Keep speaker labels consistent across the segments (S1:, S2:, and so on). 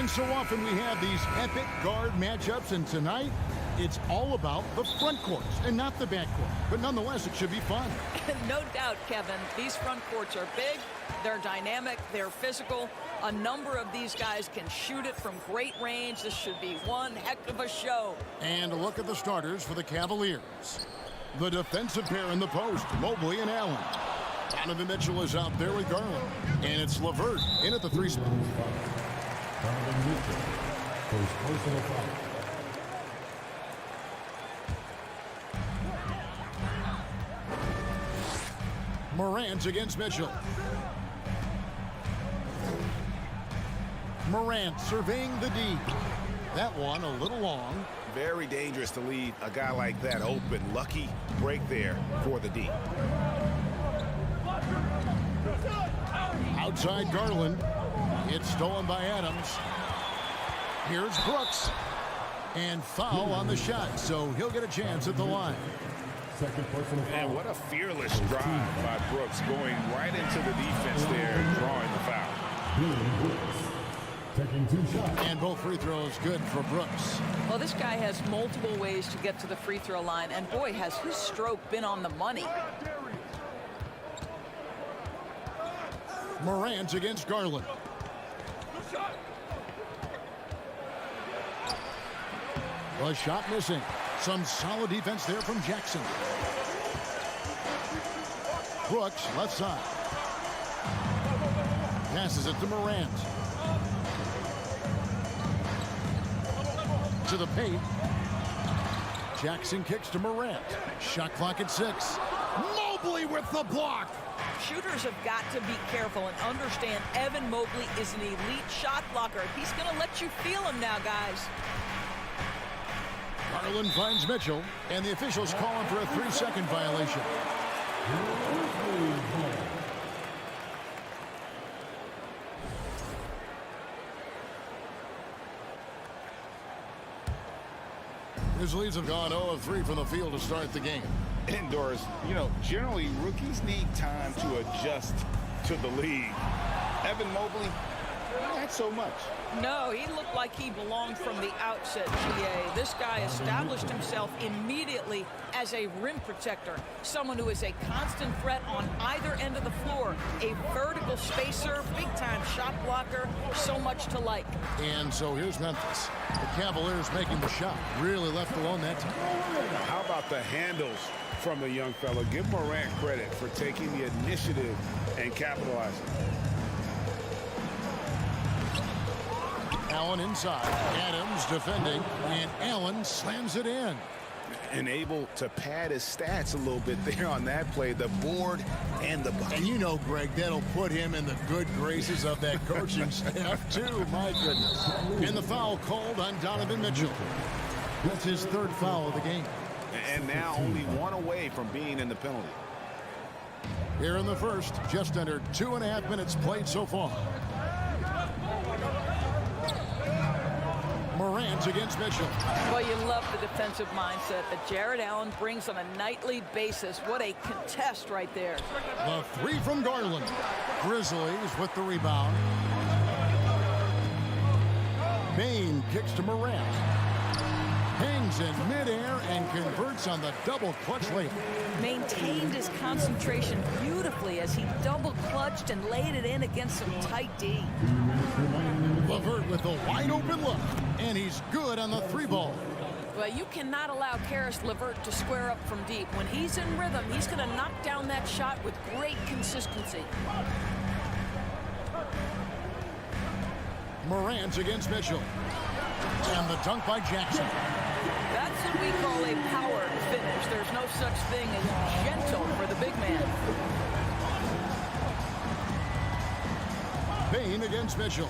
S1: And so often we have these epic guard matchups, and tonight it's all about the front courts and not the back court. But nonetheless, it should be fun.
S2: No doubt, Kevin. These front courts are big, they're dynamic, they're physical. A number of these guys can shoot it from great range. This should be one heck of a show.
S1: And a look at the starters for the Cavaliers. The defensive pair in the post, Mobley and Allen. Donovan Mitchell is out there with Garland. And it's LeVert in at the 3 spot.
S3: Donovan Mitchell goes personal foul.
S1: Morant against Mitchell. Morant surveying the D. That one a little long.
S4: Very dangerous to leave a guy like that open. Lucky break there for the D.
S1: Outside Garland. It's stolen by Adams. Here's Brooks. And foul on the shot, so he'll get a chance at the line.
S3: Second personal foul.
S4: And what a fearless drive by Brooks, going right into the defense there and drawing the foul.
S3: Brooks taking 2 shots.
S1: And both free throws good for Brooks.
S2: Well, this guy has multiple ways to get to the free throw line, and boy, has his stroke been on the money.
S1: Morant against Garland. The shot missing. Some solid defense there from Jackson. Brooks, left side. Passes it to Morant. To the paint. Jackson kicks to Morant. Shot clock at 6. Mobley with the block.
S2: Shooters have got to be careful and understand Evan Mobley is an elite shot blocker. He's going to let you feel him now, guys.
S1: Garland finds Mitchell, and the officials call him for a 3-second violation. Grizzlies have gone 0 of 3 from the field to start the game.
S4: Indoors, generally rookies need time to adjust to the league. Evan Mobley, not so much.
S2: No, he looked like he belonged from the outset, GA. This guy established himself immediately as a rim protector, someone who is a constant threat on either end of the floor, a vertical spacer, big-time shot blocker, so much to like.
S1: And so here's Memphis. The Cavaliers making the shot. Really left alone that time.
S4: How about the handles from the young fella? Give Morant credit for taking the initiative and capitalizing.
S1: Allen inside. Adams defending, and Allen slams it in.
S4: And able to pad his stats a little bit there on that play, the board and the bucket.
S1: And Greg, that'll put him in the good graces of that coaching staff, too. My goodness. And the foul called on Donovan Mitchell. That's his 3rd foul of the game.
S4: And now only 1 away from being in the penalty.
S1: Here in the first, just under 2.5 minutes played so far. Morant against Mitchell.
S2: Well, you love the defensive mindset that Jared Allen brings on a nightly basis. What a contest right there.
S1: The 3 from Garland. Grizzlies with the rebound. Bain kicks to Morant. Hangs in midair and converts on the double clutch layup.
S2: Maintained his concentration beautifully as he double clutched and laid it in against some tight D.
S1: LeVert with a wide open look, and he's good on the 3 ball.
S2: Well, you cannot allow Karis LeVert to square up from deep. When he's in rhythm, he's going to knock down that shot with great consistency.
S1: Morant against Mitchell. And the dunk by Jackson.
S2: That's what we call a power finish. There's no such thing as gentle for the big man.
S1: Bain against Mitchell.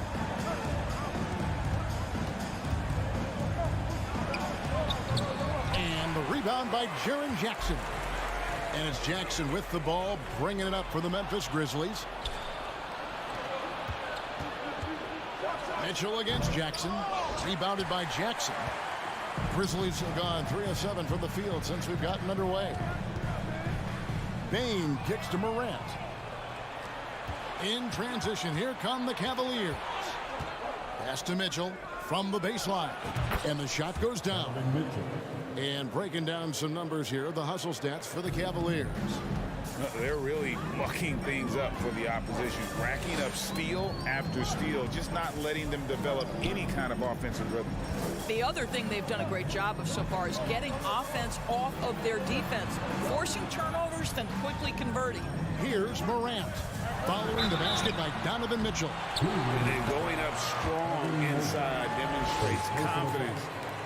S1: And the rebound by Jaren Jackson. And it's Jackson with the ball, bringing it up for the Memphis Grizzlies. Mitchell against Jackson. Rebounded by Jackson. Grizzlies have gone 3 of 7 from the field since we've gotten underway. Bain kicks to Morant. In transition, here come the Cavaliers. Pass to Mitchell from the baseline. And the shot goes down. And breaking down some numbers here, the hustle stats for the Cavaliers.
S4: They're really mucking things up for the opposition, racking up steal after steal, just not letting them develop any kind of offensive rhythm.
S2: The other thing they've done a great job of so far is getting offense off of their defense, forcing turnovers, then quickly converting.
S1: Here's Morant, following the basket by Donovan Mitchell.
S4: And then going up strong inside demonstrates confidence.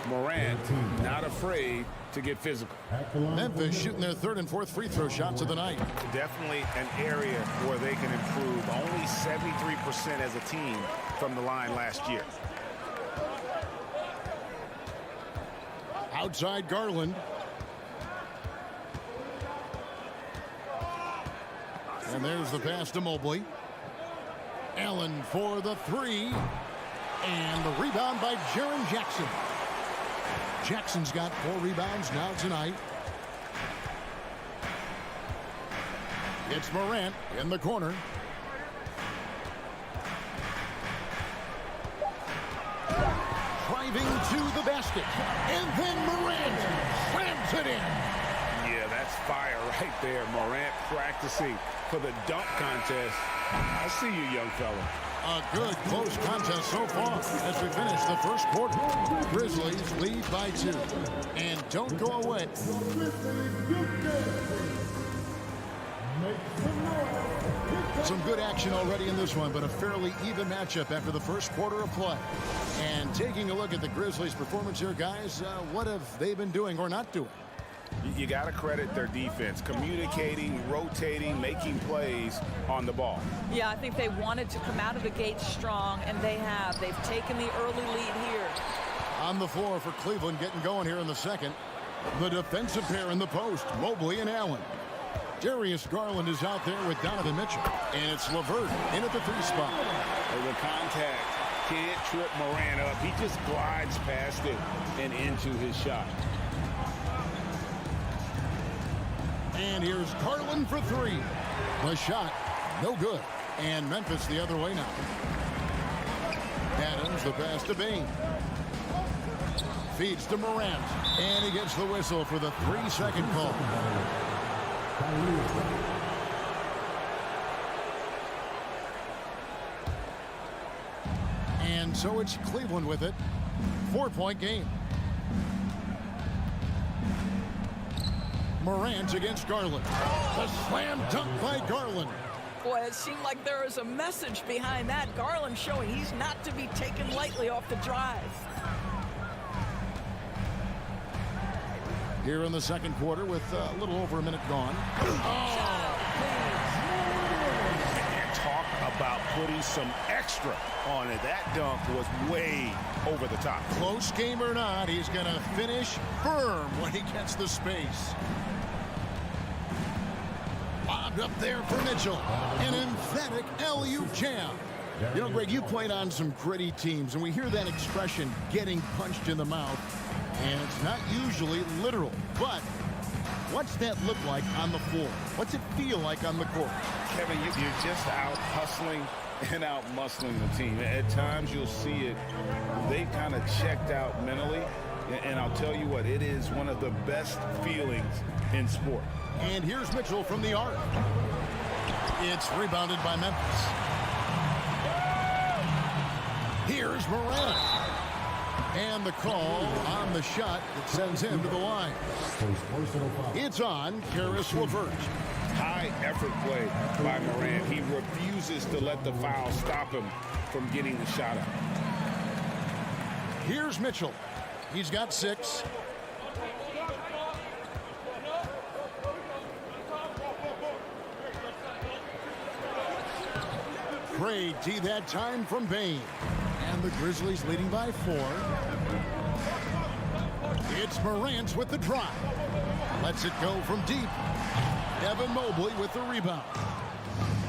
S4: Morant not afraid to get physical.
S1: Memphis shooting their third and fourth free throw shots of the night.
S4: Definitely an area where they can improve. Only 73% as a team from the line last year.
S1: Outside Garland. And there's the pass to Mobley. Allen for the three. And the rebound by Jaren Jackson. Jackson's got 4 rebounds now tonight. It's Morant in the corner. Driving to the basket. And then Morant slams it in.
S4: Yeah, that's fire right there. Morant practicing for the dunk contest. I see you, young fella.
S1: A good close contest so far as we finish the first quarter. Grizzlies lead by 2. And don't go away. Some good action already in this one, but a fairly even matchup after the first quarter of play. And taking a look at the Grizzlies' performance here, guys, what have they been doing or not doing?
S4: You got to credit their defense, communicating, rotating, making plays on the ball.
S2: Yeah, I think they wanted to come out of the gate strong, and they have. They've taken the early lead here.
S1: On the floor for Cleveland, getting going here in the second. The defensive pair in the post, Mobley and Allen. Darius Garland is out there with Donovan Mitchell. And it's LeVert in at the 3 spot.
S4: The contact can't trip Morant up. He just glides past it and into his shot.
S1: And here's Garland for 3. The shot, no good. And Memphis the other way now. Adams, the pass to Bain. Feeds to Morant. And he gets the whistle for the 3-second call. And so it's Cleveland with it. 4-point game. Morant against Garland. The slam dunk by Garland.
S2: Boy, it seemed like there was a message behind that. Garland showing he's not to be taken lightly off the drive.
S1: Here in the second quarter with a little over a minute gone.
S4: Talk about putting some extra on it. That dunk was way over the top.
S1: Close game or not, he's going to finish firm when he gets the space. Bobbed up there for Mitchell. An emphatic alley-oop jam. You know, Greg, you played on some gritty teams, and we hear that expression, getting punched in the mouth. And it's not usually literal, but what's that look like on the floor? What's it feel like on the court?
S4: Kevin, you're just out hustling and out muscling the team. At times you'll see it. They kind of checked out mentally. And I'll tell you what, it is one of the best feelings in sport.
S1: And here's Mitchell from the arc. It's rebounded by Memphis. Here's Morant. And the call on the shot that sends him to the line. It's on Caris LeVert.
S4: High effort play by Morant. He refuses to let the foul stop him from getting the shot up.
S1: Here's Mitchell. He's got 6. Great D that time from Bain. And the Grizzlies leading by 4. It's Morant with the drive. Lets it go from deep. Evan Mobley with the rebound.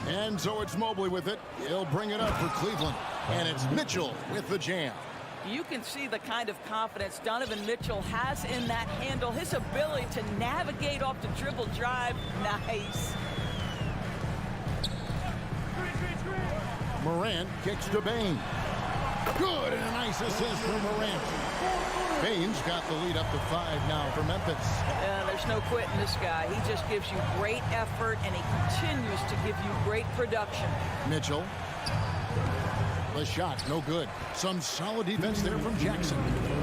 S1: And so it's Mobley with it. He'll bring it up for Cleveland. And it's Mitchell with the jam.
S2: You can see the kind of confidence Donovan Mitchell has in that handle. His ability to navigate off the dribble drive. Nice.
S1: Morant kicks to Bain. Good, and a nice assist from Morant. Baines got the lead up to 5 now for Memphis.
S2: There's no quitting this guy. He just gives you great effort, and he continues to give you great production.
S1: Mitchell. The shot, no good. Some solid defense there from Jackson.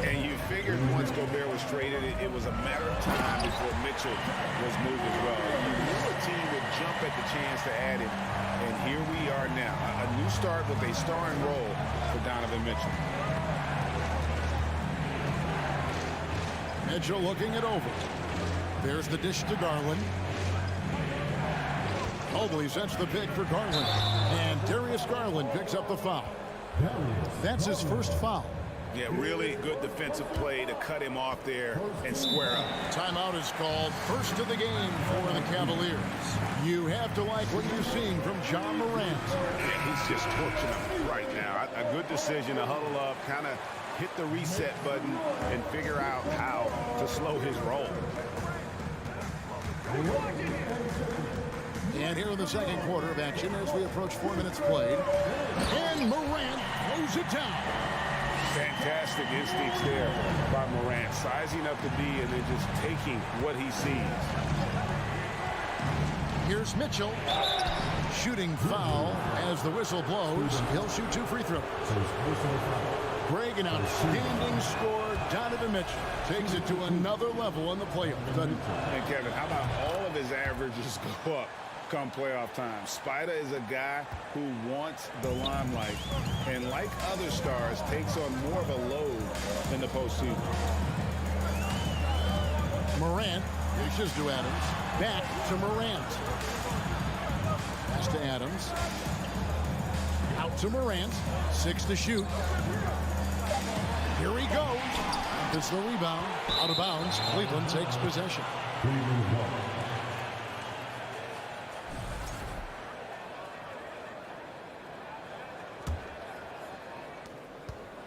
S4: And you figured once Gobert was traded, it was a matter of time before Mitchell was moved as well. You knew a team would jump at the chance to add him, and here we are now. A new start with a starring role for Donovan Mitchell.
S1: Mitchell looking it over. There's the dish to Garland. Mobley sets the pick for Garland. And Darius Garland picks up the foul. That's his first foul.
S4: Yeah, really good defensive play to cut him off there and square up.
S1: Timeout is called. First of the game for the Cavaliers. You have to like what you're seeing from John Morant.
S4: Yeah, he's just torching him right now. A good decision to huddle up, kind of hit the reset button and figure out how to slow his roll.
S1: And here in the second quarter of action as we approach 4 minutes played. And Morant throws it down.
S4: Fantastic instincts there by Morant, sizing up the D and then just taking what he sees.
S1: Here's Mitchell. Shooting foul as the whistle blows. He'll shoot 2 free throws. Greg, an outstanding score. Donovan Mitchell takes it to another level in the playoffs.
S4: And Kevin, how about all of his averages go up come playoff time? Spider is a guy who wants the limelight, and like other stars, takes on more of a load in the postseason.
S1: Morant dishes to Adams. Back to Morant. Pass to Adams. Out to Morant. 6 to shoot. Here he goes. It's the rebound. Out of bounds. Cleveland takes possession.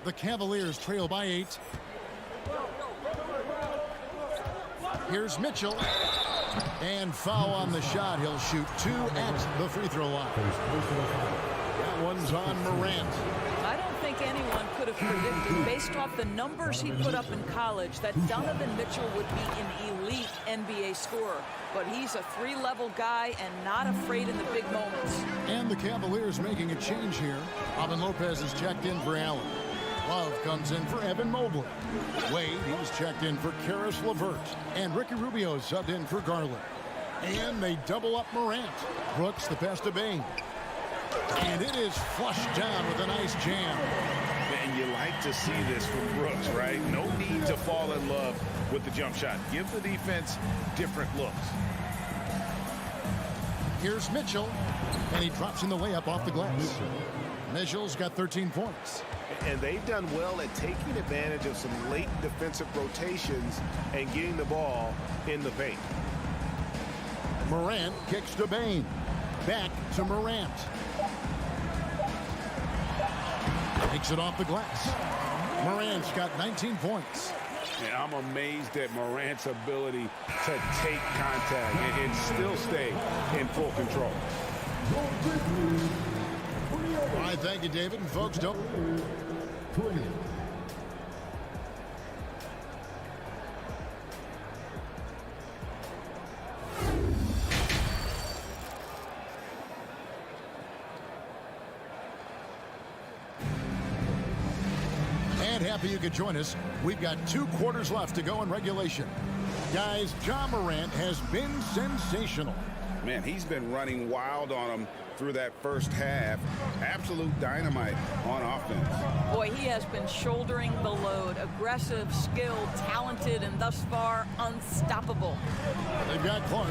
S1: The Cavaliers trail by 8. Here's Mitchell. And foul on the shot. He'll shoot 2 at the free throw line. That one's on Morant.
S2: I don't think anyone could have predicted, based off the numbers he put up in college, that Donovan Mitchell would be an elite NBA scorer. But he's a 3-level guy and not afraid in the big moments.
S1: And the Cavaliers making a change here. Robin Lopez is checked in for Allen. Love comes in for Evan Mobley. Wade, he's checked in for Karis LeVert. And Ricky Rubio is subbed in for Garland. And they double up Morant. Brooks the pass to Bain. And it is flushed down with a nice jam.
S4: And you like to see this from Brooks, right? No need to fall in love with the jump shot. Give the defense different looks.
S1: Here's Mitchell. And he drops in the layup off the glass. Mitchell's got 13 points.
S5: And they've done well at taking advantage of some late defensive rotations and getting the ball in the paint.
S1: Morant kicks to Bain. Back to Morant. Takes it off the glass. Morant's got 19 points.
S4: And I'm amazed at Morant's ability to take contact and still stay in full control.
S1: All right, thank you, David. And folks, don't... And happy you could join us. We've got 2 quarters left to go in regulation. Guys, John Morant has been sensational.
S4: Man, he's been running wild on him through that first half. Absolute dynamite on offense.
S2: Boy, he has been shouldering the load. Aggressive, skilled, talented, and thus far unstoppable.
S1: They've got Clark.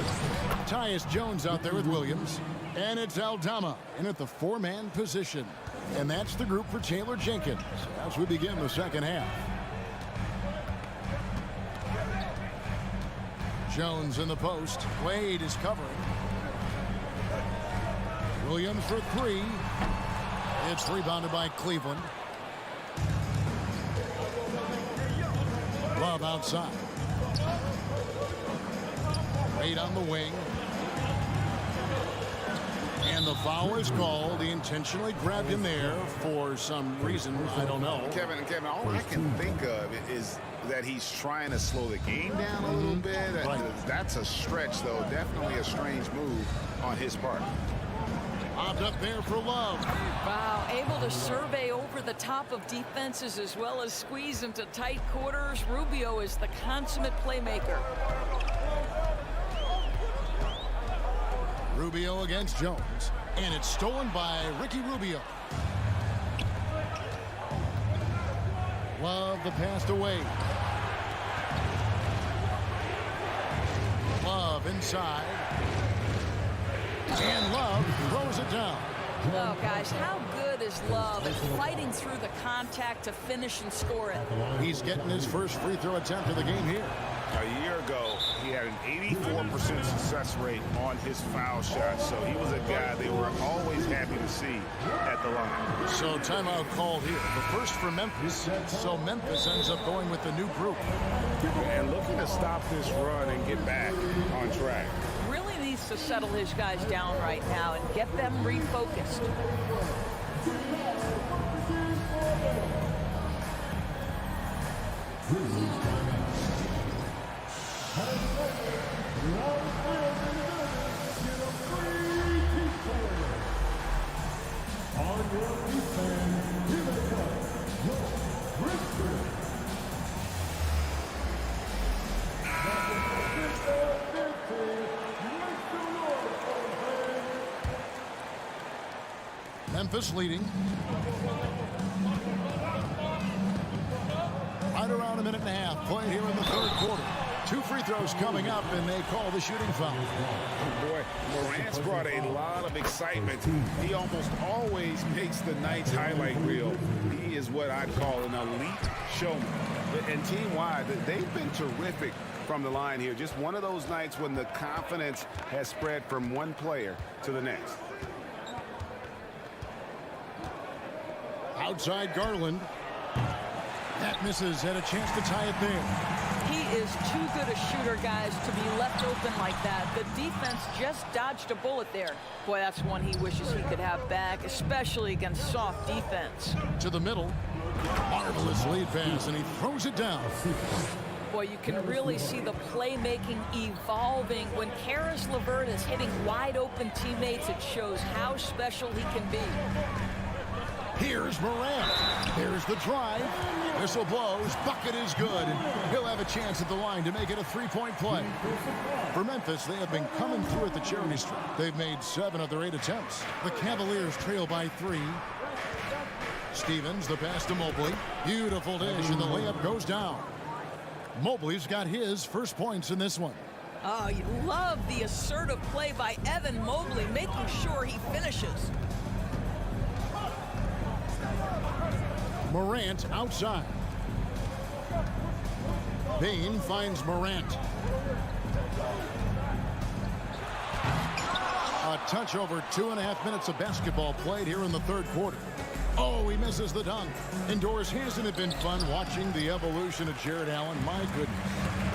S1: Tyus Jones out there with Williams. And it's Aldama in at the 4-man position. And that's the group for Taylor Jenkins as we begin the second half. Jones in the post. Wade is covering. Williams for 3. It's rebounded by Cleveland. Love outside. Wade on the wing. And the foul is called. He intentionally grabbed him there for some reason. I don't know.
S4: Kevin, all I can think of is that he's trying to slow the game down a little bit. That's a stretch, though. Definitely a strange move on his part.
S1: Popped up there for Love.
S2: Wow, able to survey over the top of defenses as well as squeeze into tight quarters. Rubio is the consummate playmaker.
S1: Rubio against Jones. And it's stolen by Ricky Rubio. Love the pass away. Love inside. And Love throws it down.
S2: Oh, guys, how good is Love at fighting through the contact to finish and score it?
S1: He's getting his first free throw attempt of the game here.
S5: A year ago, he had an 84% success rate on his foul shot, so he was a guy they were always happy to see at the line.
S1: So timeout called here. The first for Memphis, so Memphis ends up going with the new group.
S5: And looking to stop this run and get back on track.
S2: Really needs to settle his guys down right now and get them refocused.
S1: Memphis leading. Right around a minute and a half played here in the third quarter. 2 free throws coming up, and they call the shooting foul.
S4: Boy, Morant's brought a lot of excitement. He almost always makes the night's highlight reel. He is what I'd call an elite showman. And team-wide, they've been terrific from the line here. Just one of those nights when the confidence has spread from one player to the next.
S1: Outside Garland. That misses. Had a chance to tie it there.
S2: He is too good a shooter, guys, to be left open like that. The defense just dodged a bullet there. Boy, that's one he wishes he could have back, especially against soft defense.
S1: To the middle. Marvelous lead pass, and he throws it down.
S2: Boy, you can really see the playmaking evolving. When Caris LeVert is hitting wide open teammates, it shows how special he can be.
S1: Here's Morant. There's the drive. Whistle blows. Bucket is good. And he'll have a chance at the line to make it a 3-point play. For Memphis, they have been coming through at the charity stripe. They've made 7 of their 8 attempts. The Cavaliers trail by 3. Stevens, the pass to Mobley. Beautiful dish, and the layup goes down. Mobley's got his first points in this one.
S2: Oh, you love the assertive play by Evan Mobley, making sure he finishes.
S1: Morant outside. Bain finds Morant. A touch over 2.5 minutes of basketball played here in the third quarter. Oh, he misses the dunk. Indoors, hasn't it been fun watching the evolution of Jared Allen? My goodness.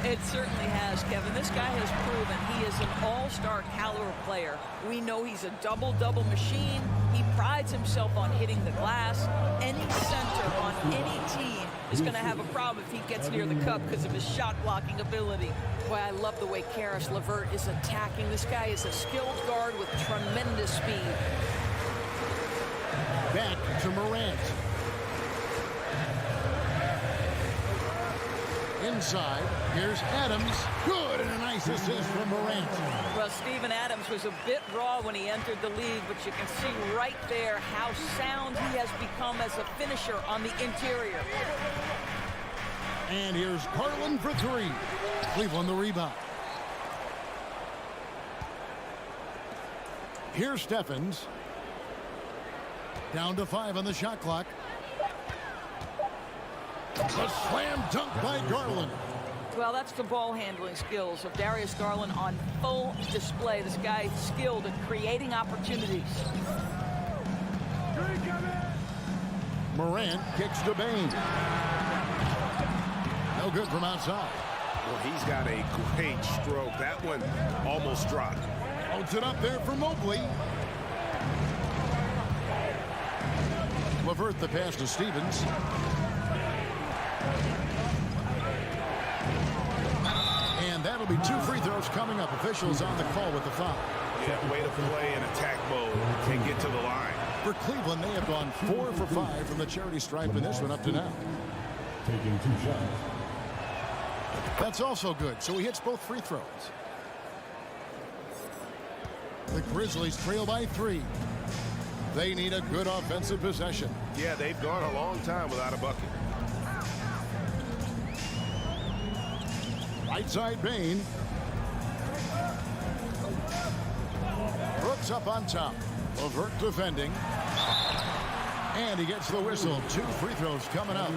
S2: It certainly has, Kevin. This guy has proven he is an all-star caliber player. We know he's a double-double machine. He prides himself on hitting the glass. Any center on any team is going to have a problem if he gets near the cup because of his shot-blocking ability. Boy, I love the way Caris LeVert is attacking. This guy is a skilled guard with tremendous speed.
S1: Back to Morant. Inside, here's Adams. Good, and a nice assist from Morant.
S2: Well, Steven Adams was a bit raw when he entered the league, but you can see right there how sound he has become as a finisher on the interior.
S1: And here's Garland for 3. Cleveland the rebound. Here's Stephens. Down to 5 on the shot clock. A slam dunk by Garland.
S2: Well, that's the ball handling skills of Darius Garland on full display. This guy is skilled at creating opportunities.
S1: Morant kicks to Bain. No good from outside.
S5: Well, he's got a great stroke. That one almost dropped.
S1: Holds it up there for Mobley. LeVert the pass to Stevens. And that'll be 2 free throws coming up. Officials on the call with the foul.
S5: Yeah, way to play in attack mode and get to the line.
S1: For Cleveland, they have gone 4 for 5 from the charity stripe in this one up to now.
S3: Taking 2 shots.
S1: That's also good, so he hits both free throws. The Grizzlies trail by 3. They need a good offensive possession.
S5: Yeah, they've gone a long time without a bucket.
S1: Right side, Bain. Brooks up on top. LeVert defending. And he gets the whistle. 2 free throws coming up.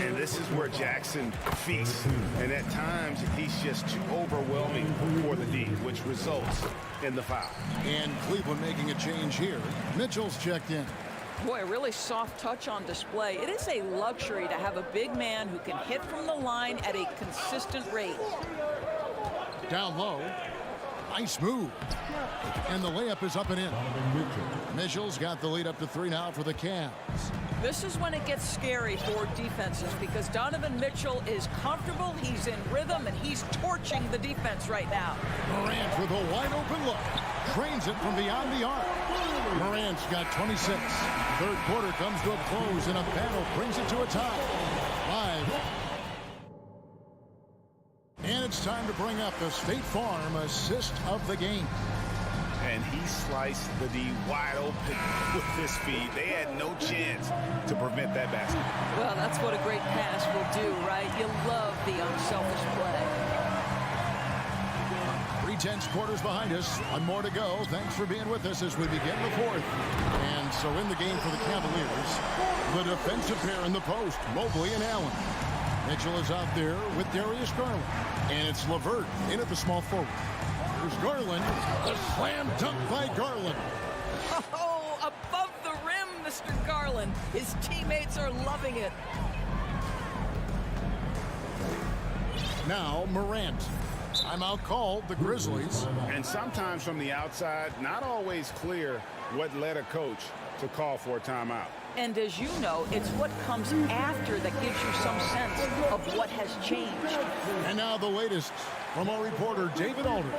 S5: And this is where Jackson feasts. And at times, he's just too overwhelming for the D, which results in the foul.
S1: And Cleveland making a change here. Mitchell's checked in.
S2: Boy, a really soft touch on display. It is a luxury to have a big man who can hit from the line at a consistent rate.
S1: Down low. Nice move. And the layup is up and in. Mitchell's got the lead up to 3 now for the Cavs.
S2: This is when it gets scary for defenses because Donovan Mitchell is comfortable, he's in rhythm, and he's torching the defense right now.
S1: Morant with a wide open look. Drains it from beyond the arc. Morant's got 26. Third quarter comes to a close, and a battle brings it to a tie. 5. And it's time to bring up the State Farm assist of the game.
S5: And he sliced the D wide open with his feed. They had no chance to prevent that basket.
S2: Well, that's what a great pass will do, right? You love the unselfish play.
S1: 3/10 quarters behind us. 1 more to go. Thanks for being with us as we begin the 4th. And so in the game for the Cavaliers, the defensive pair in the post, Mobley and Allen. Mitchell is out there with Darius Garland. And it's LeVert in at the small forward. Here's Garland. The slam dunk by Garland.
S2: Oh, above the rim, Mr. Garland. His teammates are loving it.
S1: Now Morant. Timeout called, the Grizzlies.
S5: And sometimes from the outside, not always clear what led a coach to call for a timeout.
S2: And as you know, it's what comes after that gives you some sense of what has changed.
S1: And now the latest from our reporter, David Aldridge.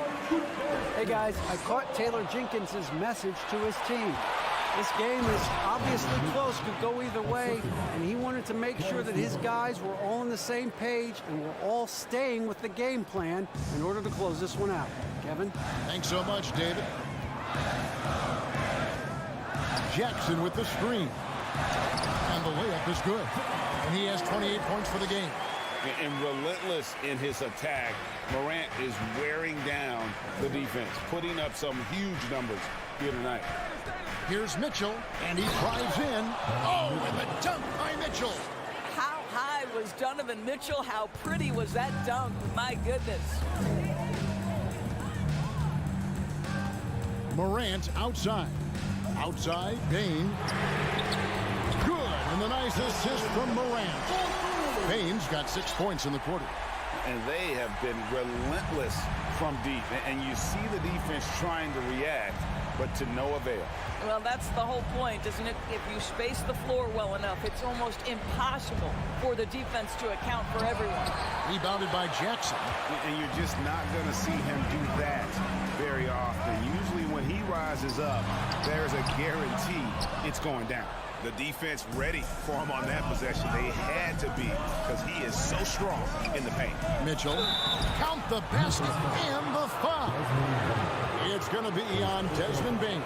S6: Hey guys, I caught Taylor Jenkins' message to his team. This game is obviously close, could go either way, and he wanted to make sure that his guys were all on the same page and were all staying with the game plan in order to close this one out. Kevin?
S1: Thanks so much, David. Jackson with the screen. And the layup is good. And he has 28 points for the game.
S5: And relentless in his attack, Morant is wearing down the defense, putting up some huge numbers here tonight.
S1: Here's Mitchell, and he drives in. Oh, and the dunk by Mitchell.
S2: How high was Donovan Mitchell? How pretty was that dunk? My goodness.
S1: Morant outside. Outside, Bain. Good, and the nice assist from Morant. Bain's got 6 points in the quarter.
S5: And they have been relentless from deep. And you see the defense trying to react, but to no avail.
S2: Well, that's the whole point, isn't it? If you space the floor well enough, it's almost impossible for the defense to account for everyone.
S1: Rebounded by Jackson.
S5: And you're just not going to see him do that very often. Usually when he rises up, there's a guarantee it's going down. The defense ready for him on that possession. They had to be because he is so strong in the paint.
S1: Mitchell, count the basket and the foul. It's going to be on Desmond Bain.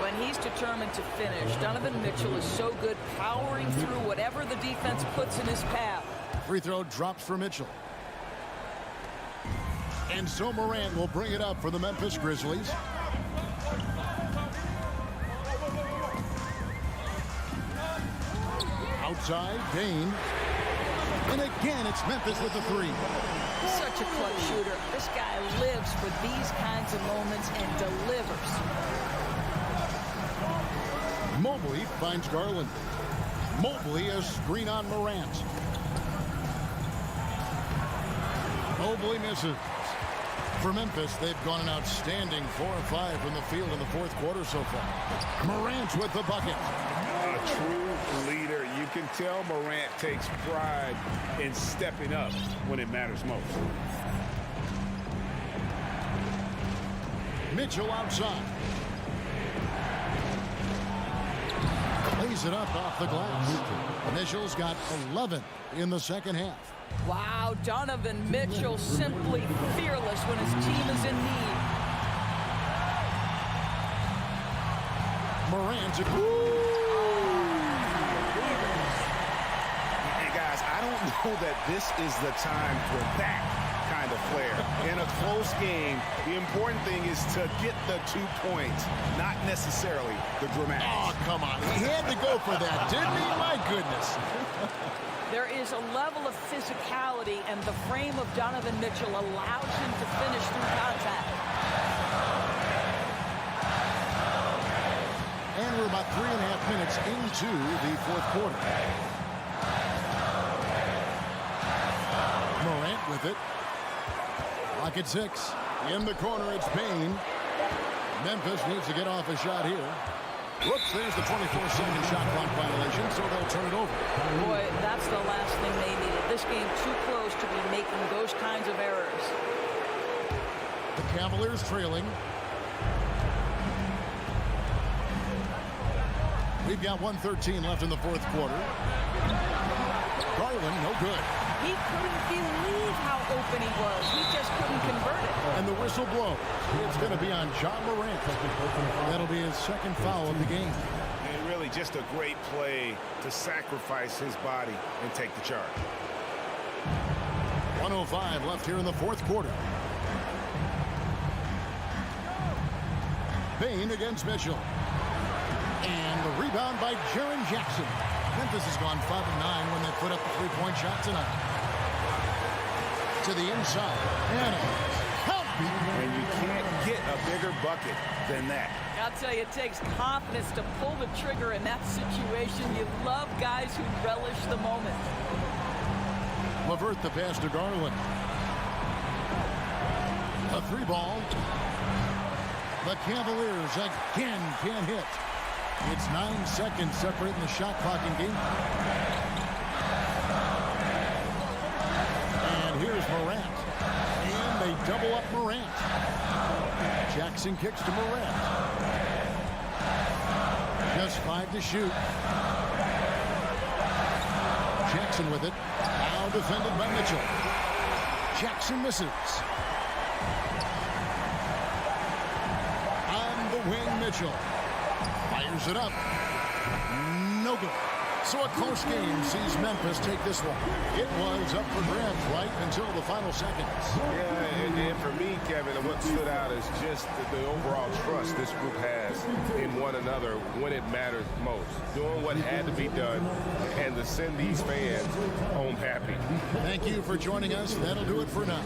S2: When he's determined to finish, Donovan Mitchell is so good powering through whatever the defense puts in his path.
S1: Free throw drops for Mitchell. And so Morant will bring it up for the Memphis Grizzlies. Outside, Bain. And again, it's Memphis with the 3.
S2: Such a clutch shooter. This guy lives for these kinds of moments and delivers.
S1: Mobley finds Garland. Mobley a screen on Morant. Mobley misses. For Memphis, they've gone an outstanding 4 of 5 from the field in the 4th quarter so far. Morant with the bucket.
S5: leader. You can tell Morant takes pride in stepping up when it matters most.
S1: Mitchell outside. Lays it up off the glass. Mitchell's got 11 in the second half.
S2: Wow, Donovan Mitchell simply fearless when his team is in need.
S1: Morant's
S5: Hey, guys, I don't know that this is the time for that kind of flair. In a close game, the important thing is to get the 2 points, not necessarily the dramatics.
S1: Oh, come on. He had to go for that, didn't he? My goodness.
S2: There is a level of physicality, and the frame of Donovan Mitchell allows him to finish through contact.
S1: And we're about 3.5 minutes into the fourth quarter. Morant with it. Lock at 6. In the corner, it's Payne. Memphis needs to get off a shot here. Whoops, there's the 24-second shot clock violation, so they'll turn it over.
S2: Boy, that's the last thing they needed. This game too close to be making those kinds of errors.
S1: The Cavaliers trailing. We've got 1:13 left in the fourth quarter. Garland, no good.
S2: He couldn't believe how open he was. He just couldn't convert it.
S1: And the whistle blows. It's going to be on John Morant. That'll be his second foul of the game.
S5: And really just a great play to sacrifice his body and take the charge.
S1: 1:05 left here in the fourth quarter. Payne against Mitchell. And the rebound by Jaren Jackson. Memphis has gone 5 of 9 when they put up the three-point shot tonight. To the inside. And
S5: And you can't get a bigger bucket than that.
S2: I'll tell you, it takes confidence to pull the trigger in that situation. You love guys who relish the moment.
S1: LeVert the pass to Garland. A 3-ball. The Cavaliers again can't hit. It's 9 seconds separating the shot clock in game. And here's Morant. And they double up Morant. Jackson kicks to Morant. Just 5 to shoot. Jackson with it. Now defended by Mitchell. Jackson misses. On the wing, Mitchell. Fires it up. No good. So a close game sees Memphis take this one. It was up for grabs right until the final seconds.
S5: Yeah, and for me, Kevin, what stood out is just the overall trust this group has in one another when it matters most. Doing what had to be done and to send these fans home happy.
S1: Thank you for joining us. That'll do it for now.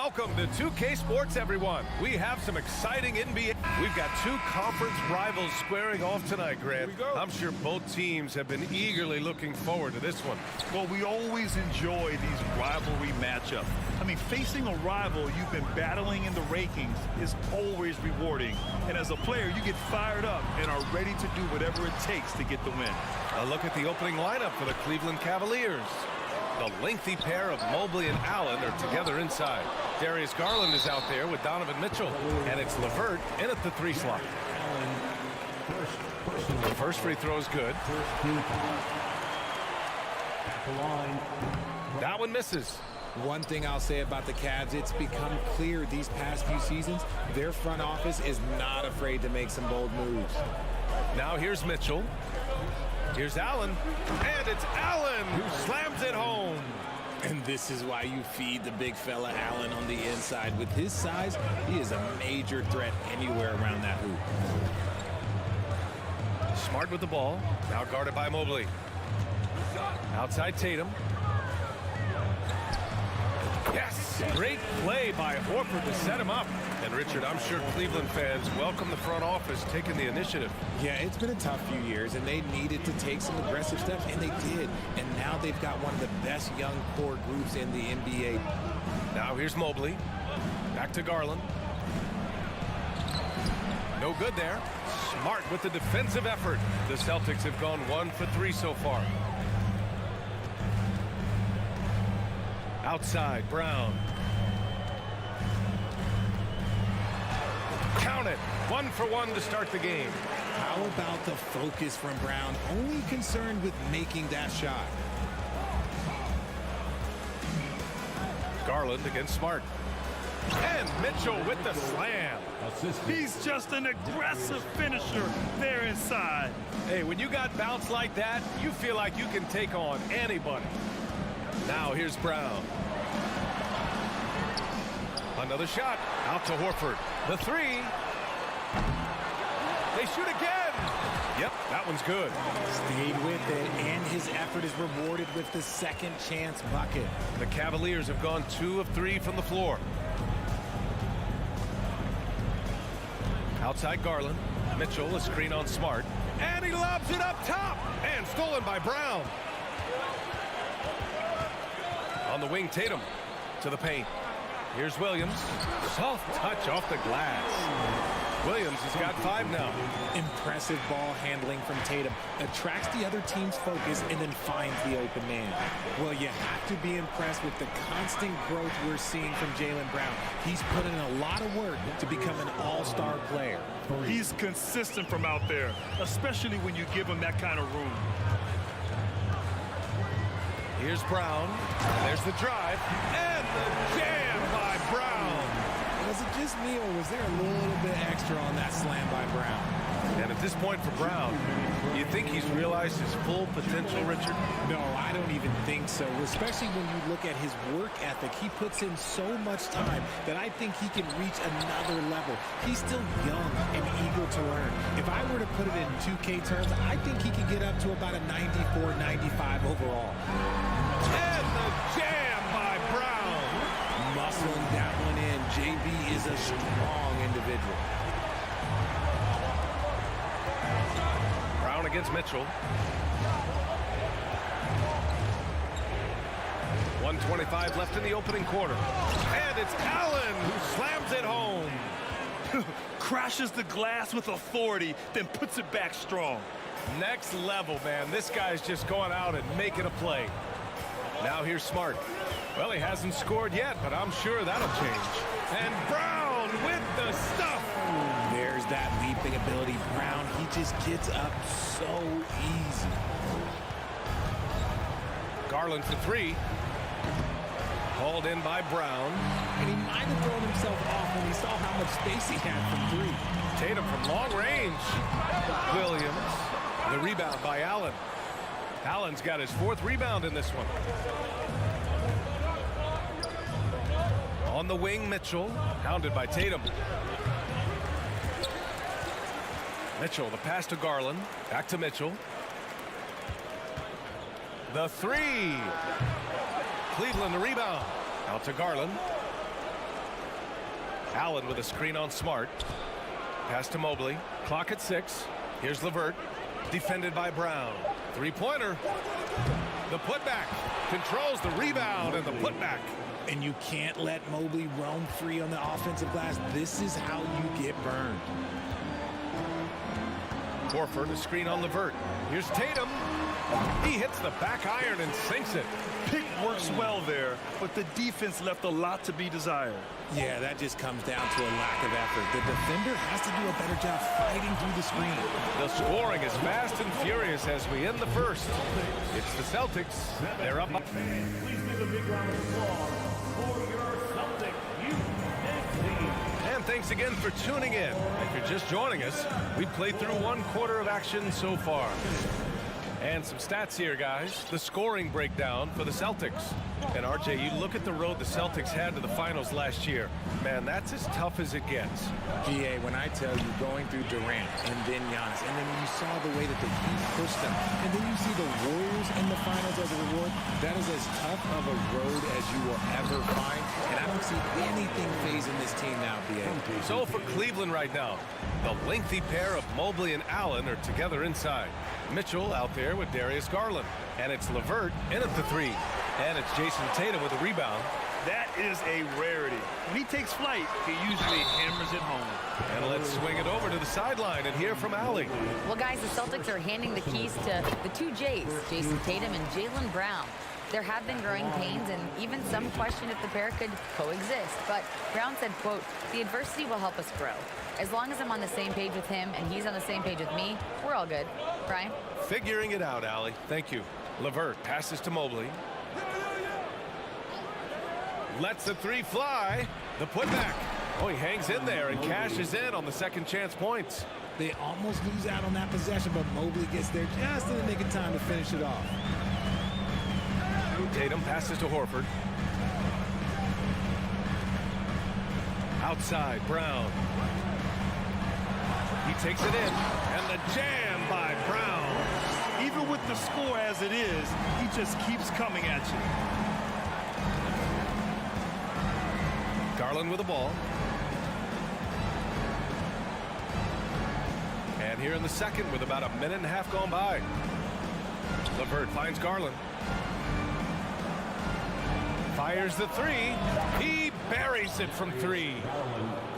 S7: Welcome to 2K Sports, everyone. We have some exciting NBA. We've got two conference rivals squaring off tonight, Grant. I'm sure both teams have been eagerly looking forward to this one.
S8: Well, we always enjoy these rivalry matchups. I mean, facing a rival you've been battling in the rankings is always rewarding. And as a player, you get fired up and are ready to do whatever it takes to get the win.
S7: A look at the opening lineup for the Cleveland Cavaliers. The lengthy pair of Mobley and Allen are together inside. Darius Garland is out there with Donovan Mitchell. And it's LeVert in at the 3 slot. The first free throw is good. That one misses.
S9: One thing I'll say about the Cavs, it's become clear these past few seasons, their front office is not afraid to make some bold moves.
S7: Now here's Mitchell. Here's Allen, and it's Allen who slams it home.
S9: And this is why you feed the big fella Allen on the inside. With his size, he is a major threat anywhere around that hoop.
S7: Smart with the ball, now guarded by Mobley. Outside Tatum. Yes, great play by Horford to set him up. And Richard, I'm sure Cleveland fans welcome the front office taking the initiative.
S9: Yeah, it's been a tough few years, and they needed to take some aggressive steps, and they did. And now they've got one of the best young core groups in the NBA.
S7: Now here's Mobley. Back to Garland. No good there. Smart with the defensive effort. The Celtics have gone 1 for 3 so far. Outside, Brown. Count it. 1 for 1 to start the game.
S9: How about the focus from Brown? Only concerned with making that shot.
S7: Garland against Smart. And Mitchell with the slam.
S8: He's just an aggressive finisher there inside.
S7: Hey, when you got bounce like that, you feel like you can take on anybody. Now here's Brown. Another shot. Out to Horford. The 3. They shoot again. Yep, that one's good.
S9: Stayed with it, and his effort is rewarded with the second chance bucket.
S7: The Cavaliers have gone 2 of 3 from the floor. Outside Garland. Mitchell, a screen on Smart. And he lobs it up top. And stolen by Brown. On the wing, Tatum to the paint. Here's Williams. Soft touch off the glass. Williams has got 5 now.
S9: Impressive ball handling from Tatum. Attracts the other team's focus and then finds the open man. Well, you have to be impressed with the constant growth we're seeing from Jaylen Brown. He's put in a lot of work to become an all-star player.
S8: He's consistent from out there, especially when you give him that kind of room.
S7: Here's Brown. There's the drive. And the jam by Brown.
S9: Was it just me, or was there a little bit extra on that slam by Brown?
S7: And at this point for Brown, you think he's realized his full potential, Richard?
S9: No, I don't even think so, especially when you look at his work ethic. He puts in so much time that I think he can reach another level. He's still young and eager to learn. If I were to put it in 2K terms, I think he can get up to about a 94, 95 overall.
S7: And the jam by Brown.
S9: Muscling that one in. JB is a strong individual.
S7: Brown against Mitchell. 1:25 left in the opening quarter. And it's Allen who slams it home.
S8: Crashes the glass with authority, then puts it back strong.
S7: Next level, man. This guy's just going out and making a play. Now here's Smart. Well, he hasn't scored yet, but I'm sure that'll change. And Brown with the stuff.
S9: There's that leaping ability. Brown, he just gets up so easy.
S7: Garland for 3. Hauled in by Brown.
S9: And he might have thrown himself off when he saw how much space he had from 3.
S7: Tatum from long range. Williams. The rebound by Allen. Allen's got his 4th rebound in this one. On the wing, Mitchell, hounded by Tatum. Mitchell, the pass to Garland. Back to Mitchell. The 3. Cleveland, the rebound. Out to Garland. Allen with a screen on Smart. Pass to Mobley. Clock at 6. Here's LeVert. Defended by Brown. Three-pointer. The putback. Controls the rebound and the putback.
S9: And you can't let Mobley roam free on the offensive glass. This is how you get burned.
S7: Horford, a screen on LeVert. Here's Tatum. He hits the back iron and sinks it.
S8: Pick works well there, but the defense left a lot to be desired.
S9: Yeah, that just comes down to a lack of effort. The defender has to do a better job fighting through the screen.
S7: The scoring is fast and furious as we end the first. It's the Celtics. They're up.
S3: Please give a big round of applause for your Celtics U.S. team.
S7: And thanks again for tuning in. If you're just joining us, we played through 1 quarter of action so far. And some stats here, guys. The scoring breakdown for the Celtics. And RJ, you look at the road the Celtics had to the finals last year. Man, that's as tough as it gets.
S9: GA, when I tell you going through Durant and then Giannis, and then you saw the way that the Heat pushed them, and then you see the Warriors in the finals as a reward, that is as tough of a road as you will ever find. And I don't see anything phasing this team now, BA.
S7: So for Cleveland right now, the lengthy pair of Mobley and Allen are together inside. Mitchell out there with Darius Garland. And it's LeVert in at the 3. And it's Jason Tatum with a rebound.
S8: That is a rarity. When he takes flight, he usually hammers it home.
S7: And let's swing it over to the sideline and hear from Allie.
S10: Well, guys, the Celtics are handing the keys to the 2 J's, Jason Tatum and Jaylen Brown. There have been growing pains and even some question if the pair could coexist. But Brown said, quote, "The adversity will help us grow. As long as I'm on the same page with him and he's on the same page with me, we're all good." Brian?
S7: Figuring it out, Allie. Thank you. LeVert passes to Mobley. Lets the 3 fly. The putback. Oh, he hangs in there and cashes in on the second chance points.
S9: They almost lose out on that possession, but Mobley gets there just in the nick of time to finish it off.
S7: Tatum passes to Horford. Outside, Brown. He takes it in, and the jam by Brown.
S8: Even with the score as it is, he just keeps coming at you.
S7: Garland with the ball. And here in the second with about a minute and a half gone by. LeVert finds Garland. Fires the 3. He buries it from 3.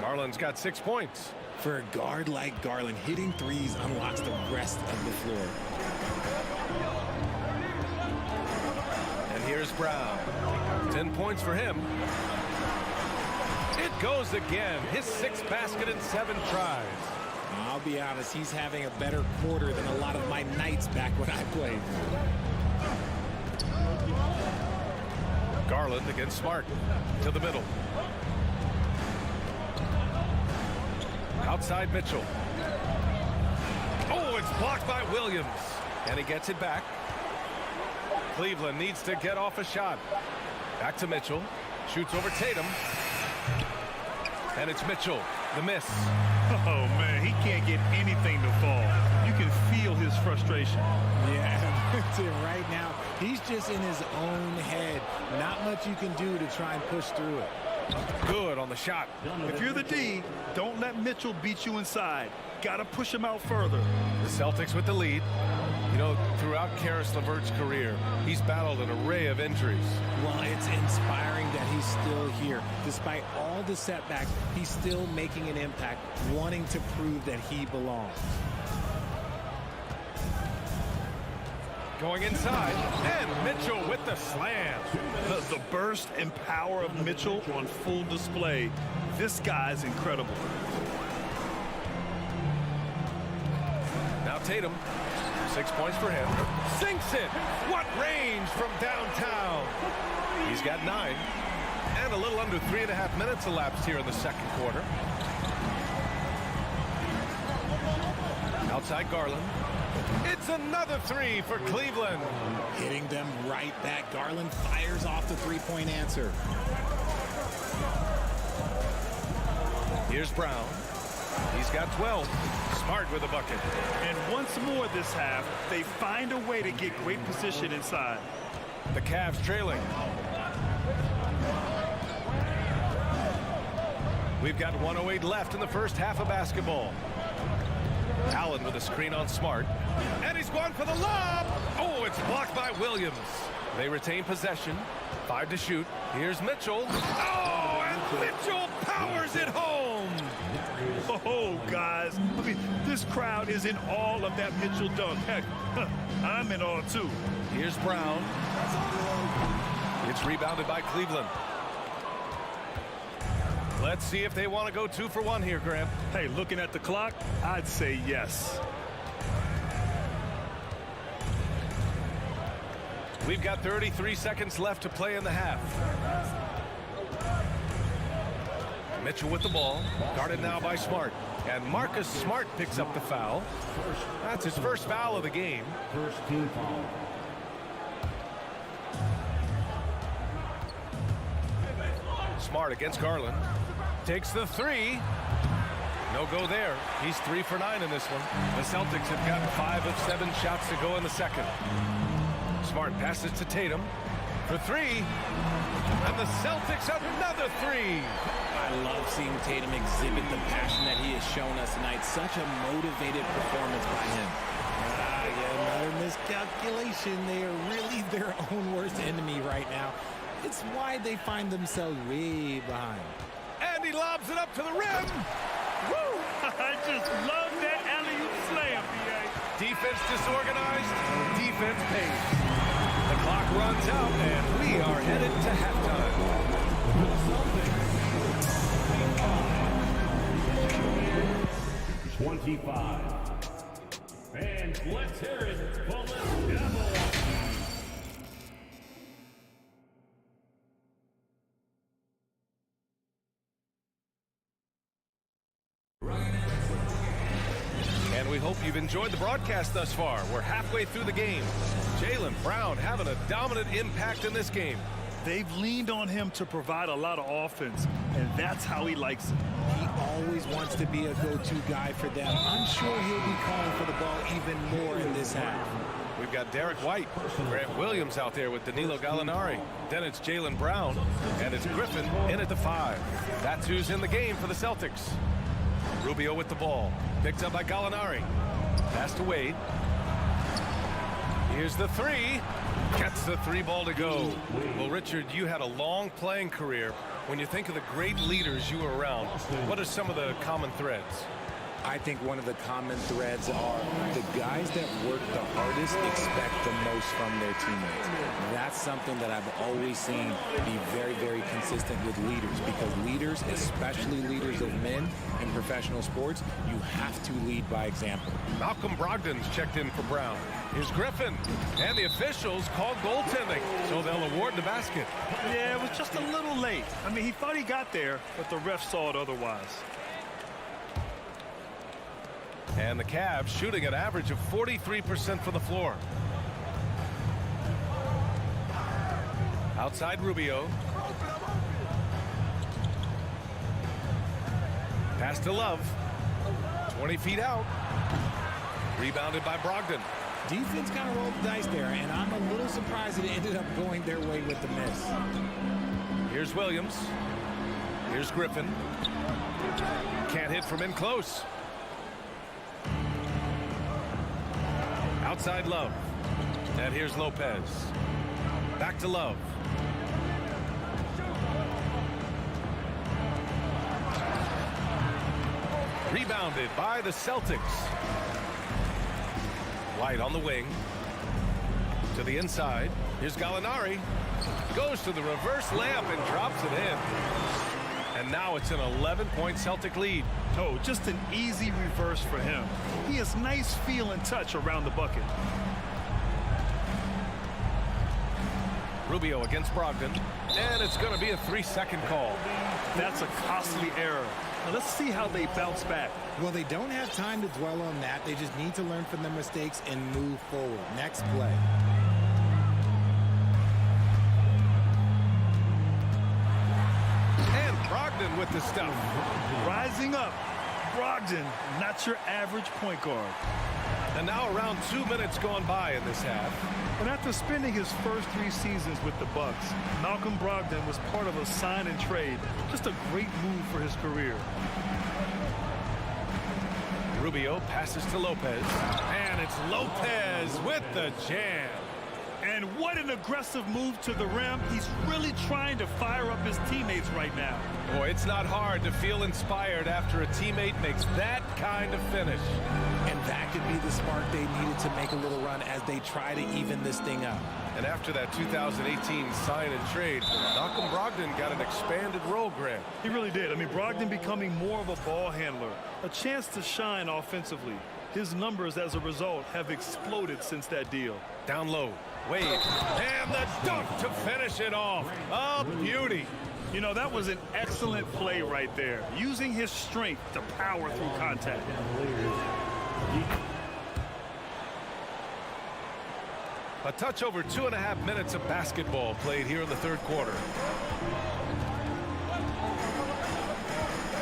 S7: Garland's got 6 points.
S9: For a guard like Garland, hitting threes unlocks the rest of the floor.
S7: And here's Brown. 10 points for him. It goes again. His 6th basket in 7 tries.
S9: I'll be honest, he's having a better quarter than a lot of my nights back when I played.
S7: Garland against Smart. To the middle. Outside Mitchell. Oh, it's blocked by Williams. And he gets it back. Cleveland needs to get off a shot. Back to Mitchell. Shoots over Tatum. And it's Mitchell. The miss.
S8: Oh, man, he can't get anything to fall. You can feel his frustration.
S9: Yeah, right now, he's just in his own head. Not much you can do to try and push through it.
S7: Good on the shot.
S8: If you're the D, don't let Mitchell beat you inside. Got to push him out further.
S7: The Celtics with the lead. You know, throughout Karis LeVert's career, he's battled an array of injuries.
S9: Well, it's inspiring that he's still here. Despite all the setbacks, he's still making an impact, wanting to prove that he belongs.
S7: Going inside, and Mitchell with the slam.
S8: The burst and power of Mitchell on full display. This guy's incredible.
S7: Now Tatum, 6 points for him. Sinks it! What range from downtown! He's got 9. And a little under 3.5 minutes elapsed here in the second quarter. Outside Garland. It's another 3 for Cleveland.
S9: Hitting them right back. Garland fires off the 3-point answer.
S7: Here's Brown. He's got 12. Smart with a bucket.
S8: And once more this half, they find a way to get great position inside.
S7: The Cavs trailing. We've got 1:08 left in the first half of basketball. Allen with a screen on Smart. And he's going for the lob. Oh, it's blocked by Williams. They retain possession. 5 to shoot. Here's Mitchell. Oh, and Mitchell powers it home.
S8: Oh, guys. I mean, this crowd is in awe of that Mitchell dunk. Heck, I'm in awe, too.
S7: Here's Brown. It's rebounded by Cleveland. Let's see if they want to go 2 for 1 here, Graham.
S8: Hey, looking at the clock, I'd say yes.
S7: We've got 33 seconds left to play in the half. Mitchell with the ball, guarded now by Smart. And Marcus Smart picks up the foul. That's his first foul of the game.
S3: First team foul.
S7: Smart against Garland. Takes the 3. No go there. He's 3 for 9 in this one. The Celtics have got 5 of 7 shots to go in the second. Smart passes to Tatum for 3. And the Celtics have another 3.
S9: I love seeing Tatum exhibit the passion that he has shown us tonight. Such a motivated performance by him. Another miscalculation. They are really their own worst enemy right now. It's why they find themselves way behind.
S7: And he lobs it up to the rim.
S8: Woo! I just love that alley-oop slam, B.A.
S7: Defense disorganized. Defense pays. The clock runs out, and we are headed to halftime.
S3: 25. And let's hear it for the Cavaliers.
S7: And we hope you've enjoyed the broadcast thus far. We're halfway through the game. Jaylen Brown having a dominant impact in this game.
S8: They've leaned on him to provide a lot of offense, and that's how he likes it.
S9: He always wants to be a go-to guy for them. I'm sure he'll be calling for the ball even more in this half.
S7: We've got Derek White, Grant Williams out there with Danilo Gallinari. Then it's Jaylen Brown, and it's Griffin in at the 5. That's who's in the game for the Celtics. Rubio with the ball. Picked up by Gallinari. Pass to Wade. Here's the 3. Gets the 3 ball to go. Well, Richard, you had a long playing career. When you think of the great leaders you were around, what are some of the common threads?
S9: I think one of the common threads are the guys that work the hardest expect the most from their teammates. That's something that I've always seen be very, very consistent with leaders, because leaders, especially leaders of men in professional sports, you have to lead by example.
S7: Malcolm Brogdon's checked in for Brown. Here's Griffin, and the officials called goaltending, so they'll award the basket.
S8: Yeah, it was just a little late. I mean, he thought he got there, but the ref saw it otherwise.
S7: And the Cavs shooting an average of 43% from the floor. Outside Rubio. Pass to Love. 20 feet out. Rebounded by Brogdon.
S9: Defense kind of rolled the dice there, and I'm a little surprised it ended up going their way with the miss.
S7: Here's Williams. Here's Griffin. Can't hit from in close. Outside Love. And here's Lopez. Back to Love. Rebounded by the Celtics. White on the wing. To the inside. Here's Gallinari. Goes to the reverse layup and drops it in. And now it's an 11-point Celtic lead.
S8: Oh, just an easy reverse for him. He has nice feel and touch around the bucket.
S7: Rubio against Brogdon. And it's going to be a 3-second call.
S8: That's a costly error. Now let's see how they bounce back.
S9: Well, they don't have time to dwell on that. They just need to learn from their mistakes and move forward. Next play.
S7: And Brogdon with the stuff.
S8: Rising up. Brogdon, not your average point guard.
S7: And now around 2 minutes gone by in this half.
S8: And after spending his first 3 seasons with the Bucks, Malcolm Brogdon was part of a sign and trade. Just a great move for his career.
S7: Rubio passes to Lopez. And it's Lopez with the jam.
S8: And what an aggressive move to the rim. He's really trying to fire up his teammates right now.
S7: Boy, it's not hard to feel inspired after a teammate makes that kind of finish.
S9: And that could be the spark they needed to make a little run as they try to even this thing up.
S7: And after that 2018 sign and trade, Malcolm Brogdon got an expanded role, Grant.
S8: He really did. I mean, Brogdon becoming more of a ball handler, a chance to shine offensively. His numbers as a result have exploded since that deal.
S7: Down low, Wade, and the dunk to finish it off. A beauty.
S8: You know, that was an excellent play right there, using his strength to power through contact.
S7: A touch over 2.5 minutes of basketball played here in the third quarter.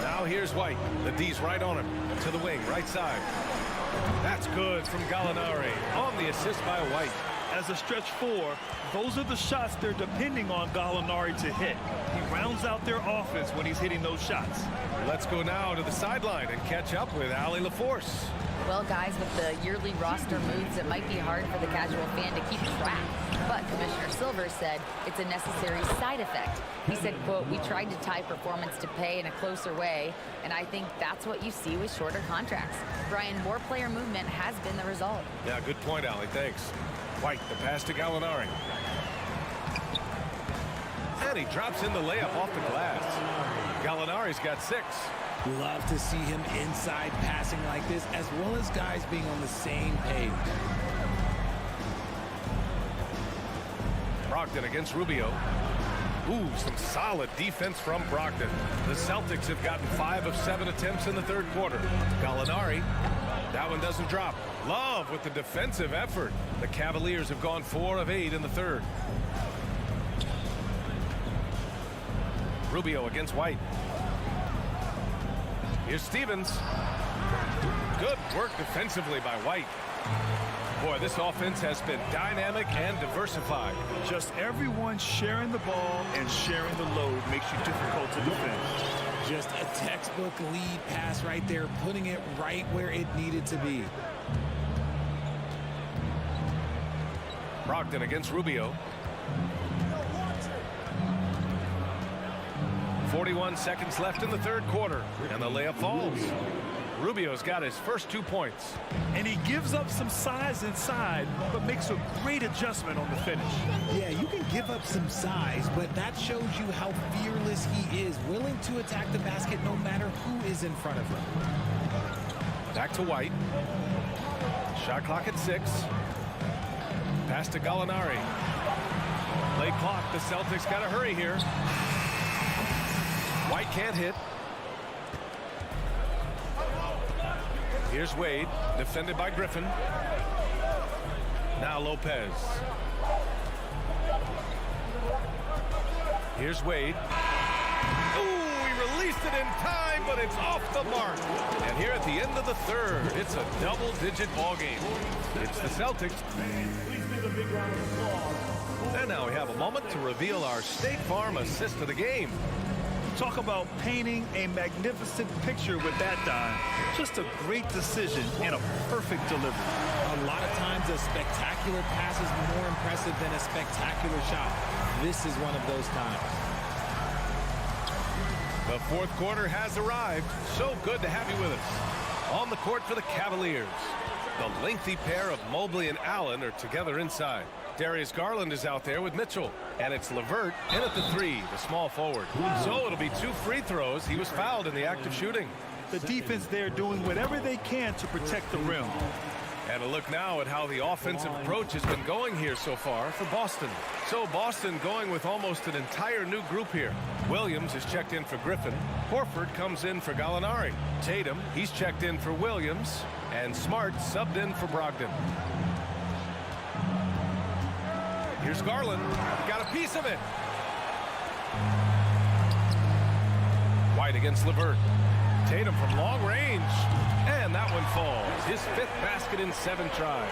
S7: Now here's White. The D's right on him. To the wing, right side. That's good from Gallinari on the assist by White.
S8: As a stretch 4, those are the shots they're depending on Gallinari to hit. He rounds out their offense when he's hitting those shots.
S7: Let's go now to the sideline and catch up with Allie LaForce.
S10: Well, guys, with the yearly roster moves, it might be hard for the casual fan to keep track. But Commissioner Silver said it's a necessary side effect. He said, quote, "We tried to tie performance to pay in a closer way, and I think that's what you see with shorter contracts." Brian, more player movement has been the result.
S7: Yeah, good point, Allie. Thanks. White, the pass to Gallinari. And he drops in the layup off the glass. Gallinari's got 6.
S9: Love to see him inside passing like this, as well as guys being on the same page.
S7: Brogdon against Rubio. Ooh, some solid defense from Brogdon. The Celtics have gotten 5 of 7 attempts in the third quarter. Gallinari, that one doesn't drop. Love with the defensive effort. The Cavaliers have gone 4 of 8 in the third. Rubio against White. Here's Stevens. Good work defensively by White. Boy, this offense has been dynamic and diversified.
S8: Just everyone sharing the ball and sharing the load makes you difficult to defend.
S9: Just a textbook lead pass right there, putting it right where it needed to be.
S7: Brogdon against Rubio. 41 seconds left in the third quarter, and the layup falls. Rubio's got his first 2 points.
S8: And he gives up some size inside, but makes a great adjustment on the finish.
S9: Yeah, you can give up some size, but that shows you how fearless he is, willing to attack the basket no matter who is in front of him.
S7: Back to White. Shot clock at 6. Pass to Gallinari. Late clock. The Celtics got to hurry here. White can't hit. Here's Wade, defended by Griffin. Now Lopez. Here's Wade. Ooh, he released it in time, but it's off the mark. And here at the end of the third, it's a double-digit ball game. It's the Celtics. And now we have a moment to reveal our State Farm assist of the game.
S8: Talk about painting a magnificent picture with that dime. Just a great decision and a perfect delivery.
S9: A lot of times a spectacular pass is more impressive than a spectacular shot. This is one of those times.
S7: The fourth quarter has arrived. So good to have you with us. On the court for the Cavaliers, the lengthy pair of Mobley and Allen are together inside. Darius Garland is out there with Mitchell. And it's LeVert in at the 3, the small forward. So it'll be 2 free throws. He was fouled in the act of shooting.
S8: The defense there doing whatever they can to protect the rim.
S7: And a look now at how the offensive approach has been going here so far for Boston. So Boston going with almost an entire new group here. Williams is checked in for Griffin. Horford comes in for Gallinari. Tatum, he's checked in for Williams. And Smart subbed in for Brogdon. Here's Garland. Got a piece of it. White against LeVert. Tatum from long range. And that one falls. His 5th basket in 7 tries.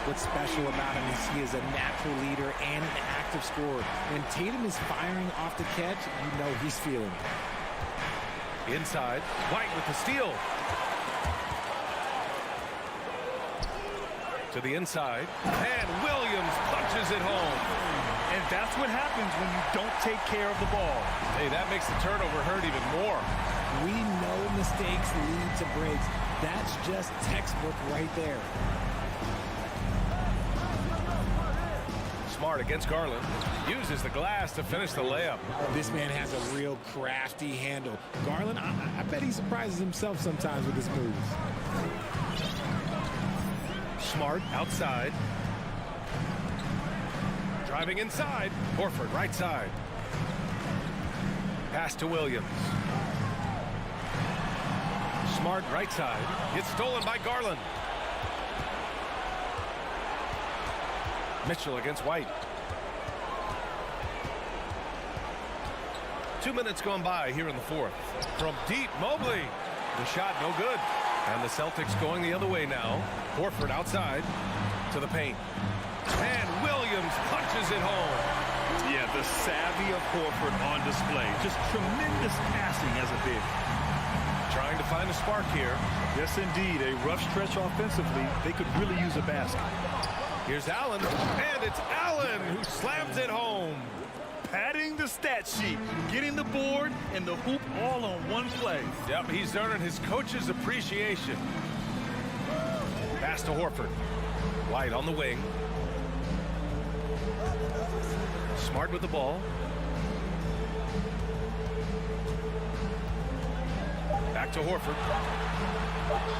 S9: What's special about him is he is a natural leader and an active scorer. When Tatum is firing off the catch, you know he's feeling it.
S7: Inside, White with the steal. To the inside, and Williams punches it home.
S8: And that's what happens when you don't take care of the ball.
S7: Hey, that makes the turnover hurt even more.
S9: We know mistakes lead to breaks. That's just textbook right there.
S7: Smart against Garland. Uses the glass to finish the layup.
S9: This man has a real crafty handle. Garland, I bet he surprises himself sometimes with his moves.
S7: Smart outside. Driving inside. Horford right side. Pass to Williams. Smart right side. Gets stolen by Garland. Mitchell against White. 2 minutes gone by here in the 4th. From deep, Mobley. The shot no good. And the Celtics going the other way now. Horford outside to the paint. And Williams punches it home.
S8: Yeah, the savvy of Horford on display. Just tremendous passing as a big.
S7: Trying to find a spark here.
S8: Yes, indeed. A rough stretch offensively. They could really use a basket.
S7: Here's Allen. And it's Allen who slams it home.
S8: Padding the stat sheet, getting the board and the hoop all on one play.
S7: Yep, he's earning his coach's appreciation. Pass to Horford. White on the wing. Smart with the ball. Back to Horford.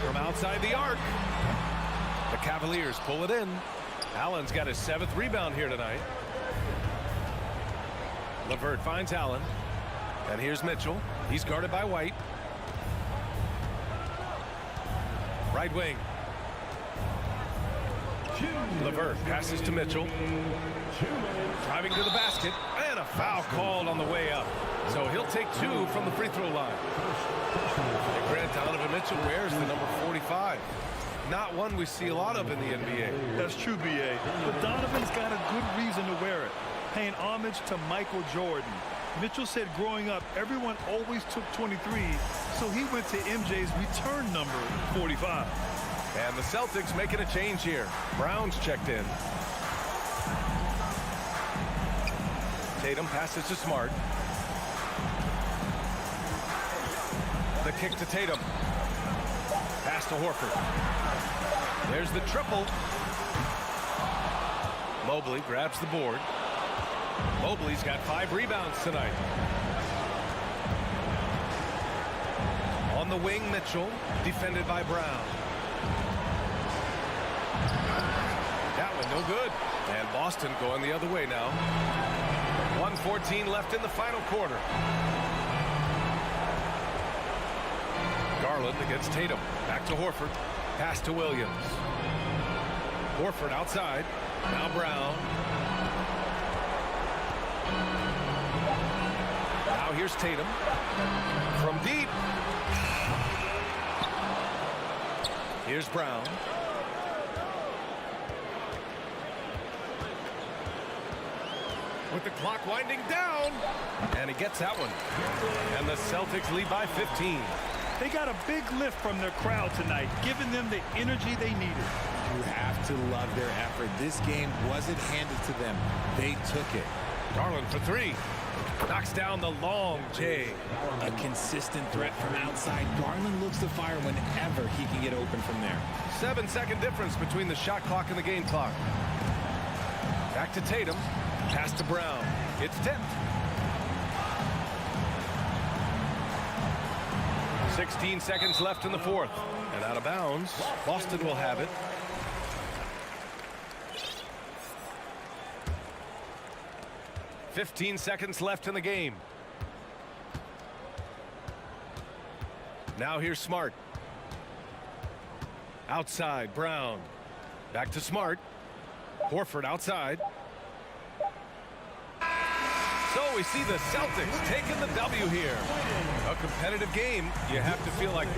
S7: From outside the arc. The Cavaliers pull it in. Allen's got his 7th rebound here tonight. LeVert finds Allen. And here's Mitchell. He's guarded by White. Right wing. LeVert passes to Mitchell. Driving to the basket. And a foul called on the way up. So he'll take 2 from the free throw line. And Grant, Donovan Mitchell wears the number 45. Not one we see a lot of in the NBA.
S8: That's true, B.A. But Donovan's got a good reason to wear it. Paying homage to Michael Jordan. Mitchell said growing up, everyone always took 23, so he went to MJ's return number, 45.
S7: And the Celtics making a change here. Brown's checked in. Tatum passes to Smart. The kick to Tatum. Pass to Horford. There's the triple. Mobley grabs the board. Mobley's got 5 rebounds tonight. On the wing, Mitchell, defended by Brown. That one no good. And Boston going the other way now. 1:14 left in the final quarter. Garland against Tatum. Back to Horford. Pass to Williams. Horford outside. Now Brown. Now here's Tatum. From deep. Here's Brown. With the clock winding down. And he gets that one. And the Celtics lead by 15.
S8: They got a big lift from their crowd tonight, giving them the energy they needed.
S9: You have to love their effort. This game wasn't handed to them. They took it.
S7: Garland for 3. Knocks down the long J.
S9: A consistent threat from outside. Garland looks to fire whenever he can get open from there.
S7: 7-second difference between the shot clock and the game clock. Back to Tatum. Pass to Brown. It's 10. 16 seconds left in the 4th. And out of bounds. Boston will have it. .15 seconds left in the game. Now here's Smart. Outside, Brown. Back to Smart. Horford outside. So we see the Celtics taking the W here. A competitive game, you have to feel like...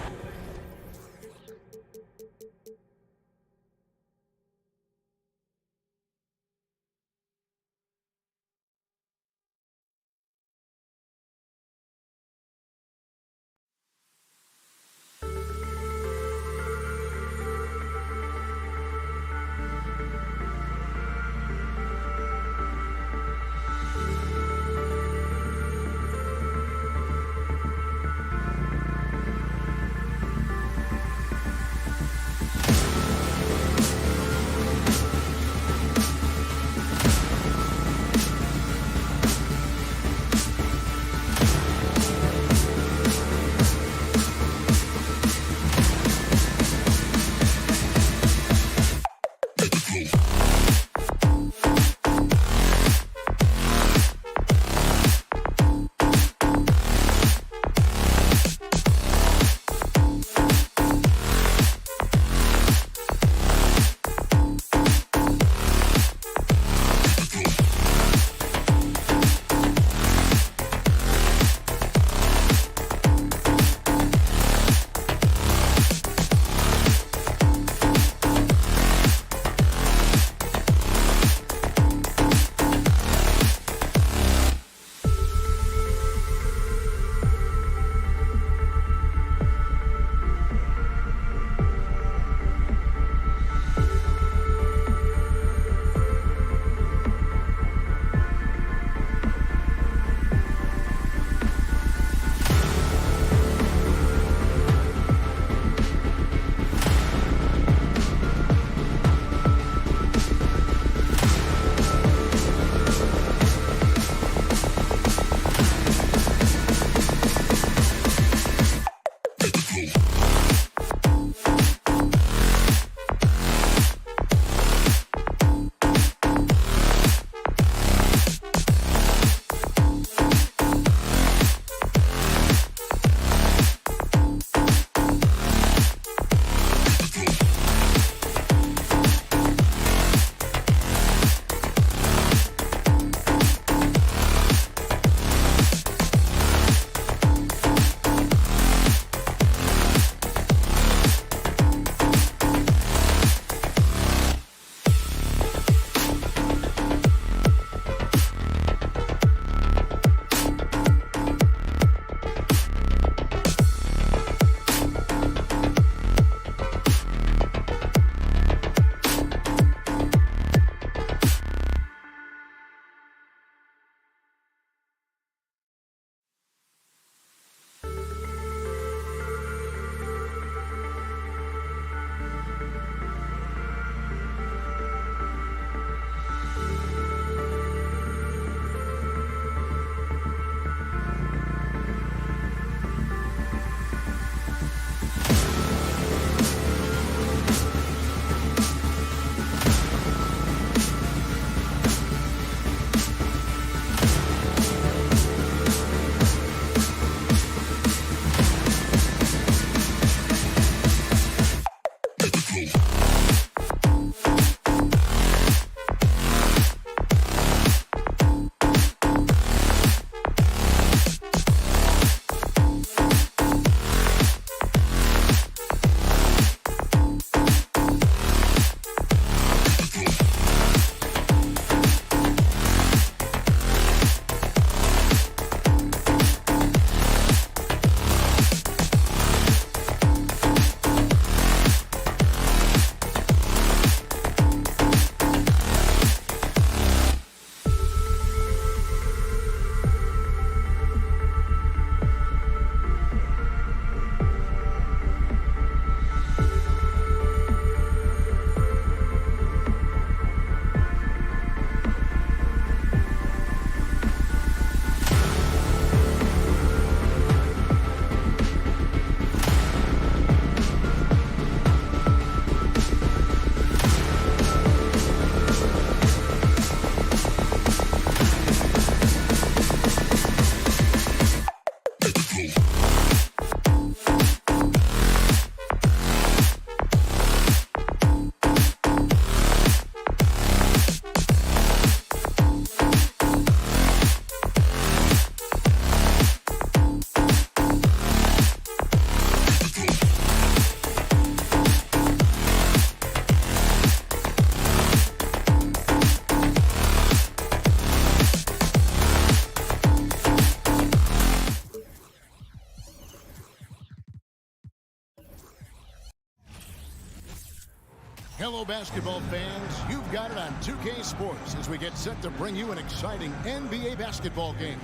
S1: Hello, basketball fans. You've got it on 2K Sports as we get set to bring you an exciting NBA basketball game.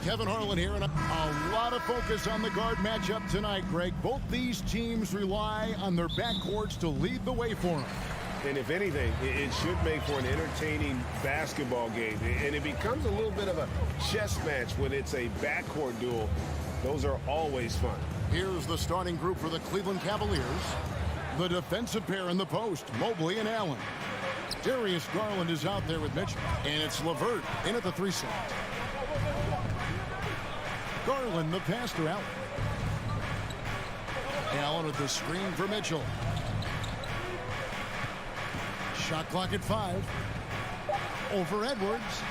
S1: Kevin Harlan here, and a lot of focus on the guard matchup tonight, Greg. Both these teams rely on their backcourts to lead the way for them.
S5: And if anything, it should make for an entertaining basketball game. And it becomes a little bit of a chess match when it's a backcourt duel. Those are always fun.
S1: Here's the starting group for the Cleveland Cavaliers. The defensive pair in the post, Mobley and Allen. Darius Garland is out there with Mitchell. And it's LeVert in at the 3 slot. Garland, the pass to Allen. Allen with the screen for Mitchell. Shot clock at 5. Over Edwards.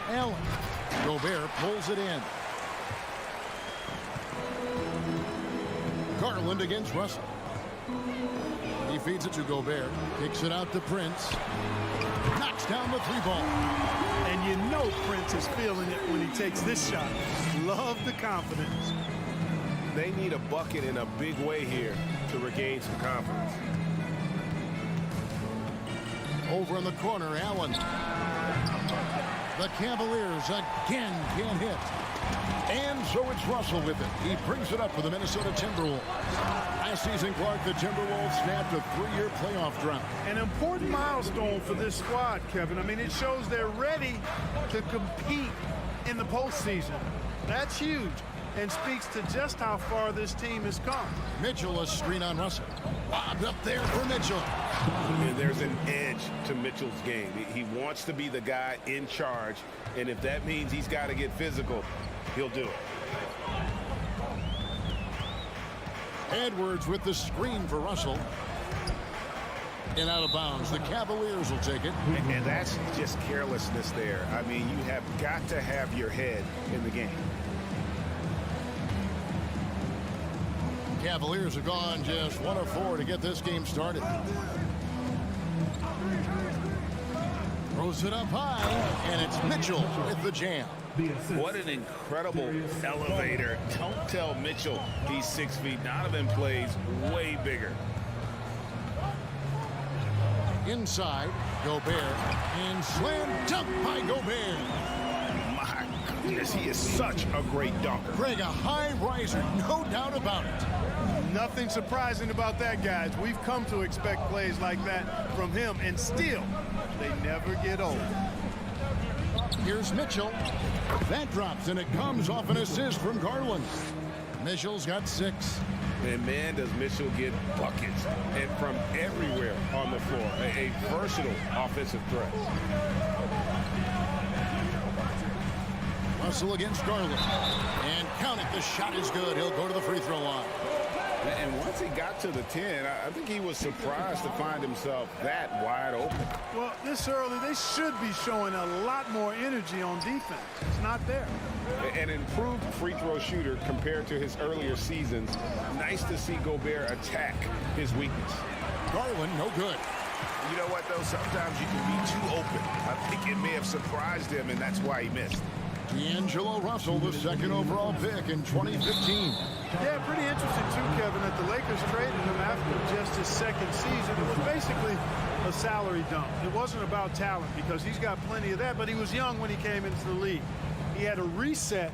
S1: Allen. Gobert pulls it in. Garland against Russell. He feeds it to Gobert. Kicks it out to Prince. Knocks down the 3-ball.
S11: And you know Prince is feeling it when he takes this shot. Love the confidence.
S5: They need a bucket in a big way here to regain some confidence.
S1: Over in the corner, Allen. The Cavaliers again can't hit. And so it's Russell with it. He brings it up for the Minnesota Timberwolves. Last season, Clark, the Timberwolves snapped a 3-year playoff drought.
S11: An important milestone for this squad, Kevin. I mean, it shows they're ready to compete in the postseason. That's huge and speaks to just how far this team has come.
S1: Mitchell, a screen on Russell. Lobbed up there for Mitchell.
S5: And there's an edge to Mitchell's game. He wants to be the guy in charge, and if that means he's got to get physical, he'll do it.
S1: Edwards with the screen for Russell. And out of bounds. The Cavaliers will take it.
S5: And that's just carelessness there. I mean, you have got to have your head in the game.
S1: Cavaliers have gone just 1 of 4 to get this game started. Throws it up high, and it's Mitchell with the jam.
S4: What an incredible elevator. Don't tell Mitchell he's 6 feet. Donovan plays way bigger.
S1: Inside, Gobert, and slam dunk by Gobert.
S5: My goodness, he is such a great dunker.
S1: Greg, a high riser, no doubt about it.
S11: Nothing surprising about that, guys. We've come to expect plays like that from him, and still, they never get old.
S1: Here's Mitchell. That drops, and it comes off an assist from Garland. Mitchell's got 6.
S5: And man, does Mitchell get buckets and from everywhere on the floor. A versatile offensive threat.
S1: Russell against Garland. And count it, the shot is good. He'll go to the free throw line.
S5: And once he got to the 10, I think he was surprised to find himself that wide open.
S11: Well, this early, they should be showing a lot more energy on defense. It's not there.
S5: An improved free throw shooter compared to his earlier seasons. Nice to see Gobert attack his weakness.
S1: Garland, no good.
S5: You know what, though? Sometimes you can be too open. I think it may have surprised him, and that's why he missed.
S1: D'Angelo Russell, the 2nd overall pick in 2015.
S11: Yeah, pretty interesting, too, Kevin, that the Lakers traded him after just his 2nd season. It was basically a salary dump. It wasn't about talent because he's got plenty of that, but he was young when he came into the league. He had a reset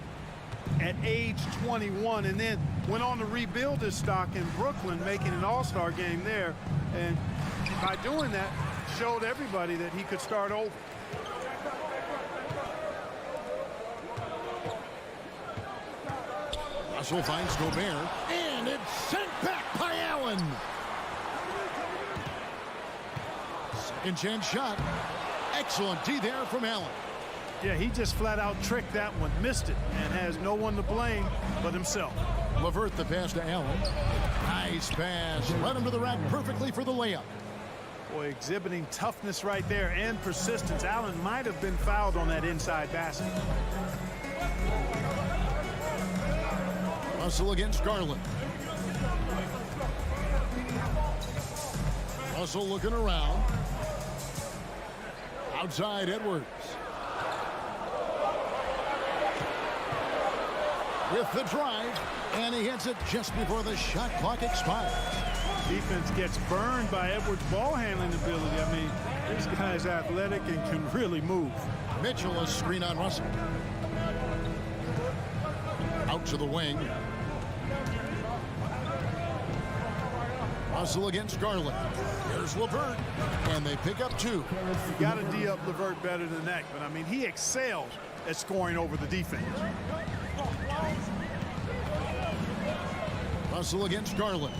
S11: at age 21 and then went on to rebuild his stock in Brooklyn, making an all-star game there. And by doing that, showed everybody that he could start over.
S1: Russell finds Gobert, and it's sent back by Allen. Second chance shot. Excellent D there from Allen.
S11: Yeah, he just flat out tricked that one, missed it, and has no one to blame but himself.
S1: LeVert the pass to Allen. Nice pass. Led him to the rack perfectly for the layup.
S11: Boy, exhibiting toughness right there and persistence. Allen might have been fouled on that inside basket.
S1: Russell against Garland. Russell looking around. Outside Edwards. With the drive, and he hits it just before the shot clock expires.
S11: Defense gets burned by Edwards' ball handling ability. I mean, this guy's athletic and can really move.
S1: Mitchell, a screen on Russell. Out to the wing. Russell against Garland. There's LeVert, and they pick up 2.
S11: You got to D up LeVert better than that, but I mean, he excels at scoring over the defense.
S1: Russell against Garland.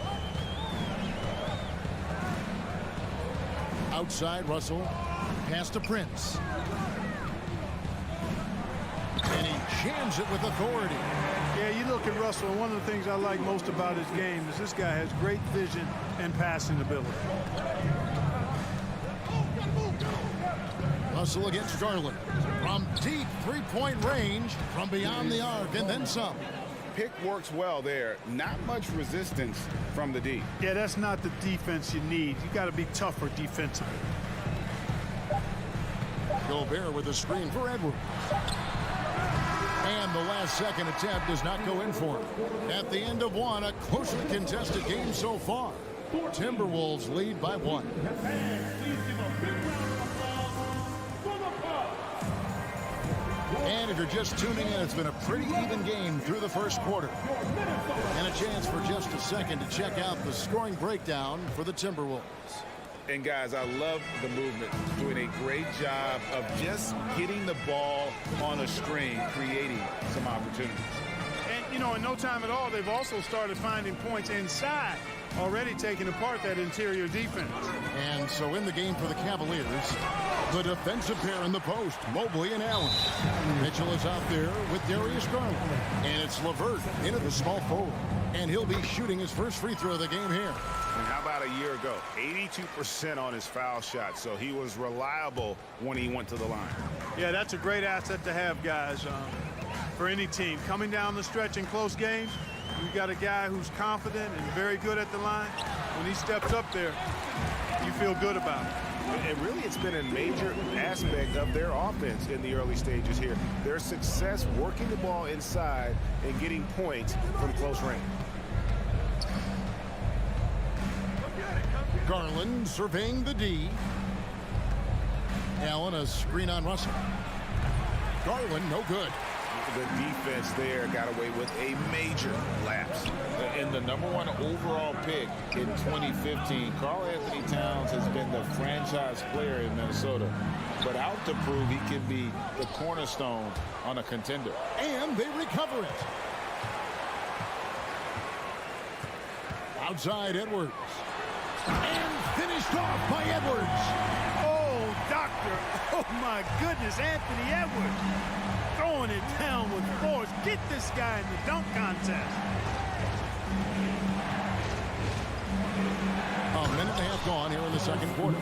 S1: Outside, Russell. Pass to Prince. And he jams it with authority.
S11: Yeah, you look at Russell, and one of the things I like most about his game is this guy has great vision and passing ability.
S1: Russell against Garland. From deep three-point range, from beyond the arc, and then some.
S5: Pick works well there. Not much resistance from the D.
S11: Yeah, that's not the defense you need. You got to be tougher defensively.
S1: Gobert with a screen for Edwards. And the last-second attempt does not go in for him. At the end of one, a closely contested game so far. Timberwolves lead by 1. And if you're just tuning in, it's been a pretty even game through the first quarter. And a chance for just a second to check out the scoring breakdown for the Timberwolves.
S4: And guys, I love the movement. Doing a great job of just getting the ball on a string, creating some opportunities.
S11: And, you know, in no time at all, they've also started finding points inside, already taking apart that interior defense.
S1: And so in the game for the Cavaliers, the defensive pair in the post, Mobley and Allen. Mitchell is out there with Darius Garland. And it's LeVert into the small forward. And he'll be shooting his first free throw of the game here.
S5: And how about a year ago? 82% on his foul shot, so he was reliable when he went to the line.
S11: Yeah, that's a great asset to have, guys, for any team. Coming down the stretch in close games, you've got a guy who's confident and very good at the line. When he steps up there, you feel good about it.
S5: And really, it's been a major aspect of their offense in the early stages here. Their success working the ball inside and getting points from close range.
S1: Garland surveying the D. Allen, a screen on Russell. Garland, no good.
S5: The defense there got away with a major lapse.
S4: And the #1 overall pick in 2015, Karl Anthony Towns has been the franchise player in Minnesota, but out to prove he can be the cornerstone on a contender.
S1: And they recover it. Outside Edwards. And finished off by Edwards.
S11: Oh, doctor. Oh, my goodness, Anthony Edwards. Throwing it down with force. Get this guy in the dunk contest.
S1: A minute and a half gone here in the second quarter.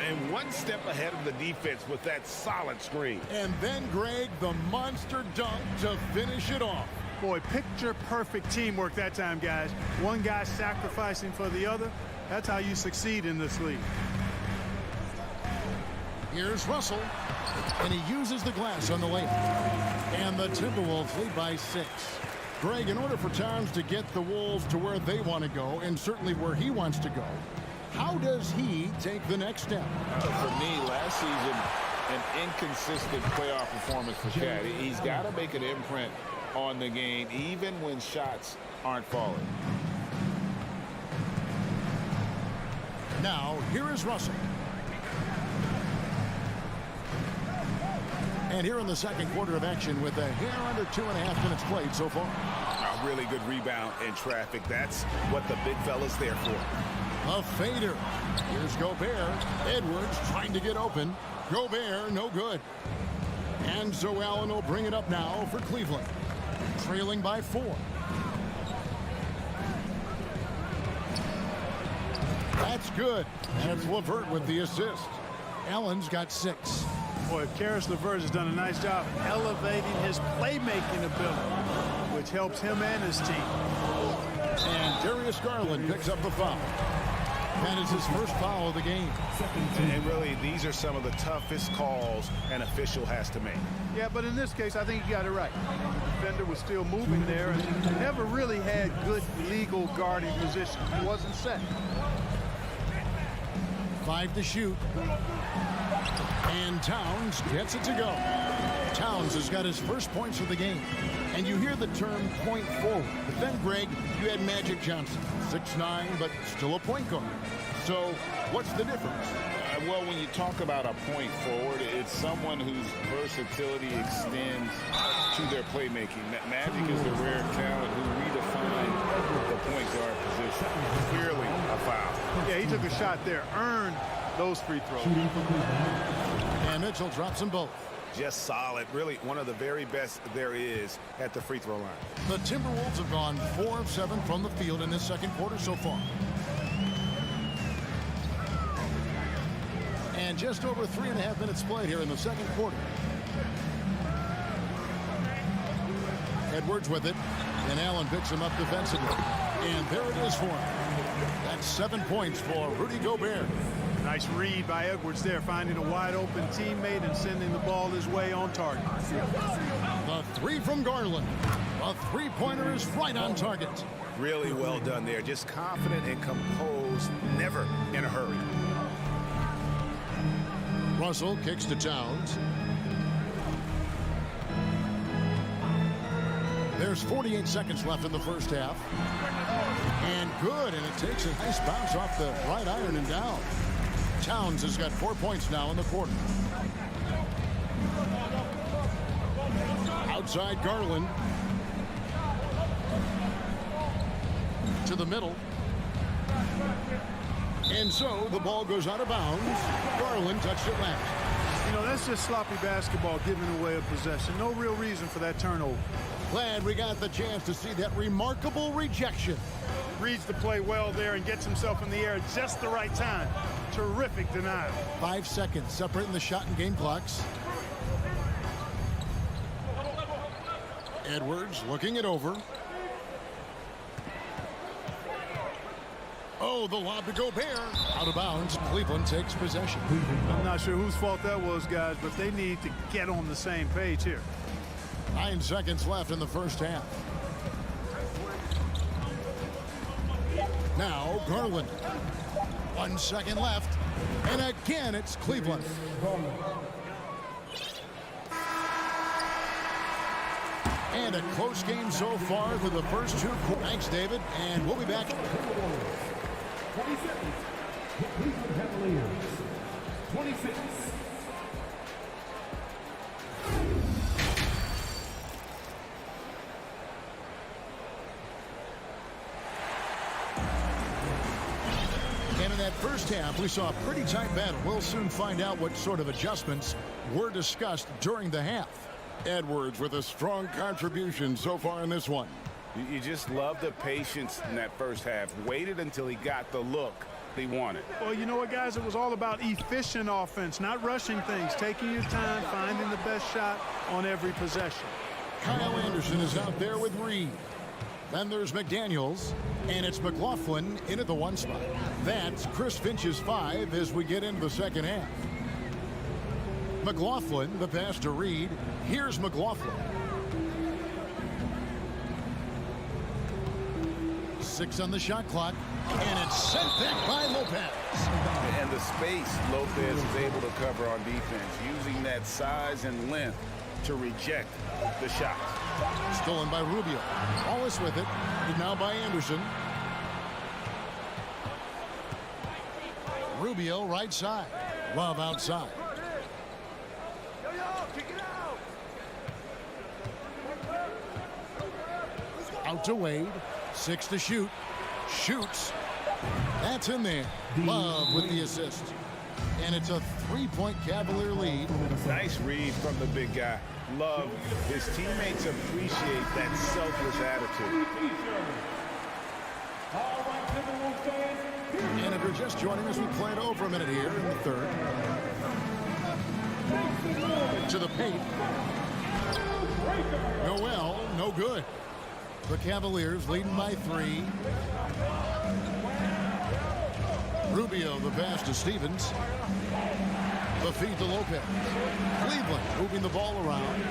S5: And one step ahead of the defense with that solid screen.
S1: And then, Greg, the monster dunk to finish it off.
S11: Boy, picture-perfect teamwork that time, guys. One guy sacrificing for the other. That's how you succeed in this league.
S1: Here's Russell. And he uses the glass on the lane. And the Timberwolves lead by 6. Greg, in order for Towns to get the Wolves to where they want to go, and certainly where he wants to go, how does he take the next step?
S4: For me, last season, an inconsistent playoff performance for Chad. He's got to make an imprint on the game, even when shots aren't falling.
S1: Now, here is Russell. And here in the second quarter of action with a hair under 2.5 minutes played so far.
S5: A really good rebound in traffic. That's what the big fella's there for.
S1: A fader. Here's Gobert. Edwards trying to get open. Gobert, no good. And so Allen will bring it up now for Cleveland. Trailing by 4. That's good. And it's LeVert with the assist. Allen's got 6.
S11: Boy, Karis LeVert has done a nice job elevating his playmaking ability, which helps him and his team.
S1: And Darius Garland picks up the foul. That is his first foul of the game.
S5: And really, these are some of the toughest calls an official has to make.
S11: Yeah, but in this case, I think you got it right. The defender was still moving there and never really had good legal guarding position. He wasn't set.
S1: 5 to shoot. And Towns gets it to go. Towns has got his first points of the game. And you hear the term point forward. But then, Greg, you had Magic Johnson, 6'9", but still a point guard. So what's the difference?
S4: Well, when you talk about a point forward, it's someone whose versatility extends to their playmaking. Magic is the rare talent who redefined the point guard position.
S5: Clearly a foul.
S11: Yeah, he took a shot there, earned those free throws.
S1: And Mitchell drops them both.
S5: Just solid. Really one of the very best there is at the free throw line.
S1: The Timberwolves have gone 4 of 7 from the field in this second quarter so far. And just over 3.5 minutes played here in the second quarter. Edwards with it, and Allen picks him up defensively. And there it is for him. That's 7 points for Rudy Gobert.
S11: Nice read by Edwards there, finding a wide open teammate and sending the ball his way on target.
S1: The 3 from Garland. A three-pointer is right on target.
S5: Really well done there. Just confident and composed, never in a hurry.
S1: Russell kicks to Towns. There's 48 seconds left in the first half. And good, and it takes a nice bounce off the right iron and down. Towns has got 4 points now in the quarter. Outside Garland. To the middle. And so the ball goes out of bounds. Garland touched it last.
S11: You know, that's just sloppy basketball, giving away a possession. No real reason for that turnover.
S1: Glad we got the chance to see that remarkable rejection.
S11: Reads the play well there and gets himself in the air at just the right time. Terrific denial.
S1: 5 seconds separating the shot and game clocks. Edwards looking it over. Oh, the lob to Gobert. Out of bounds. Cleveland takes possession.
S11: I'm not sure whose fault that was, guys, but they need to get on the same page here.
S1: 9 seconds left in the first half. Now Garland. 1 second left. And again, it's Cleveland. And a close game so far for the first 2 quarters. Thanks, David. And we'll be back.
S3: 27. The Cleveland Cavaliers. 26.
S1: And in that first half, we saw a pretty tight battle. We'll soon find out what sort of adjustments were discussed during the half. Edwards with a strong contribution so far in this one.
S4: You just love the patience in that first half. Waited until he got the look he wanted.
S11: Well, you know what, guys? It was all about efficient offense, not rushing things, taking your time, finding the best shot on every possession.
S1: Kyle Anderson is out there with Reed. Then there's McDaniels, and it's McLaughlin in at the 1 spot. That's Chris Finch's 5 as we get into the second half. McLaughlin, the pass to Reed. Here's McLaughlin. 6 on the shot clock, and it's sent back by Lopez.
S4: And the space Lopez is able to cover on defense, using that size and length to reject the shot.
S1: Stolen by Rubio. Wallace with it. And now by Anderson. Rubio right side. Love outside. Out to Wade. 6 to shoot. Shoots. That's in there. Love with the assist. And it's a 3-point Cavalier lead.
S4: Nice read from the big guy. Love. His teammates appreciate that selfless attitude.
S1: And if you're just joining us, we played over a minute here in the third. To the paint. Noel, no good. The Cavaliers leading by 3. Rubio, the pass to Stevens. The feed to Lopez. Cleveland moving the ball around.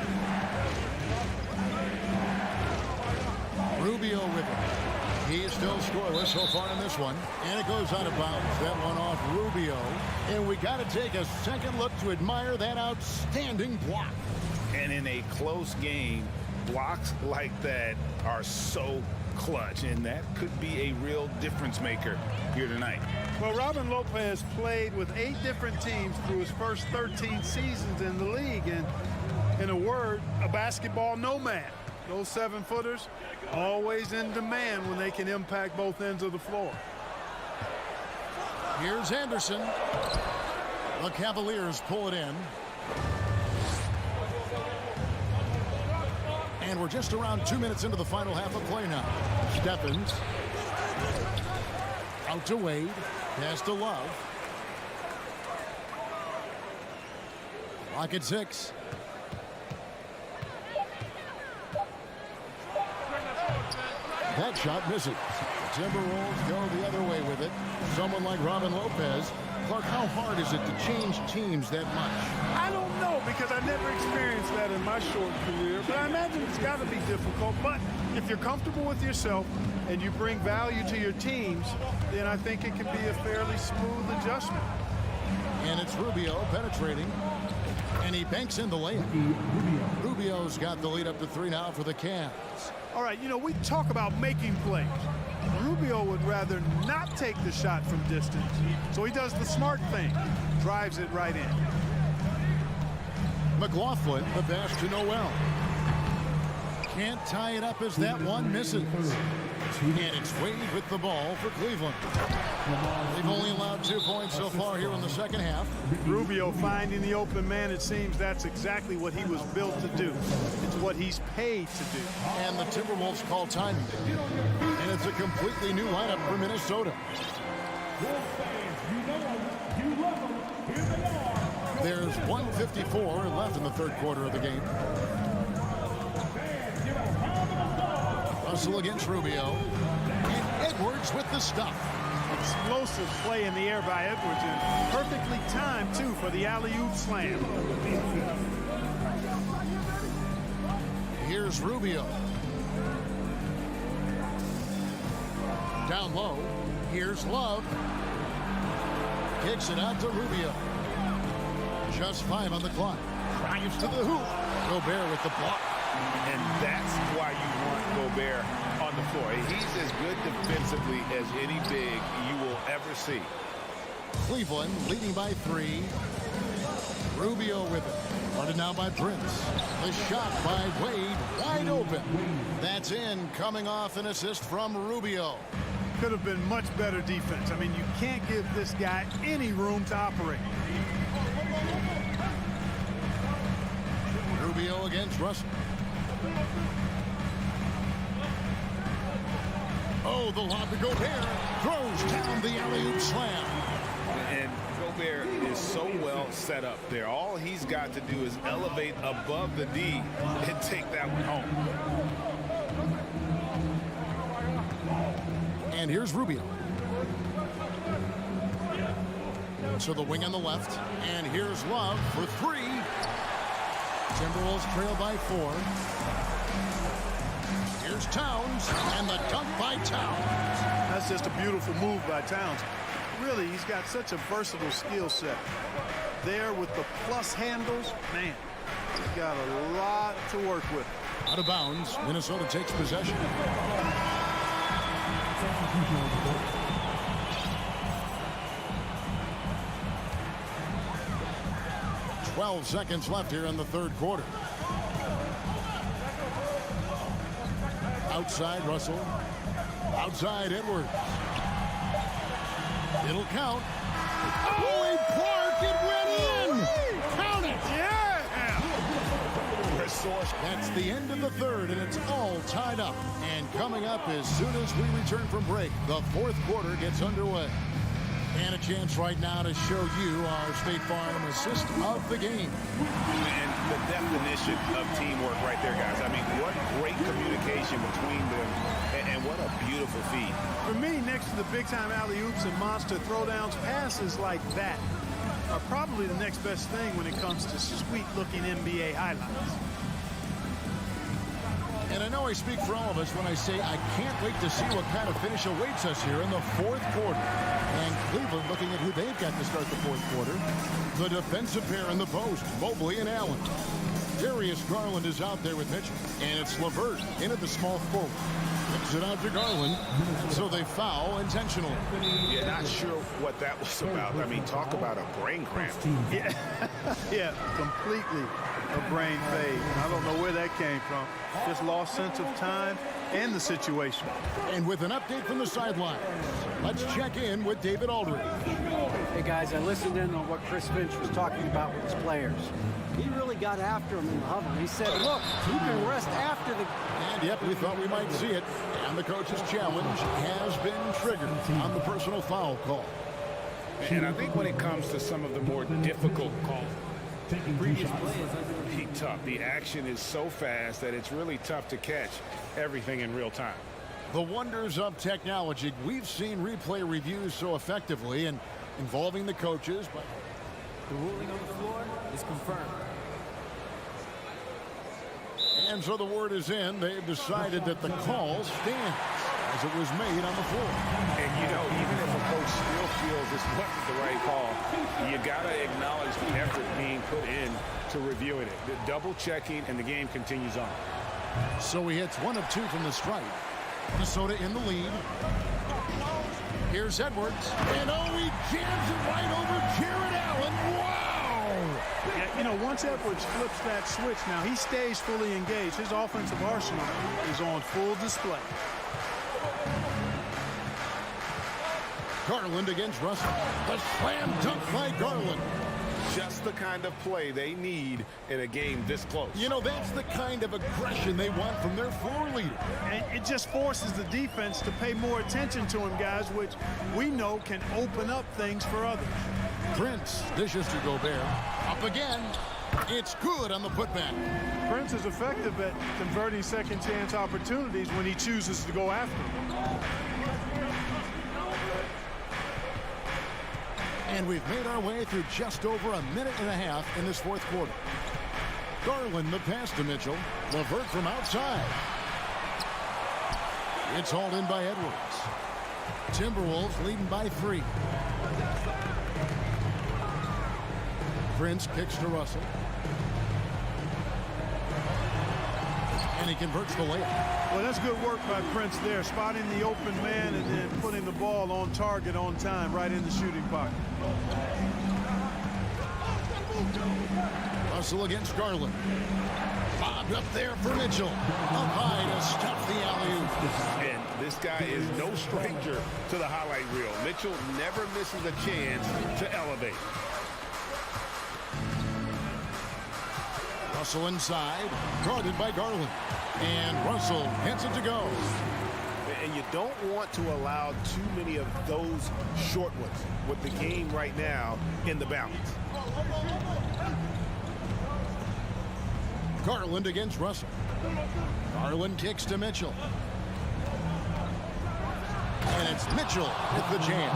S1: Rubio with it. He is still scoreless so far in this one. And it goes out of bounds. That one off Rubio. And we got to take a second look to admire that outstanding block.
S4: And in a close game, blocks like that are so clutch, and that could be a real difference maker here tonight.
S11: Well, Robin Lopez played with 8 different teams through his first 13 seasons in the league, and in a word, a basketball nomad. Those 7-footers always in demand when they can impact both ends of the floor.
S1: Here's Anderson. The Cavaliers pull it in. And we're just around 2 minutes into the final half of play now. Stephens. Out to Wade. Pass to Love. Lock at 6. That shot misses. The Timberwolves go the other way with it. Someone like Robin Lopez. Clark, how hard is it to change teams that much?
S11: I don't know, because I never experienced that in my short career, but I imagine it's got to be difficult. But if you're comfortable with yourself and you bring value to your teams, then I think it can be a fairly smooth adjustment.
S1: And it's Rubio penetrating, and he banks in the layup. Rubio's got the lead up to 3 now for the Cavs.
S11: All right, you know, we talk about making plays. Rubio would rather not take the shot from distance, so he does the smart thing, drives it right in.
S1: McLaughlin, the pass to Noel. Can't tie it up as that one misses. And it's Wade with the ball for Cleveland. They've only allowed 2 points so far here in the second half.
S11: Rubio finding the open man, it seems that's exactly what he was built to do. It's what he's paid to do.
S1: And the Timberwolves call timing. And it's a completely new lineup for Minnesota. There's 1:54 left in the third quarter of the game. Russell against Rubio. And Edwards with the stuff.
S11: Explosive play in the air by Edwards, and perfectly timed, too, for the alley-oop slam.
S1: Here's Rubio. Down low. Here's Love. Kicks it out to Rubio. Just 5 on the clock. Drives to the hoop. Gobert with the block.
S4: And that's why you want Gobert on the floor. He's as good defensively as any big you will ever see.
S1: Cleveland leading by 3. Rubio with it. Funded now by Prince. The shot by Wade, wide open. That's in, coming off an assist from Rubio.
S11: Could have been much better defense. I mean, you can't give this guy any room to operate.
S1: Rubio against Russell. Oh, the lob to Gobert. Throws down the alley-oop slam.
S4: And Gobert is so well set up there. All he's got to do is elevate above the D and take that one home.
S1: And here's Rubio. To the wing on the left. And here's Love for 3. Timberwolves trail by 4. Here's Towns, and the dunk by Towns.
S11: That's just a beautiful move by Towns. Really, he's got such a versatile skill set. There with the plus handles, man, he's got a lot to work with.
S1: Out of bounds, Minnesota takes possession. 12 seconds left here in the third quarter. Outside Russell. Outside Edwards. It'll count. Oh, Clark, it went in! Count it!
S11: Yeah!
S1: That's the end of the third, and it's all tied up. And coming up as soon as we return from break, the fourth quarter gets underway. And a chance right now to show you our State Farm assist of the game.
S4: And the definition of teamwork right there, guys. I mean, what
S5: what great communication between them, and what a beautiful feed.
S11: For me, next to the big-time alley-oops and monster throwdowns, passes like that are probably the next best thing when it comes to sweet-looking NBA highlights.
S1: And I know I speak for all of us when I say I can't wait to see what kind of finish awaits us here in the fourth quarter. And Cleveland looking at who they've got to start the fourth quarter. The defensive pair in the post, Mobley and Allen. Darius Garland is out there with Mitchell. And it's LeVert in at the small forward. Kicks it out to Garland. So they foul intentionally.
S5: Yeah, not sure what that was about. I mean, talk about a brain cramp.
S11: Yeah, completely a brain fade. I don't know where that came from. Just lost sense of time and the situation.
S1: And with an update from the sideline, let's check in with David Aldridge.
S6: Hey, guys, I listened in on what Chris Finch was talking about with his players. He really got after him in the huddle. He said, look, you can rest after the...
S1: And, yep, we thought we might see it. And the coach's challenge has been triggered on the personal foul call.
S4: And I think when it comes to some of the more difficult calls, previous plays are really tough. The action is so fast that it's really tough to catch everything in real time.
S1: The wonders of technology. We've seen replay reviews so effectively and involving the coaches. But
S12: the ruling on the floor is confirmed.
S1: And so the word is in. They've decided that the call stands as it was made on the floor.
S4: And, you know, even if a coach still feels this wasn't the right call, you got to acknowledge the effort being put in to reviewing it. The double checking, and the game continues on.
S1: So he hits 1 of 2 from the stripe. Minnesota in the lead. Here's Edwards. And he jams it right over Jared Allen. Wow!
S11: Yeah, you know, once Edwards flips that switch now, he stays fully engaged. His offensive arsenal is on full display.
S1: Garland against Russell. The slam dunk by Garland.
S4: Just the kind of play they need in a game this close.
S1: You know, that's the kind of aggression they want from their floor leader.
S11: And it just forces the defense to pay more attention to him, guys, which we know can open up things for others.
S1: Prince dishes to Gobert. Up again. It's good on the putback.
S11: Prince is effective at converting second chance opportunities when he chooses to go after them.
S1: And we've made our way through just over a minute and a half in this fourth quarter. Garland the pass to Mitchell. LeVert from outside. It's hauled in by Edwards. Timberwolves leading by 3. Prince kicks to Russell. And he converts the layup.
S11: Well, that's good work by Prince there, spotting the open man and then putting the ball on target on time right in the shooting pocket.
S1: Russell against Garland. Bobbed up there for Mitchell. Up high to stuff the alley-oop.
S4: And this guy is no stranger to the highlight reel. Mitchell never misses a chance to elevate.
S1: Russell inside, guarded by Garland. And Russell gets it to go.
S5: And you don't want to allow too many of those short ones with the game right now in the balance.
S1: Garland against Russell. Garland kicks to Mitchell. And it's Mitchell with the jam.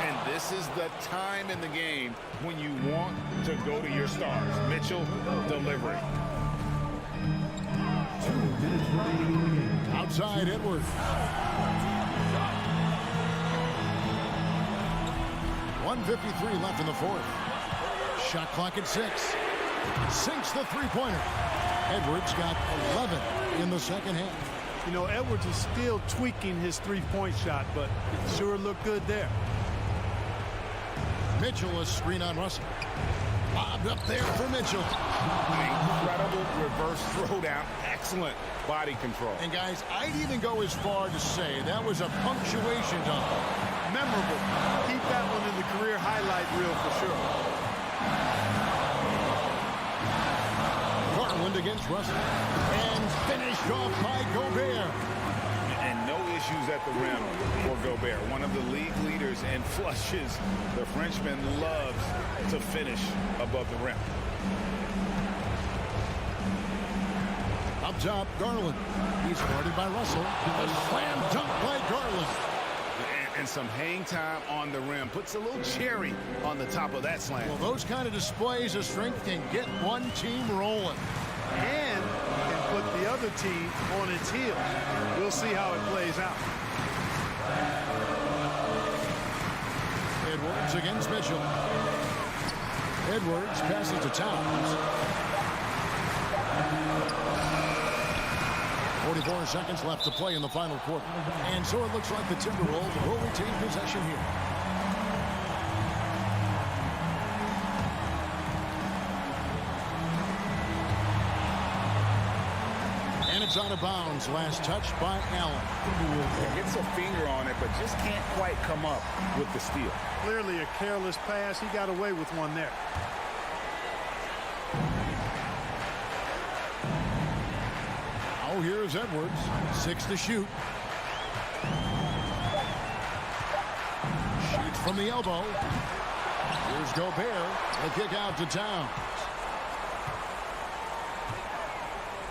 S4: And this is the time in the game when you want to go to your stars. Mitchell delivering.
S1: Outside Edwards. 1:53 left in the fourth. Shot clock at 6. Sinks the three-pointer. Edwards got 11 in the second half.
S11: You know, Edwards is still tweaking his three-point shot, but it sure looked good there.
S1: Mitchell a screen on Russell. Bobbed up there for Mitchell.
S4: Incredible reverse throwdown. Excellent body control.
S1: And guys, I'd even go as far to say that was a punctuation dunk.
S11: Memorable. Keep that one in the career highlight reel for sure.
S1: Garland against Russell. And finished off by Gobert.
S4: And no issues at the rim for Gobert. One of the league leaders in flushes. The Frenchman loves to finish above the rim.
S1: Up top, Garland. He's guarded by Russell. A slam dunk by Garland.
S5: And some hang time on the rim. Puts a little cherry on the top of that slam.
S1: Well, those kind of displays of strength can get one team rolling.
S11: And can put the other team on its heels. We'll see how it plays out.
S1: Edwards against Mitchell. Edwards passes to Towns. 44 seconds left to play in the final quarter. And so it looks like the Timberwolves will retain possession here. And it's out of bounds. Last touch by Allen.
S5: Gets a finger on it, but just can't quite come up with the steal.
S11: Clearly a careless pass. He got away with one there.
S1: Oh, here's Edwards. 6 to shoot. Shoots from the elbow. Here's Gobert. The kick out to Towns.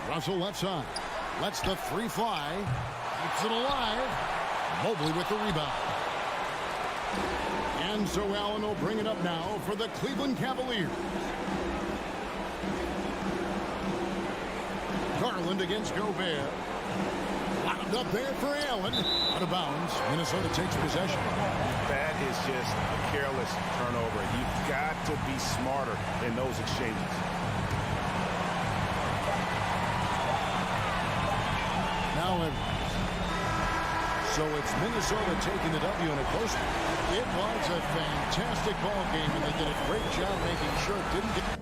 S1: Russell left side. Lets the three fly. Keeps it alive. Mobley with the rebound. And so Allen will bring it up now for the Cleveland Cavaliers. Garland against Gobert. Wound up there for Allen. Out of bounds. Minnesota takes possession.
S5: That is just a careless turnover. You've got to be smarter in those exchanges.
S1: Now Edwards. So it's Minnesota taking the W in a close one. It was a fantastic ball game, and they did a great job making sure it didn't get...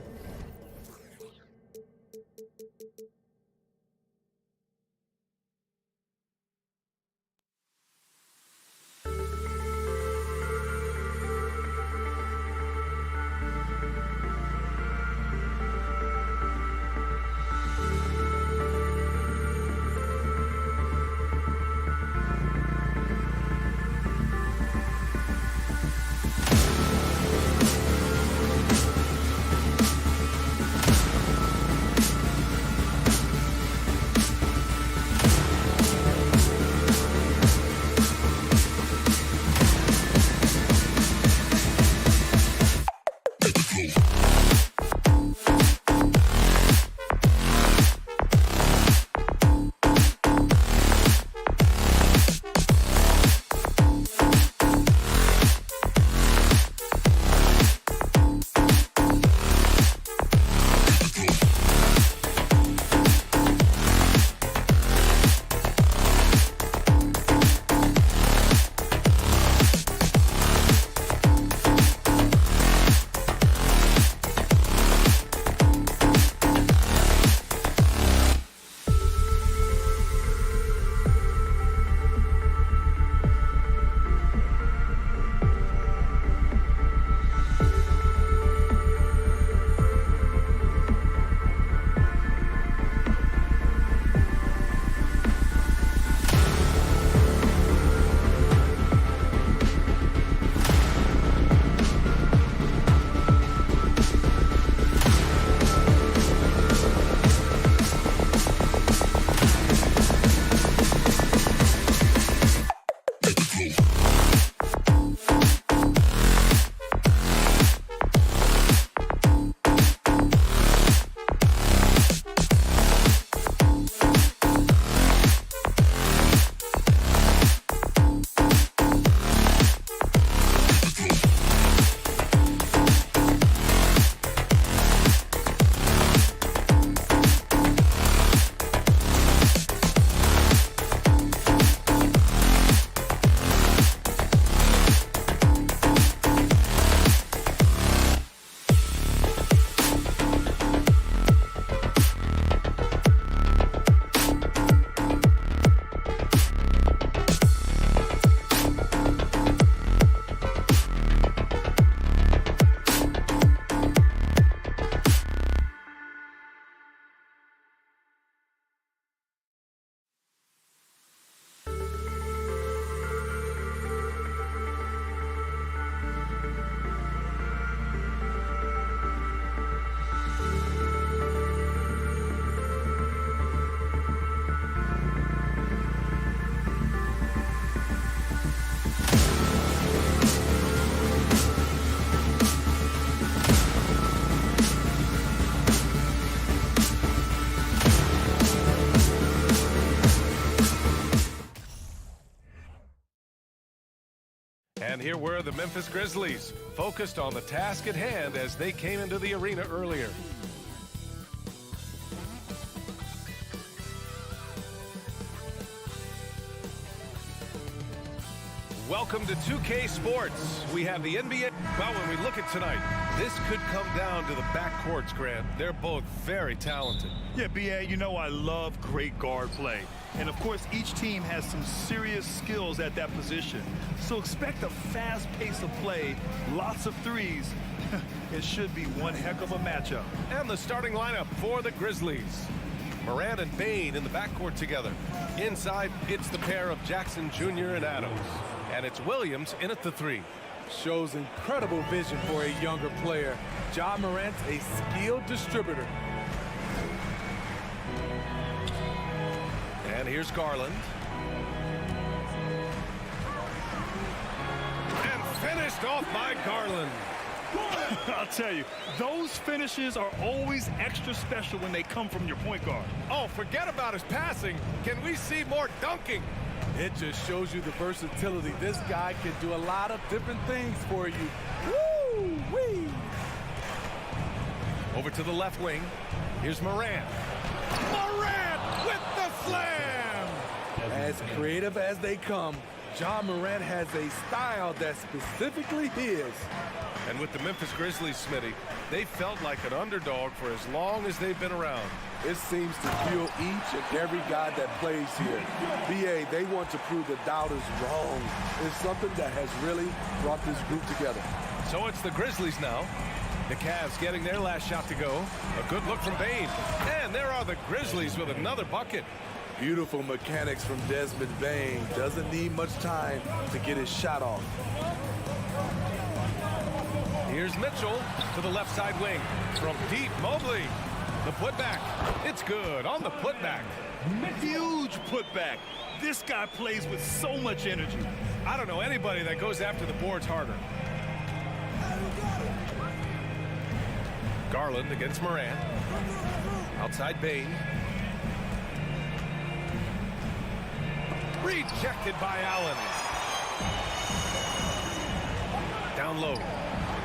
S7: And here were the Memphis Grizzlies, focused on the task at hand as they came into the arena earlier. Welcome to 2K Sports. We have the NBA. Well, when we look at tonight, this could come down to the backcourts, Grant. They're both very talented.
S8: Yeah, B.A., you know I love great guard play. And, of course, each team has some serious skills at that position. So expect a fast pace of play, lots of threes. It should be one heck of a matchup.
S7: And the starting lineup for the Grizzlies. Morant and Bane in the backcourt together. Inside, it's the pair of Jackson Jr. and Adams. And it's Williams in at the 3.
S13: Shows incredible vision for a younger player. Ja Morant's a skilled distributor.
S7: And here's Garland. And finished off by Garland.
S8: I'll tell you, those finishes are always extra special when they come from your point guard.
S7: Oh, forget about his passing. Can we see more dunking?
S13: It just shows you the versatility. This guy can do a lot of different things for you. Woo-wee!
S7: Over to the left wing. Here's Morant. Morant with the slam!
S13: As creative as they come, Ja Morant has a style that's specifically his.
S7: And with the Memphis Grizzlies, Smitty, they felt like an underdog for as long as they've been around.
S13: It seems to fuel each and every guy that plays here. BA, they want to prove the doubters wrong. It's something that has really brought this group together.
S7: So it's the Grizzlies now. The Cavs getting their last shot to go. A good look from Bane. And there are the Grizzlies with another bucket.
S13: Beautiful mechanics from Desmond Bane. Doesn't need much time to get his shot off.
S7: Here's Mitchell to the left side wing. From deep, Mobley. The putback. It's good on the putback.
S8: Huge putback. This guy plays with so much energy.
S7: I don't know anybody that goes after the boards harder. Garland against Morant. Outside Bane. Rejected by Allen. Down low.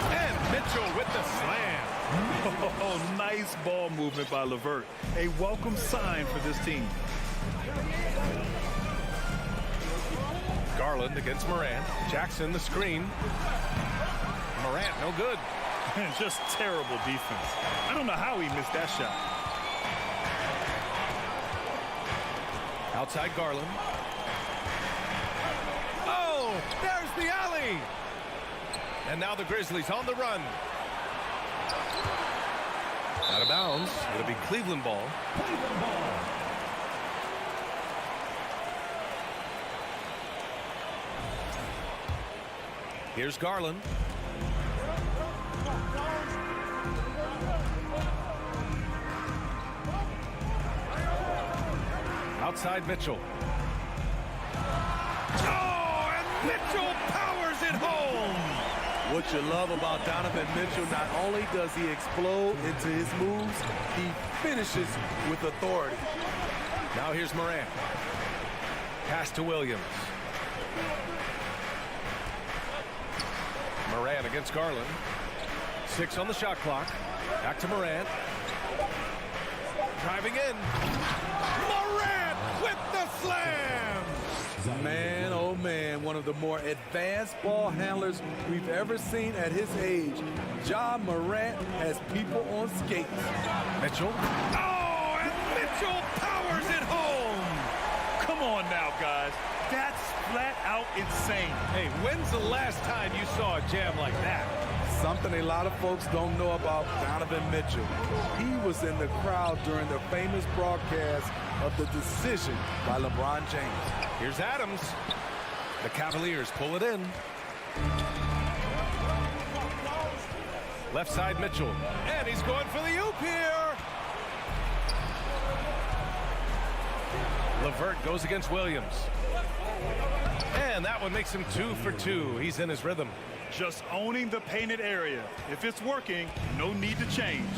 S7: And Mitchell with the slam.
S8: Oh, nice ball movement by LeVert. A welcome sign for this team.
S7: Garland against Morant. Jackson the screen. Morant no good.
S8: Just terrible defense. I don't know how he missed that shot.
S7: Outside Garland. Oh, there's the alley. And now the Grizzlies on the run. Out of bounds. It'll be Cleveland ball. Here's Garland. Outside Mitchell. Oh, and Mitchell powers it home.
S13: What you love about Donovan Mitchell, not only does he explode into his moves, he finishes with authority.
S7: Now here's Morant. Pass to Williams. Morant against Garland. 6 on the shot clock. Back to Morant. Driving in. Morant with the slam!
S13: Man, oh man, one of the more advanced ball handlers we've ever seen at his age. Ja Morant has people on skates.
S7: Mitchell.
S8: Oh, and Mitchell powers it home. Come on now, guys. That's flat out insane.
S7: Hey, when's the last time you saw a jam like that?
S13: Something a lot of folks don't know about Donovan Mitchell. He was in the crowd during the famous broadcast of the decision by LeBron James.
S7: Here's Adams. The Cavaliers pull it in. Left side Mitchell. And he's going for the oop here. LeVert goes against Williams. And that one makes him 2 for 2. He's in his rhythm.
S8: Just owning the painted area. If it's working, no need to change.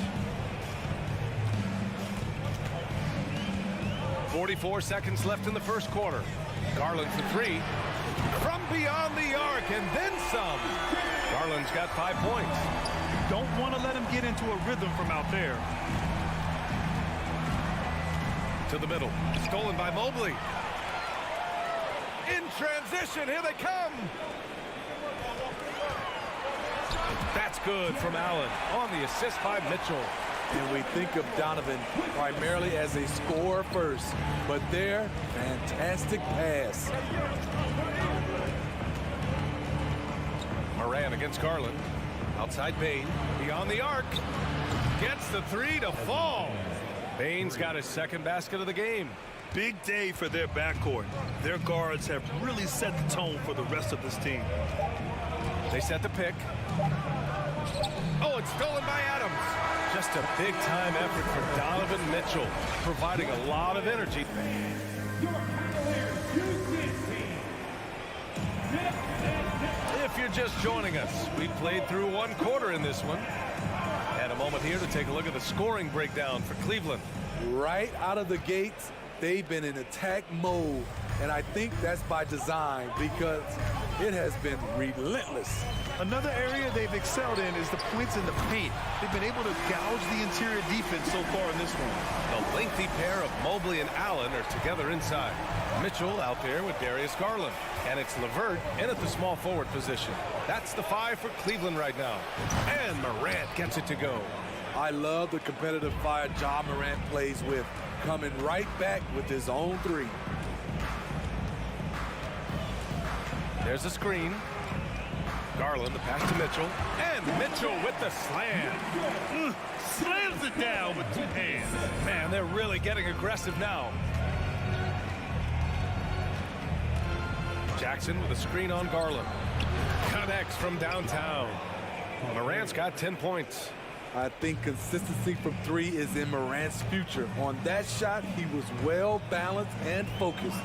S7: 44 seconds left in the first quarter. Garland for three. From beyond the arc and then some. Garland's got 5 points.
S8: Don't want to let him get into a rhythm from out there.
S7: To the middle. Stolen by Mobley. In transition. Here they come. That's good from Allen on the assist by Mitchell.
S13: And we think of Donovan primarily as a scorer first, but their fantastic pass.
S7: Moran against Garland. Outside Bane. Beyond the arc. Gets the three to fall. Bane's got his second basket of the game.
S8: Big day for their backcourt. Their guards have really set the tone for the rest of this team.
S7: They set the pick. Oh, it's stolen by Adams. Just a big-time effort for Donovan Mitchell, providing a lot of energy. If you're just joining us, we played through 1 quarter in this one. And a moment here to take a look at the scoring breakdown for Cleveland.
S13: Right out of the gates, they've been in attack mode. And I think that's by design because it has been relentless.
S8: Another area they've excelled in is the points in the paint. They've been able to gouge the interior defense so far in this one.
S7: The lengthy pair of Mobley and Allen are together inside. Mitchell out there with Darius Garland. And it's LeVert in at the small forward position. That's the 5 for Cleveland right now. And Morant gets it to go.
S13: I love the competitive fire Ja Morant plays with, coming right back with his own 3.
S7: There's a screen. Garland, the pass to Mitchell. And Mitchell with the slam.
S8: Slams it down with 2 hands.
S7: Man, they're really getting aggressive now. Jackson with a screen on Garland. Connects from downtown. Morant's got 10 points.
S13: I think consistency from 3 is in Morant's future. On that shot, he was well balanced and focused.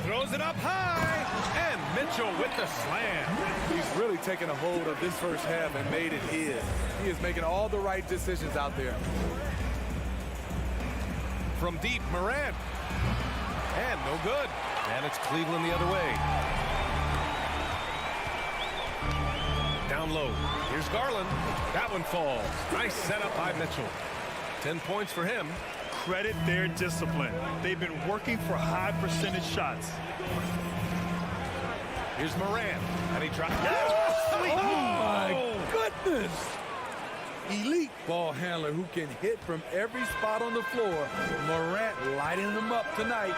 S7: Throws it up high, and Mitchell with the slam.
S13: He's really taken a hold of this first half and made it his. He is making all the right decisions out there.
S7: From deep, Morant. And no good. And it's Cleveland the other way. Down low. Here's Garland. That one falls. Nice setup by Mitchell. 10 points for him.
S8: Credit their discipline. They've been working for high percentage shots.
S7: Here's Morant. And he drops.
S13: Oh, my goodness. Elite ball handler who can hit from every spot on the floor. Morant lighting them up tonight.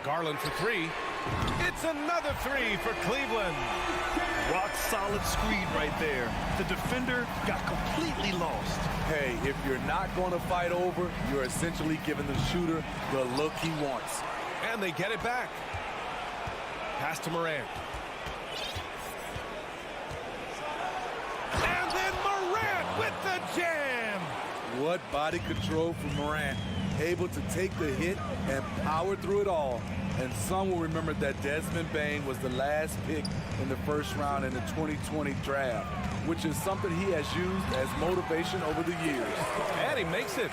S7: Garland for 3. It's another 3 for Cleveland.
S8: Rock solid screen right there. The defender got completely lost.
S13: Hey, if you're not going to fight over, you're essentially giving the shooter the look he wants.
S7: And they get it back. Pass to Morant. And then Morant with the jam.
S13: What body control from Morant. Able to take the hit and power through it all. And some will remember that Desmond Bane was the last pick in the first round in the 2020 draft, which is something he has used as motivation over the years.
S7: And he makes it.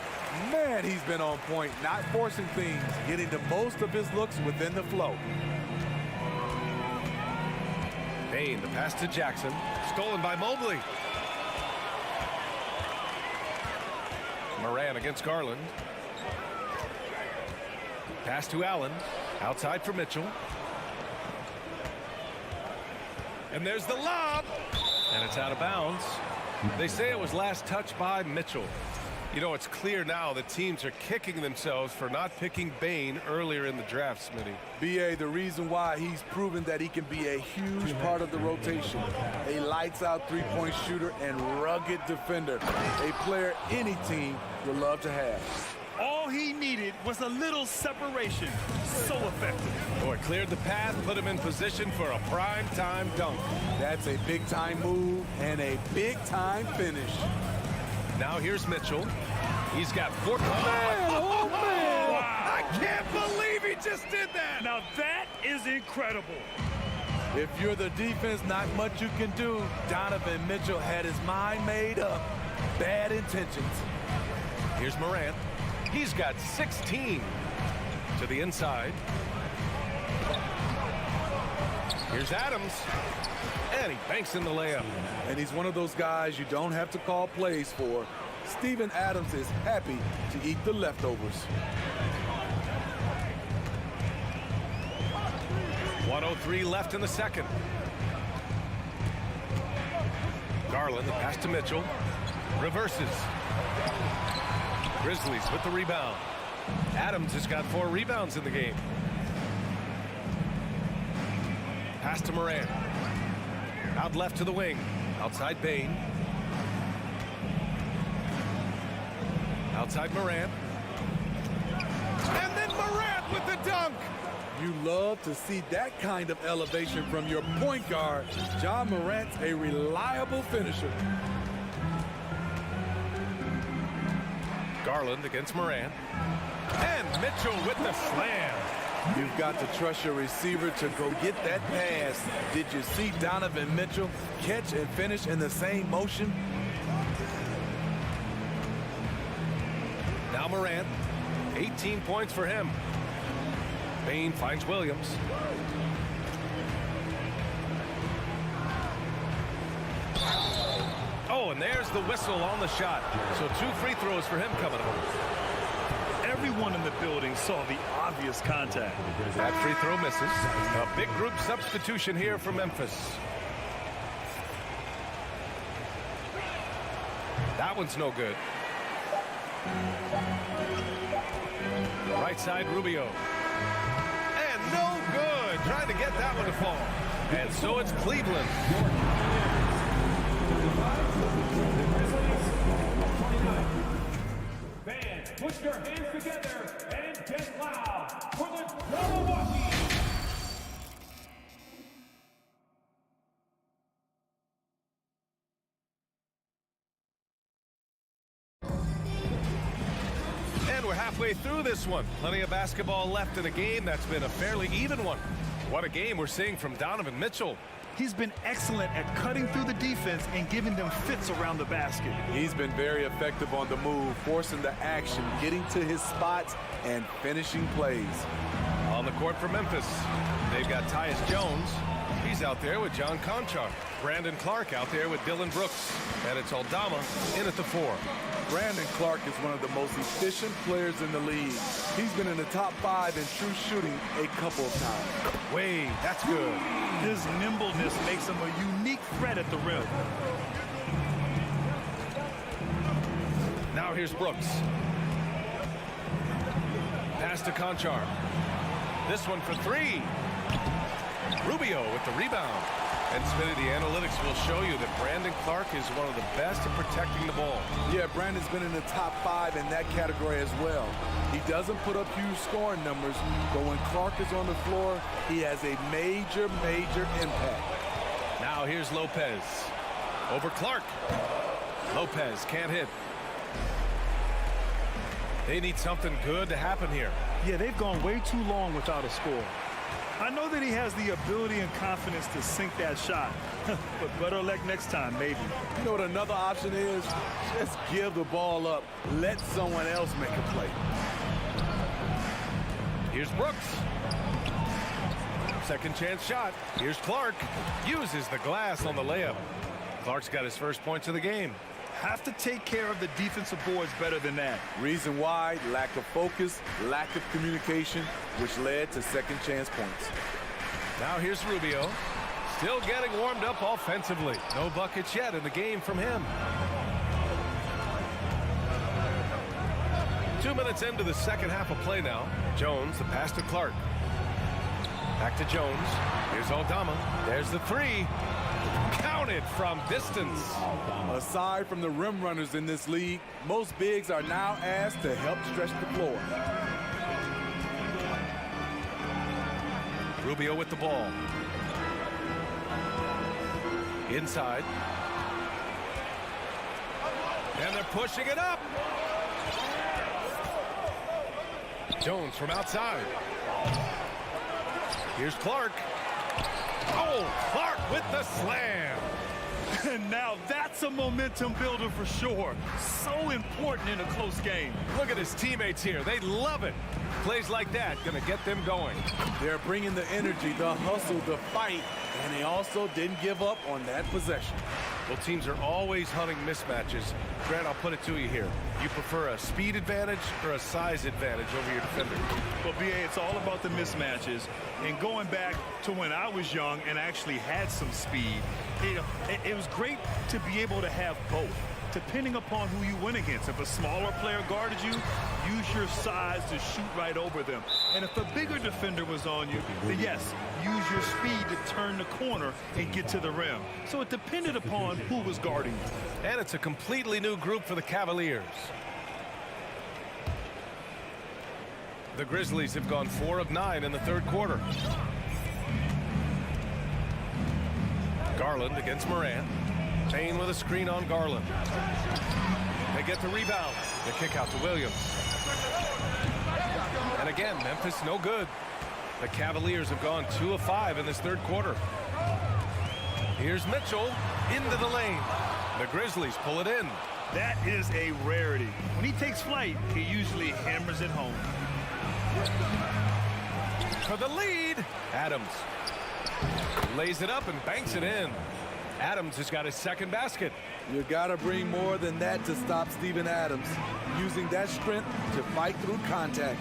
S13: Man, he's been on point, not forcing things, getting the most of his looks within the flow.
S7: Bane, the pass to Jackson. Stolen by Mobley. Moran against Garland. Pass to Allen. Outside for Mitchell. And there's the lob. And it's out of bounds. They say it was last touched by Mitchell. You know, it's clear now that teams are kicking themselves for not picking Bane earlier in the draft, Smitty.
S13: B.A., the reason why he's proven that he can be a huge part of the rotation. A lights-out three-point shooter and rugged defender. A player any team would love to have.
S8: All he needed was a little separation. So effective.
S7: Boy, cleared the path, put him in position for a prime-time dunk.
S13: That's a big-time move and a big-time finish.
S7: Now here's Mitchell. He's got 4.
S13: Oh, man!
S7: Wow. I can't believe he just did that!
S8: Now that is incredible.
S13: If you're the defense, not much you can do. Donovan Mitchell had his mind made up. Bad intentions.
S7: Here's Morant. He's got 16. To the inside. Here's Adams. And he banks in the layup.
S13: And he's one of those guys you don't have to call plays for. Steven Adams is happy to eat the leftovers.
S7: 1:03 left in the second. Garland, the pass to Mitchell. Reverses. Grizzlies with the rebound. Adams has got 4 rebounds in the game. Pass to Morant. Out left to the wing. Outside Bain. Outside Morant. And then Morant with the dunk.
S13: You love to see that kind of elevation from your point guard. John Morant's a reliable finisher.
S7: Garland against Morant. And Mitchell with the slam.
S13: You've got to trust your receiver to go get that pass. Did you see Donovan Mitchell catch and finish in the same motion?
S7: Now Morant. 18 points for him. Bain finds Williams. Oh, and there's the whistle on the shot. So 2 free throws for him coming up.
S8: Everyone in the building saw the obvious contact.
S7: That free throw misses. A big group substitution here for Memphis. That one's no good. Right side, Rubio. And no good. Trying to get that one to fall. And so it's Cleveland.
S3: Fans, put your hands together and get loud for the Milwaukee.
S7: And we're halfway through this one. Plenty of basketball left in a game that's been a fairly even one. What a game we're seeing from Donovan Mitchell.
S8: He's been excellent at cutting through the defense and giving them fits around the basket.
S13: He's been very effective on the move, forcing the action, getting to his spots, and finishing plays.
S7: On the court for Memphis, they've got Tyus Jones. He's out there with John Conchar. Brandon Clark out there with Dylan Brooks. And it's Aldama in at the 4.
S13: Brandon Clark is one of the most efficient players in the league. He's been in the top 5 in true shooting a couple of times.
S7: Wade, that's good.
S8: His nimbleness makes him a unique threat at the rim.
S7: Now here's Brooks. Pass to Conchar. This one for 3. Rubio with the rebound. And Smitty, the analytics will show you that Brandon Clark is one of the best at protecting the ball.
S13: Yeah, Brandon's been in the top 5 in that category as well. He doesn't put up huge scoring numbers, but when Clark is on the floor, he has a major, major impact.
S7: Now here's Lopez. Over Clark. Lopez can't hit. They need something good to happen here.
S8: Yeah, they've gone way too long without a score. I know that he has the ability and confidence to sink that shot, but better luck next time, maybe.
S13: You know what another option is? Just give the ball up. Let someone else make a play.
S7: Here's Brooks. Second chance shot. Here's Clark. Uses the glass on the layup. Clark's got his first points of the game.
S8: Have to take care of the defensive boards better than that.
S13: Reason why? Lack of focus, lack of communication, which led to second chance points.
S7: Now here's Rubio. Still getting warmed up offensively. No buckets yet in the game from him. 2 minutes into the second half of play now. Jones, the pass to Clark. Back to Jones. Here's Aldama. There's the 3. Counted from distance.
S13: Aside from the rim runners in this league, most bigs are now asked to help stretch the floor.
S7: Rubio with the ball. Inside. And they're pushing it up. Jones from outside. Here's Clark. Oh, Clark with the slam.
S8: And now that's That's a momentum builder for sure. So important in a close game.
S7: Look at his teammates here. They love it. Plays like that going to get them going.
S13: They're bringing the energy, the hustle, the fight, and they also didn't give up on that possession.
S7: Well, teams are always hunting mismatches. Grant, I'll put it to you here. You prefer a speed advantage or a size advantage over your defender?
S8: Well, B.A., it's all about the mismatches. And going back to when I was young and actually had some speed, it was great to be able to have both, depending upon who you went against. If a smaller player guarded you, use your size to shoot right over them. And if a bigger defender was on you, then yes, use your speed to turn the corner and get to the rim. So it depended upon who was guarding you.
S7: And it's a completely new group for the Cavaliers. The Grizzlies have gone 4 of 9 in the third quarter. Garland against Morant. Payne with a screen on Garland. They get the rebound. The kick out to Williams. And again, Memphis no good. The Cavaliers have gone 2 of 5 in this third quarter. Here's Mitchell into the lane. The Grizzlies pull it in.
S8: That is a rarity. When he takes flight, he usually hammers it home.
S7: For the lead, Adams lays it up and banks it in. Adams has got his second basket.
S13: You got to bring more than that to stop Steven Adams, using that strength to fight through contact.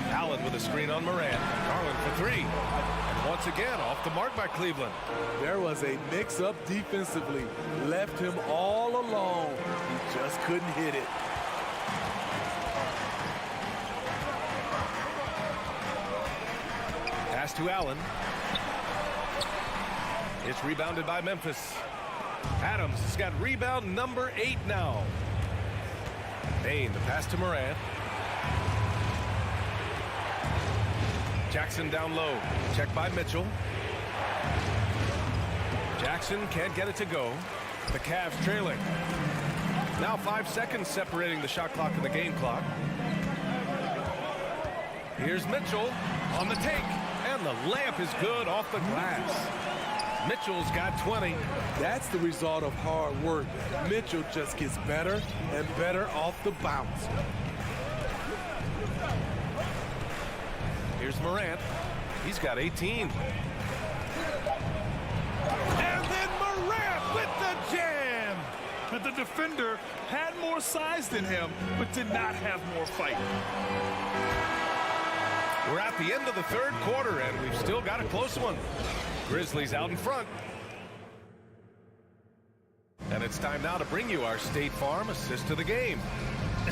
S7: Allen with a screen on Morant. Garland for 3. And once again, off the mark by Cleveland.
S13: There was a mix-up defensively. Left him all alone. He just couldn't hit it.
S7: Pass to Allen. It's rebounded by Memphis. Adams has got rebound number 8 now. Payne, the pass to Morant. Jackson down low. Check by Mitchell. Jackson can't get it to go. The Cavs trailing. Now 5 seconds separating the shot clock and the game clock. Here's Mitchell on the take. And the layup is good off the glass. Mitchell's got 20.
S13: That's the result of hard work. Mitchell just gets better and better off the bounce.
S7: Here's Morant. He's got 18.
S8: And then Morant with the jam. But the defender had more size than him, but did not have more fight.
S7: We're at the end of the third quarter, and we've still got a close one. Grizzlies out in front. And it's time now to bring you our State Farm assist to the game.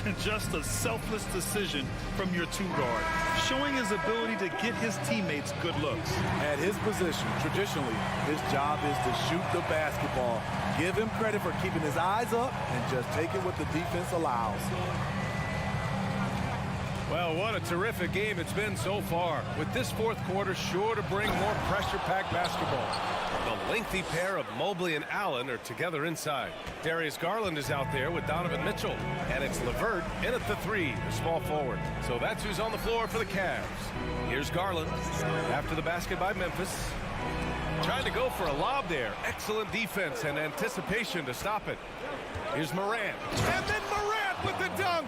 S8: And just a selfless decision from your 2-guard, showing his ability to get his teammates good looks.
S13: At his position, traditionally, his job is to shoot the basketball. Give him credit for keeping his eyes up and just taking what the defense allows.
S7: Well, what a terrific game it's been so far, with this fourth quarter sure to bring more pressure-packed basketball. The lengthy pair of Mobley and Allen are together inside. Darius Garland is out there with Donovan Mitchell, and it's LeVert in at the 3, the small forward. So that's who's on the floor for the Cavs. Here's Garland after the basket by Memphis. Trying to go for a lob there. Excellent defense and anticipation to stop it. Here's Morant. And then Morant with the dunk.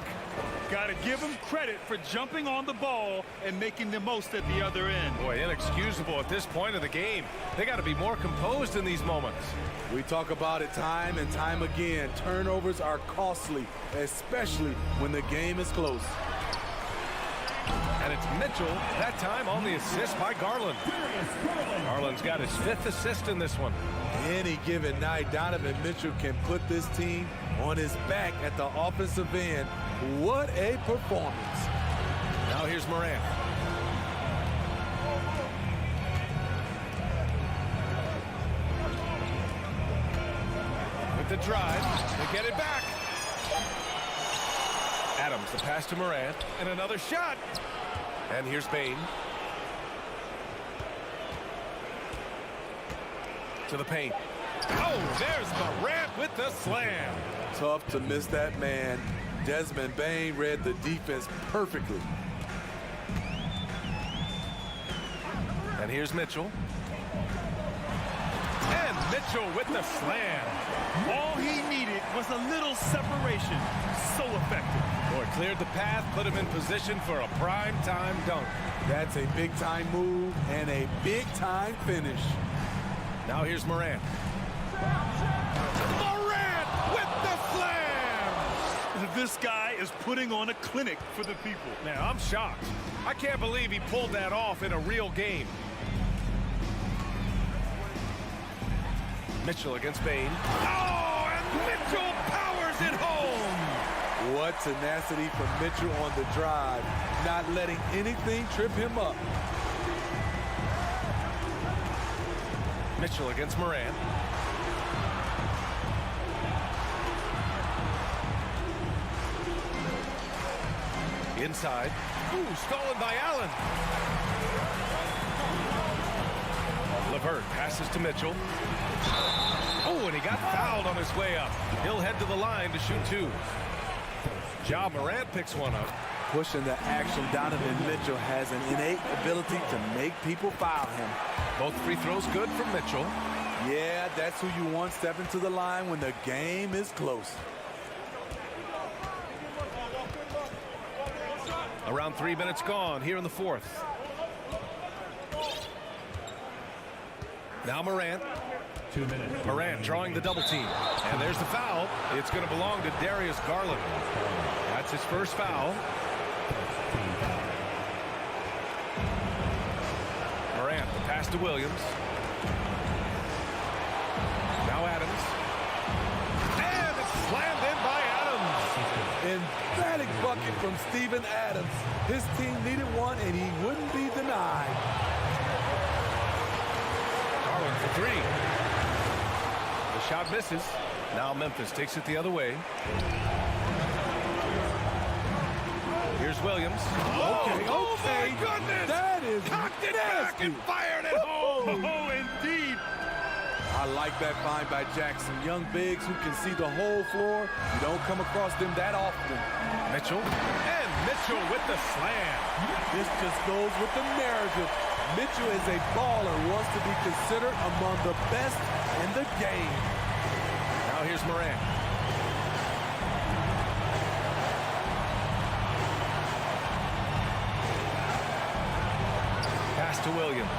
S8: Got to give him credit for jumping on the ball and making the most at the other end.
S7: Boy, inexcusable at this point of the game. They got to be more composed in these moments.
S13: We talk about it time and time again. Turnovers are costly, especially when the game is close.
S7: And it's Mitchell, that time on the assist by Garland. Garland's got his 5th assist in this one.
S13: Any given night, Donovan Mitchell can put this team on his back at the offensive end. What a performance.
S7: Now here's Morant. With the drive, they get it back. Adams, the pass to Morant, and another shot. And here's Payne. To the paint. Oh, there's Morant with the slam.
S13: Tough to miss that man. Desmond Bane read the defense perfectly.
S7: And here's Mitchell. And Mitchell with the slam.
S8: All he needed was a little separation. So effective.
S7: Boy, cleared the path, put him in position for a prime-time dunk.
S13: That's a big-time move and a big-time finish.
S7: Now here's Morant. Morant with the slam!
S8: This guy is putting on a clinic for the people.
S7: Now, I'm shocked. I can't believe he pulled that off in a real game. Mitchell against Bain. Oh, and Mitchell powers it home!
S13: What tenacity from Mitchell on the drive, not letting anything trip him up.
S7: Mitchell against Morant. Inside. Ooh, stolen by Allen. LeVert passes to Mitchell. Oh, and he got fouled on his way up. He'll head to the line to shoot two. Ja Morant picks one up.
S13: Pushing the action, Donovan Mitchell has an innate ability to make people foul him.
S7: Both free throws good from Mitchell.
S13: Yeah, that's who you want stepping to the line when the game is close.
S7: Around 3 minutes gone here in the fourth. Now Morant.
S3: 2 minutes.
S7: Morant drawing the double team. And there's the foul. It's going to belong to Darius Garland. That's his first foul. Morant, the pass to Williams. Now Adams. And it's slammed in by Adams.
S13: Emphatic bucket from Steven Adams. His team needed one, and he wouldn't be denied.
S7: Garland for three. The shot misses. Now Memphis takes it the other way. Here's Williams.
S13: Okay.
S7: Oh my goodness!
S13: That is
S7: cocked it
S13: nasty.
S7: back and fired it home.
S8: Oh, indeed.
S13: I like that find by Jackson. Young bigs who can see the whole floor. You don't come across them that often.
S7: Mitchell. And Mitchell with the slam.
S13: This just goes with the narrative. Mitchell is a baller, wants to be considered among the best in the game.
S7: Now here's Morant. Pass to Williams.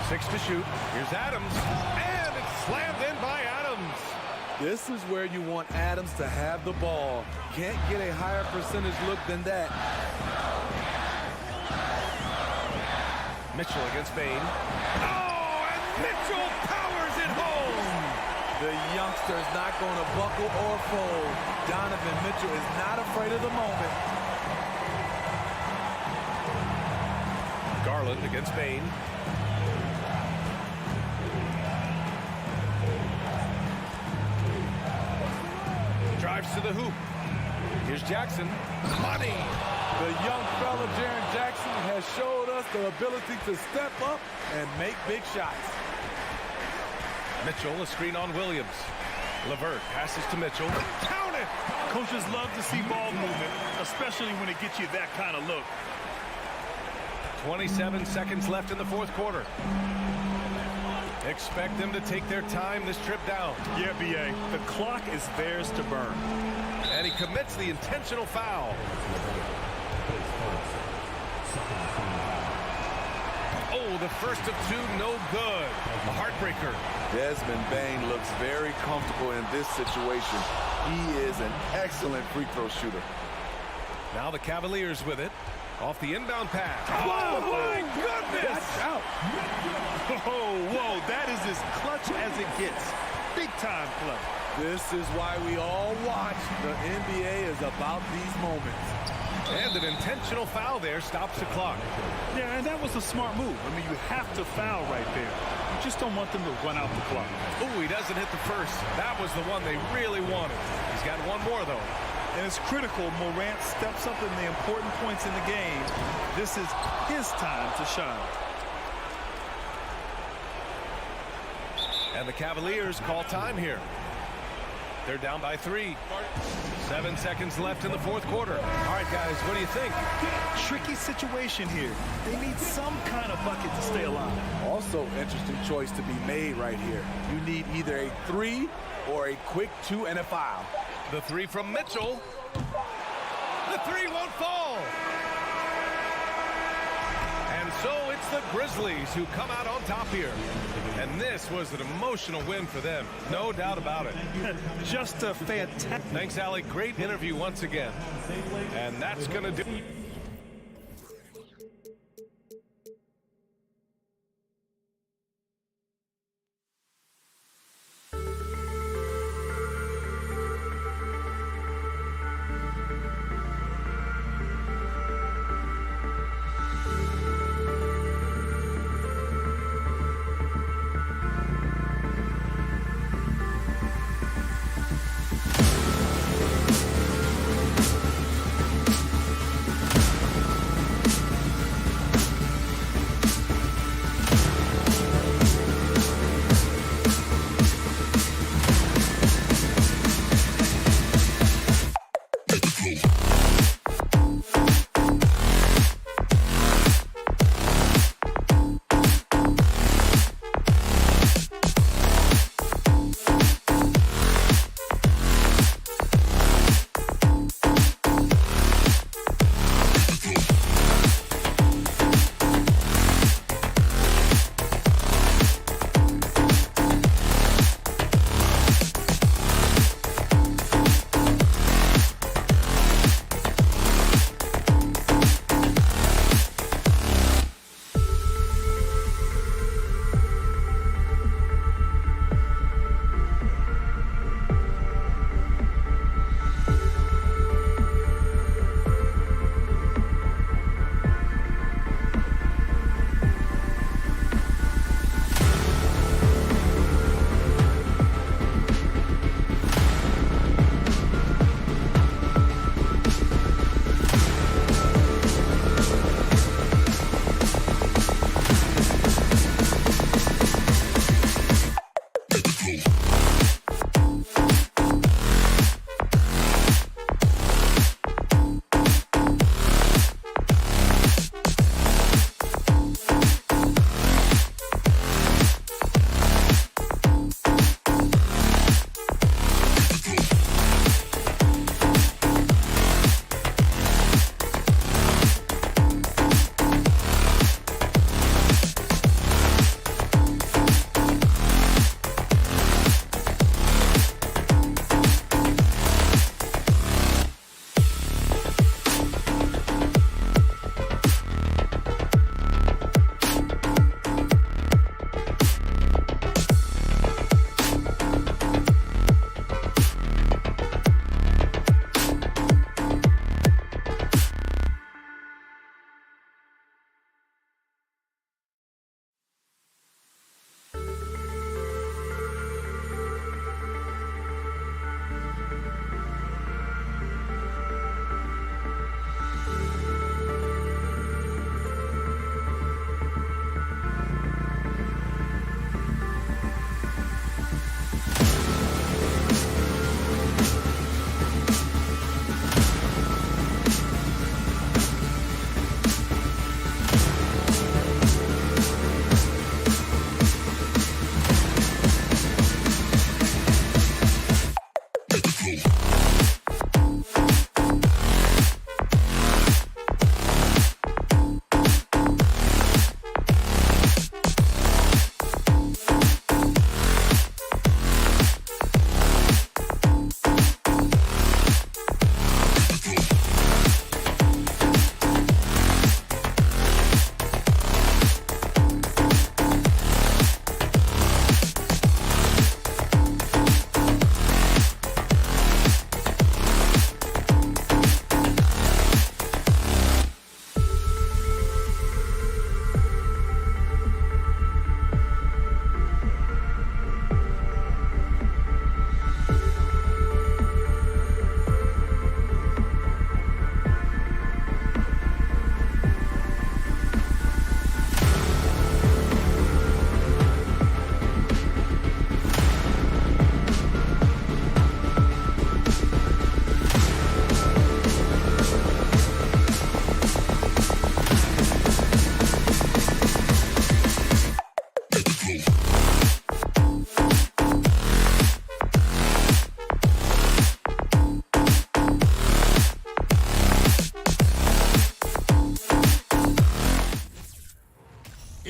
S7: 6 to shoot. Here's Adams. And it's slammed in by Adams.
S13: This is where you want Adams to have the ball. Can't get a higher percentage look than that.
S7: Mitchell against Bain. Oh, and Mitchell powers it home.
S13: The youngster's not going to buckle or fold. Donovan Mitchell is not afraid of the moment.
S7: Garland against Bain. Drives to the hoop. Here's Jackson. Money.
S13: The young fella, Jaren Jackson, has showed us the ability to step up and make big shots.
S7: Mitchell, a screen on Williams. LeVert passes to Mitchell. Count it!
S8: Coaches love to see ball movement, especially when it gets you that kind of look.
S7: 27 seconds left in the fourth quarter. Expect them to take their time this trip down.
S8: Yeah, B.A., the clock is theirs to burn.
S7: And he commits the intentional foul. Oh, the first of two, no good. A heartbreaker.
S13: Desmond Bain looks very comfortable in this situation. He is an excellent free throw shooter.
S7: Now the Cavaliers with it. Off the inbound pass.
S8: Oh, my goodness! Whoa, that is as clutch as it gets. Big time play.
S13: This is why we all watch. The NBA is about these moments.
S7: And an intentional foul there stops the clock.
S8: Yeah, and that was a smart move. I mean, you have to foul right there. You just don't want them to run out the clock.
S7: Oh, he doesn't hit the first. That was the one they really wanted. He's got one more, though.
S8: And it's critical Morant steps up in the important points in the game. This is his time to shine.
S7: And the Cavaliers call time here. They're down by 3. 7 seconds left in the fourth quarter. All right, guys, what do you think?
S8: Tricky situation here. They need some kind of bucket to stay alive.
S13: Also, interesting choice to be made right here. You need either a 3 or a quick 2 and a foul.
S7: The 3 from Mitchell. The 3 won't fall. And so it's the Grizzlies who come out on top here. And this was an emotional win for them. No doubt about it.
S8: Just a fantastic.
S7: Thanks, Allie. Great interview once again. And that's going to do it.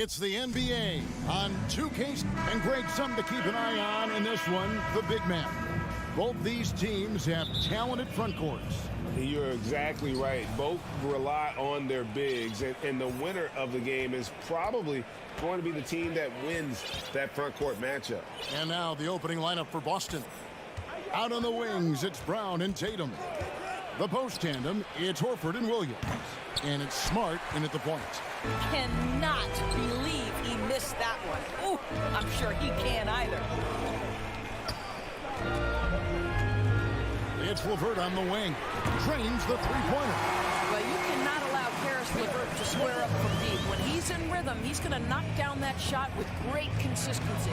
S1: It's the NBA on 2K. And Greg, something to keep an eye on in this one, the big man. Both these teams have talented front courts.
S5: You're exactly right. Both rely on their bigs, and the winner of the game is probably going to be the team that wins that front court matchup.
S1: And now the opening lineup for Boston. Out on the wings, it's Brown and Tatum. The post tandem, it's Horford and Williams. And it's Smart in at the point.
S2: Cannot believe he missed that one. Ooh, I'm sure he can't either.
S1: It's LeVert on the wing. Drains the three-pointer.
S2: Well, you cannot allow Karis LeVert to square up from deep. When he's in rhythm, he's going to knock down that shot with great consistency.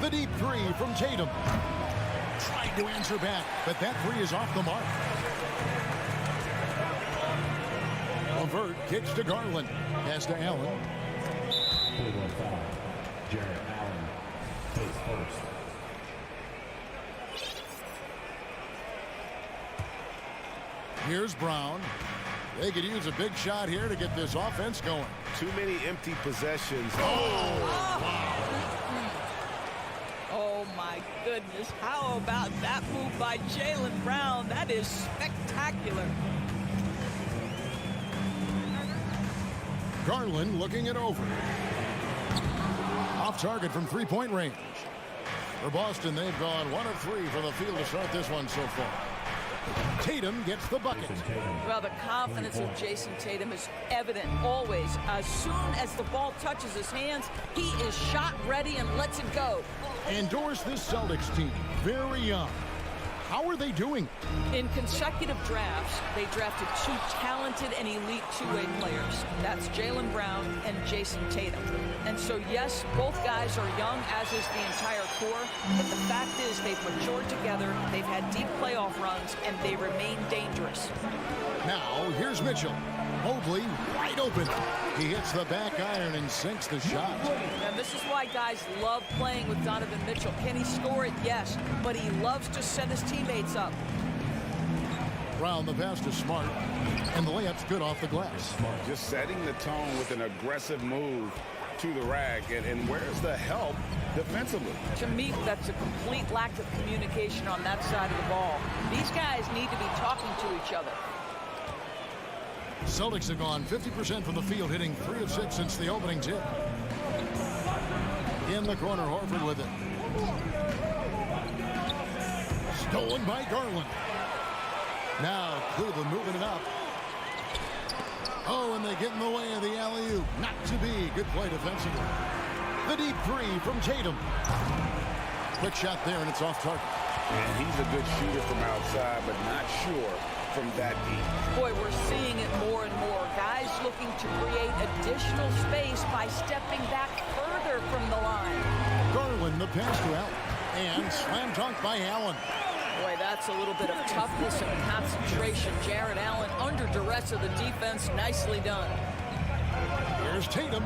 S1: The deep three from Tatum. Tried to answer back, but that three is off the mark. LeVert kicks to Garland. Pass to Allen.
S3: Jarrett Allen takes first.
S1: Here's Brown. They could use a big shot here to get this offense going.
S5: Too many empty possessions.
S2: Oh, my goodness. How about that move by Jaylen Brown? That is spectacular.
S1: Garland looking it over. Off target from three-point range. For Boston, they've gone 1 of 3 from the field to start this one so far. Tatum gets the bucket.
S2: Well, the confidence of Jason Tatum is evident always. As soon as the ball touches his hands, he is shot ready and lets it go.
S1: Endorse this Celtics team. Very young. How are they doing?
S2: In consecutive drafts, they drafted 2 talented and elite two-way players. That's Jaylen Brown and Jason Tatum. And so, yes, both guys are young, as is the entire core. But the fact is they've matured together, they've had deep playoff runs, and they remain dangerous.
S1: Now, here's Mitchell. Mobley wide open. He hits the back iron and sinks the shot.
S2: And this is why guys love playing with Donovan Mitchell. Can he score it? Yes. But he loves to set his teammates up.
S1: Brown the pass to Smart. And the layup's good off the glass.
S5: Just setting the tone with an aggressive move to the rack. And where's the help defensively?
S2: To me, that's a complete lack of communication on that side of the ball. These guys need to be talking to each other.
S1: Celtics have gone 50% from the field, hitting 3 of 6 since the opening tip. In the corner, Horford with it. Stolen by Garland. Now Cleveland moving it up. Oh, and they get in the way of the alley-oop. Not to be. Good play defensively. The deep three from Tatum. Quick shot there, and it's off target.
S5: And he's a good shooter from outside, but not sure from that deep.
S2: Boy, we're seeing it more and more. Guys looking to create additional space by stepping back further from the line.
S1: Garland, the pass to Allen. And slam dunk by Allen.
S2: Boy, that's a little bit of toughness and concentration. Jarrett Allen under duress of the defense. Nicely done.
S1: Here's Tatum.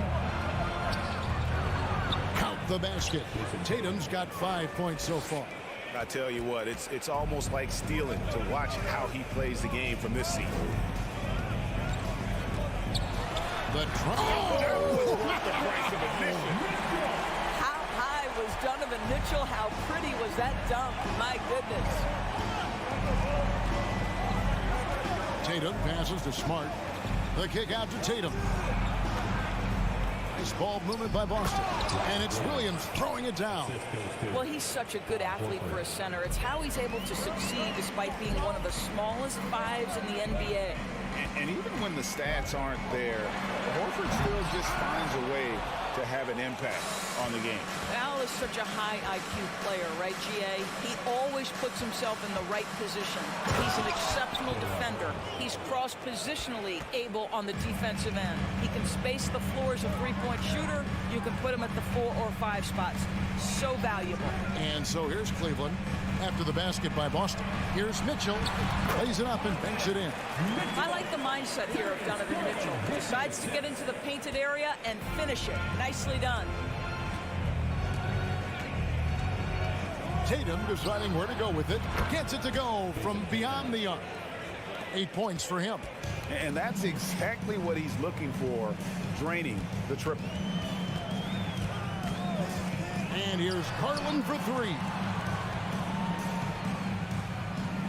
S1: Count the basket. Tatum's got 5 points so far.
S5: I tell you what, it's almost like stealing to watch how he plays the game from this seat.
S1: The drop.
S2: How high was Donovan Mitchell? How pretty was that dunk? My goodness.
S1: Tatum passes to Smart. The kick out to Tatum. Nice ball movement by Boston. And it's Williams throwing it down.
S2: Well, he's such a good athlete for a center. It's how he's able to succeed despite being one of the smallest 5s in the NBA.
S5: And even when the stats aren't there, Horford still just finds a way to have an impact on the game.
S2: Al is such a high IQ player, right, GA? He always puts himself in the right position. He's an exceptional defender. He's cross-positionally able on the defensive end. He can space the floor as a three-point shooter. You can put him at the 4 or 5 spots. So valuable.
S1: And so here's Cleveland after the basket by Boston. Here's Mitchell. Lays it up and banks it in.
S2: I like the mindset here of Donovan Mitchell. Decides to get into the painted area and finish it. Nicely done.
S1: Tatum deciding where to go with it. Gets it to go from beyond the arc. 8 points for him.
S4: And that's exactly what he's looking for, draining the triple.
S1: And here's Garland for three.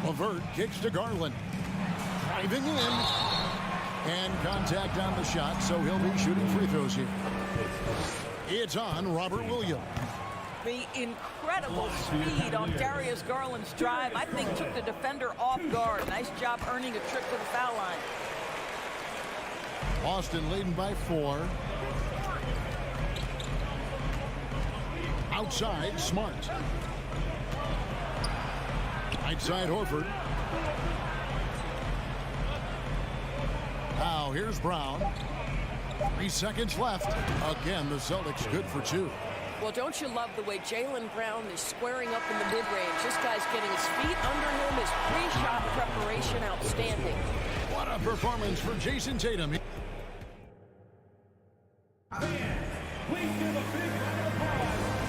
S1: LeVert kicks to Garland. Driving in. And contact on the shot, so he'll be shooting free throws here. It's on Robert Williams.
S2: The incredible speed on Darius Garland's drive, I think, took the defender off guard. Nice job earning a trip to the foul line.
S1: Boston leading by 4. Outside, Smart. Outside, Horford. Now here's Brown. 3 seconds left. Again, the Celtics good for 2.
S14: Well, don't you love the way Jaylen Brown is squaring up in the mid-range? This guy's getting his feet under him. His pre-shot preparation outstanding.
S1: What a performance for Jason Tatum.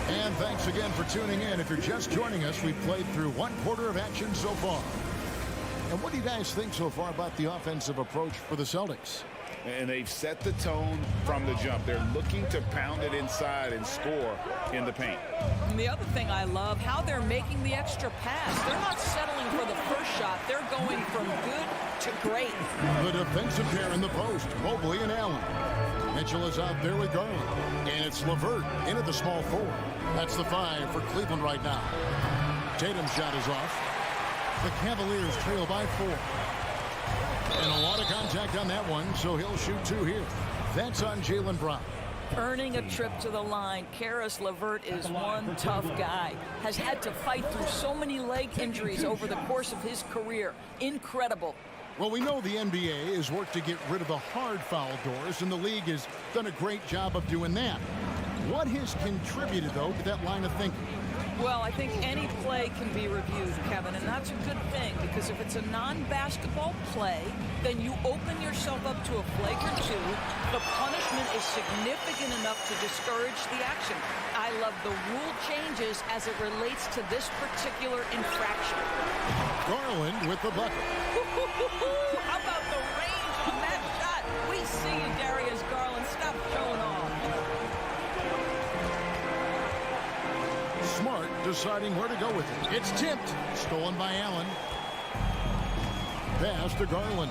S1: And thanks again for tuning in. If you're just joining us, we've played through 1 quarter of action so far. And what do you guys think so far about the offensive approach for the Celtics?
S4: And they've set the tone from the jump. They're looking to pound it inside and score in the paint.
S2: And the other thing I love, how they're making the extra pass. They're not settling for the first shot. They're going from good to great.
S1: The defensive pair in the post, Mobley and Allen. Mitchell is out there with Garland. And it's LeVert in at the small 4. That's the 5 for Cleveland right now. Tatum's shot is off. The Cavaliers trail by 4. And a lot of contact on that one, so he'll shoot 2 here. That's on Jaylen Brown.
S2: Earning a trip to the line. Karis LeVert is one tough guy. Has had to fight through so many leg injuries over the course of his career. Incredible.
S1: Well, we know the NBA has worked to get rid of the hard foul doors, and the league has done a great job of doing that. What has contributed, though, to that line of thinking?
S2: Well, I think any play can be reviewed, Kevin, and that's a good thing, because if it's a non-basketball play, then you open yourself up to a flagrant 2. The punishment is significant enough to discourage the action. I love the rule changes as it relates to this particular infraction.
S1: Garland with the bucket.
S2: How about the range on that shot? We see you, Darius Garland. Stop showing off.
S1: Smart deciding where to go with it. It's tipped. Stolen by Allen. Pass to Garland.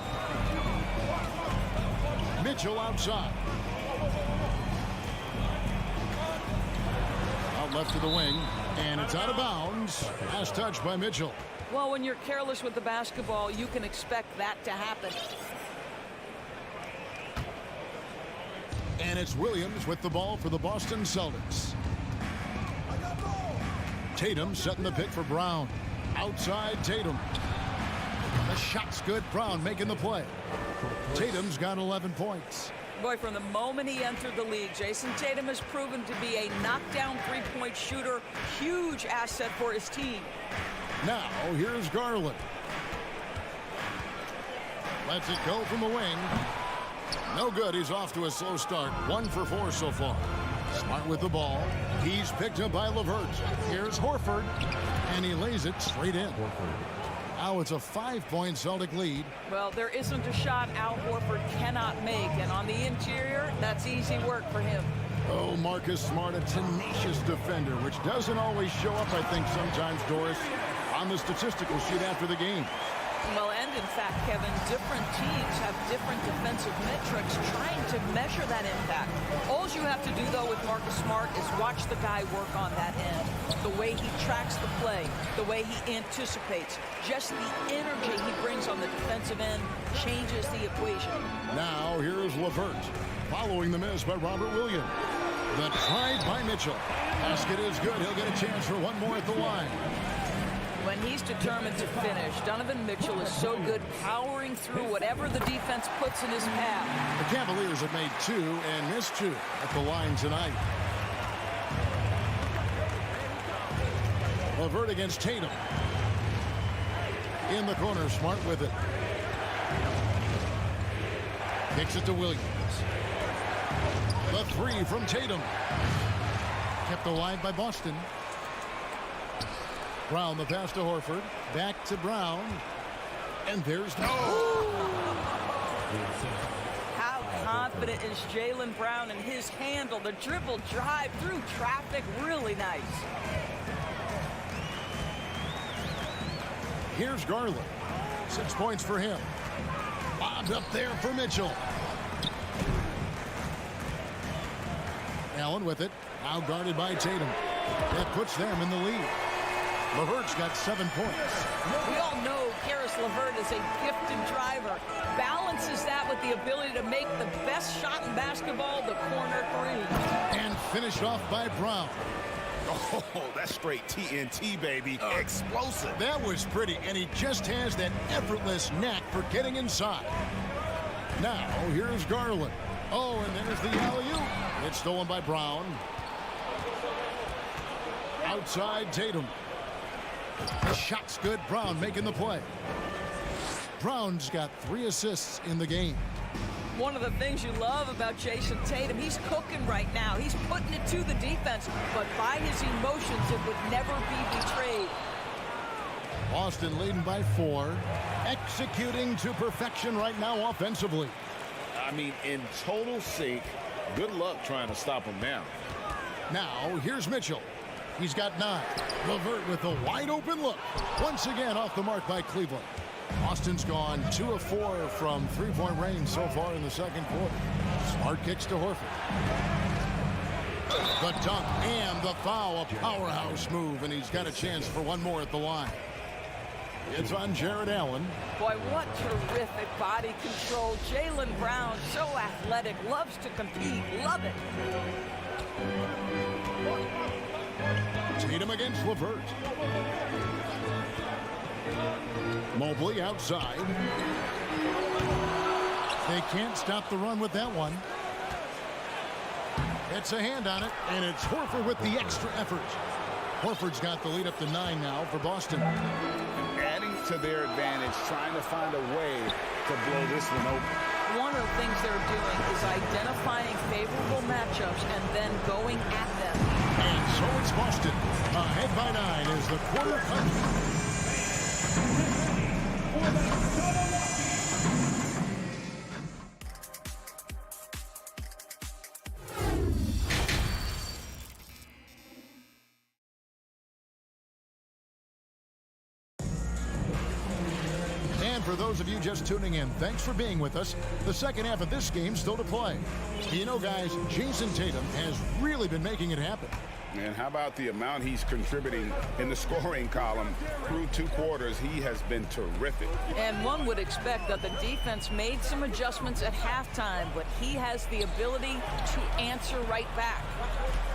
S1: Mitchell outside. Out left to the wing. And it's out of bounds. Last touch by Mitchell.
S2: Well, when you're careless with the basketball, you can expect that to happen.
S1: And it's Williams with the ball for the Boston Celtics. Tatum setting the pick for Brown. Outside Tatum. The shot's good. Brown making the play. Tatum's got 11 points.
S2: Boy, from the moment he entered the league, Jason Tatum has proven to be a knockdown three-point shooter. Huge asset for his team.
S1: Now, here's Garland. Lets it go from the wing. No good. He's off to a slow start. 1 for 4 so far. Smart with the ball. He's picked up by LeVert. Here's Horford. And he lays it straight in. Now it's a 5-point Celtic lead.
S2: Well, there isn't a shot Al Horford cannot make. And on the interior, that's easy work for him.
S1: Oh, Marcus Smart, a tenacious defender, which doesn't always show up, I think, sometimes, Doris, on the statistical sheet after the game.
S2: Well, and in fact, Kevin, different teams have different defensive metrics trying to measure that impact. All you have to do, though, with Marcus Smart is watch the guy work on that end. The way he tracks the play, the way he anticipates, just the energy he brings on the defensive end changes the equation.
S1: Now, here's LeVert, following the miss by Robert Williams. The try by Mitchell. Basket is good. He'll get a chance for one more at the line.
S2: When he's determined to finish, Donovan Mitchell is so good powering through whatever the defense puts in his path.
S1: The Cavaliers have made 2 and missed 2 at the line tonight. LeVert against Tatum. In the corner, Smart with it. Kicks it to Williams. The 3 from Tatum. Kept alive by Boston. Brown, the pass to Horford. Back to Brown. And there's no.
S2: How confident is Jaylen Brown in his handle? The dribble drive through traffic, really nice.
S1: Here's Garland. 6 points for him. Lobbed up there for Mitchell. Allen with it. Now guarded by Tatum. That puts them in the lead. LeVert's got 7 points.
S2: We all know Karis LeVert is a gifted driver. Balances that with the ability to make the best shot in basketball, the corner three.
S1: And finished off by Brown.
S5: Oh, that's straight TNT, baby. Explosive.
S1: That was pretty, and he just has that effortless knack for getting inside. Now, here's Garland. Oh, and there's the alley-oop. It's stolen by Brown. Outside Tatum. The shot's good. Brown making the play. Brown's got 3 assists in the game.
S2: One of the things you love about Jason Tatum, he's cooking right now. He's putting it to the defense, but by his emotions, it would never be betrayed.
S1: Boston leading by 4. Executing to perfection right now offensively.
S4: I mean, in total sync. Good luck trying to stop him now.
S1: Now, here's Mitchell. He's got 9. LeVert with a wide open look. Once again off the mark by Cleveland. Boston's gone 2 of 4 from 3-point range so far in the second quarter. Smart kicks to Horford. The dunk and the foul, a powerhouse move, and he's got a chance for one more at the line. It's on Jared Allen.
S2: Boy, what terrific body control. Jaylen Brown, so athletic, loves to compete, love it.
S1: Tatum against LeVert. Mobley outside. They can't stop the run with that one. It's a hand on it, and it's Horford with the extra effort. Horford's got the lead up to 9 now for Boston.
S4: Adding to their advantage, trying to find a way to blow this one open.
S2: One of the things they're doing is identifying favorable matchups and then going at them.
S1: And so it's Boston. Ahead by 9 as the quarter comes. And for those of you just tuning in, thanks for being with us. The second half of this game still to play. You know, guys, Jason Tatum has really been making it happen.
S4: And how about the amount he's contributing in the scoring column? Through 2 quarters, he has been terrific.
S2: And one would expect that the defense made some adjustments at halftime, but he has the ability to answer right back.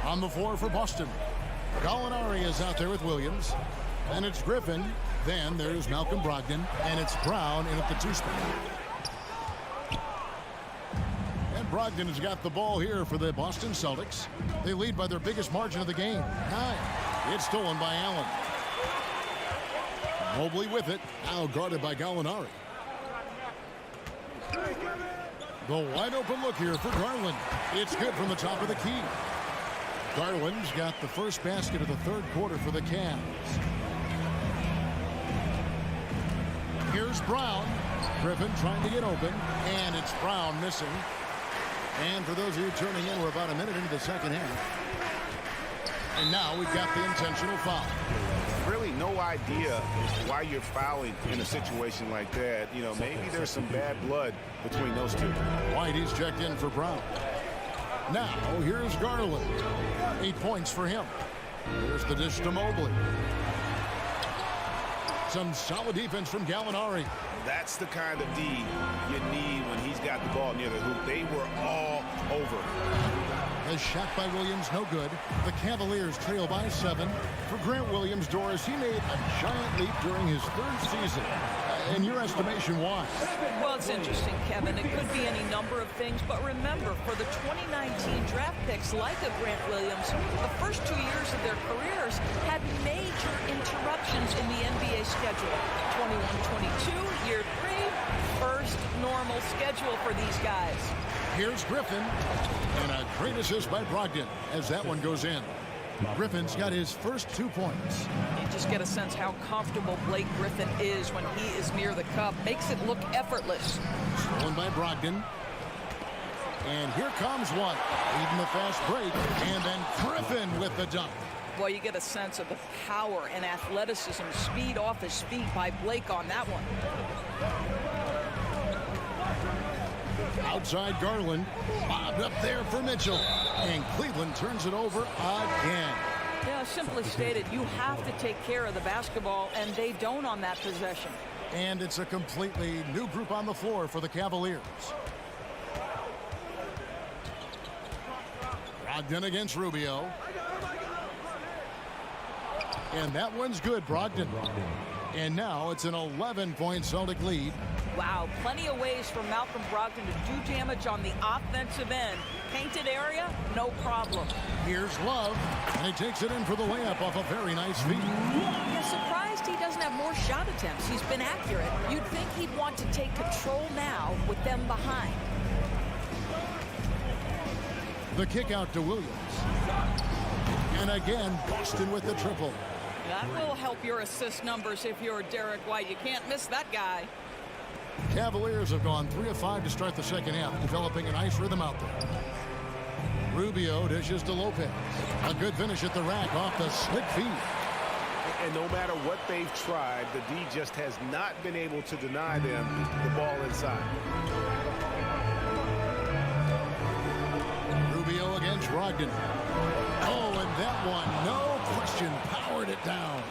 S1: On the floor for Boston, Gallinari is out there with Williams. And it's Griffin. Then there's Malcolm Brogdon. And it's Brown in at the 2 spot. Brogdon has got the ball here for the Boston Celtics. They lead by their biggest margin of the game, 9. It's stolen by Allen. Mobley with it, now guarded by Gallinari. The wide open look here for Garland. It's good from the top of the key. Garland's got the first basket of the third quarter for the Cavs. Here's Brown. Griffin trying to get open, and it's Brown missing. And for those of you turning in, we're about a minute into the second half. And now we've got the intentional foul.
S5: Really no idea why you're fouling in a situation like that. You know, maybe there's some bad blood between those two.
S1: White is checked in for Brown. Now, here's Garland. 8 points for him. Here's the dish to Mobley. Some solid defense from Gallinari.
S5: That's the kind of D you need when he's got the ball near the hoop. They were all over.
S1: A shot by Williams, no good. The Cavaliers trail by 7. For Grant Williams, Doris, he made a giant leap during his 3rd season. In your estimation, why?
S2: Well, it's interesting, Kevin. It could be any number of things, but remember, for the 2019 draft picks like a Grant Williams, the first 2 years of their careers had major interruptions in the NBA schedule. 21-22, year 3, first normal schedule for these guys.
S1: Here's Griffin, and a great assist by Brogdon as that one goes in. Griffin's got his first 2 points.
S2: You just get a sense how comfortable Blake Griffin is when he is near the cup. Makes it look effortless.
S1: Stolen by Brogdon. And here comes one. Leading the fast break. And then Griffin with the dunk.
S2: Well, you get a sense of the power and athleticism, speed off his feet by Blake on that one.
S1: Outside Garland. Bobbed up there for Mitchell. And Cleveland turns it over again.
S2: Yeah, simply stated, you have to take care of the basketball, and they don't on that possession.
S1: And it's a completely new group on the floor for the Cavaliers. Brogdon against Rubio. And that one's good, Brogdon. And now it's an 11-point Celtic lead.
S2: Wow, plenty of ways for Malcolm Brogdon to do damage on the offensive end. Painted area, no problem.
S1: Here's Love, and he takes it in for the layup off a very nice feed.
S2: You're surprised he doesn't have more shot attempts. He's been accurate. You'd think he'd want to take control now with them behind.
S1: The kick out to Williams. And again, Boston with the triple.
S2: That will help your assist numbers if you're Derek White. You can't miss that guy.
S1: Cavaliers have gone 3 of 5 to start the second half, developing a nice rhythm out there. Rubio dishes to Lopez. A good finish at the rack off the slick feed.
S5: And no matter what they've tried, the D just has not been able to deny them the ball inside.
S1: Rubio against Brogdon. Oh, and that one, no question, powered it down.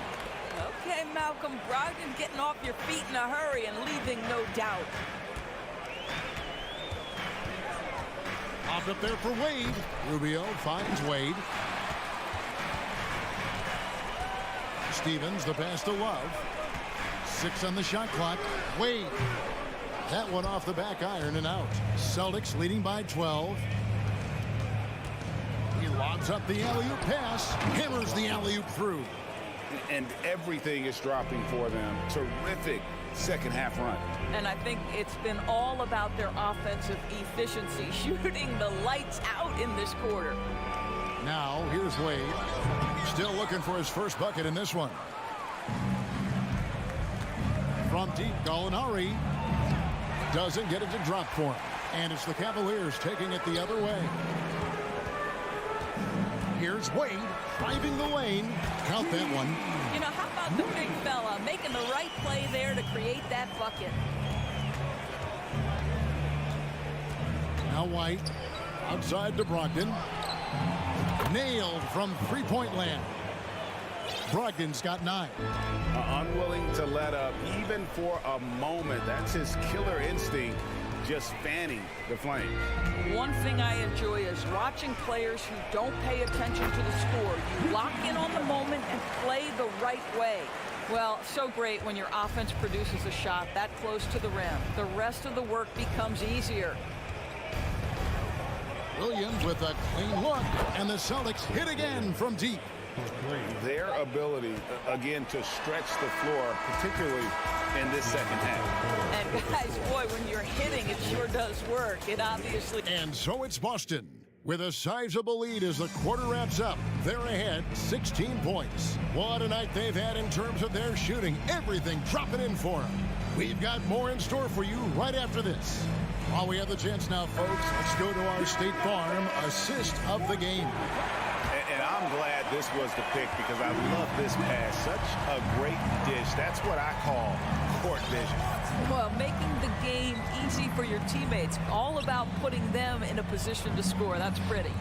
S2: Okay, Malcolm Brogdon getting off your feet in a hurry and leaving no doubt.
S1: Popped up there for Wade. Rubio finds Wade. Stevens, the pass to Love. 6 on the shot clock. Wade. That one off the back iron and out. Celtics leading by 12. He lobs up the alley-oop pass. Hammers the alley-oop through.
S5: And everything is dropping for them. Terrific second half run.
S2: And I think it's been all about their offensive efficiency, shooting the lights out in this quarter.
S1: Now, here's Wade. Still looking for his first bucket in this one. From deep, Gallinari doesn't get it to drop for him. And it's the Cavaliers taking it the other way. Here's Wade driving the lane. Count that one.
S2: You know, how about the big fella making the right play there to create that bucket?
S1: Now White outside to Brogdon. Nailed from three-point land. Brogdon's got 9.
S5: Unwilling to let up even for a moment. That's his killer instinct, just fanning the flame.
S2: One thing I enjoy is watching players who don't pay attention to the score. You lock in on the moment and play the right way. Well, so great when your offense produces a shot that close to the rim. The rest of the work becomes easier.
S1: Williams with a clean look, and the Celtics hit again from deep.
S5: Their ability, again, to stretch the floor, particularly in this second half.
S2: And guys, boy, when you're hitting, it sure does work. It obviously...
S1: And so it's Boston with a sizable lead as the quarter wraps up. They're ahead 16 points. What a night they've had in terms of their shooting. Everything dropping in for them. We've got more in store for you right after this. While we have the chance now, folks, let's go to our State Farm assist of the game.
S5: And I'm glad this was the pick because I love this pass. Such a great dish. That's what I call court vision.
S2: Well, making the game easy for your teammates. All about putting them in a position to score. That's pretty.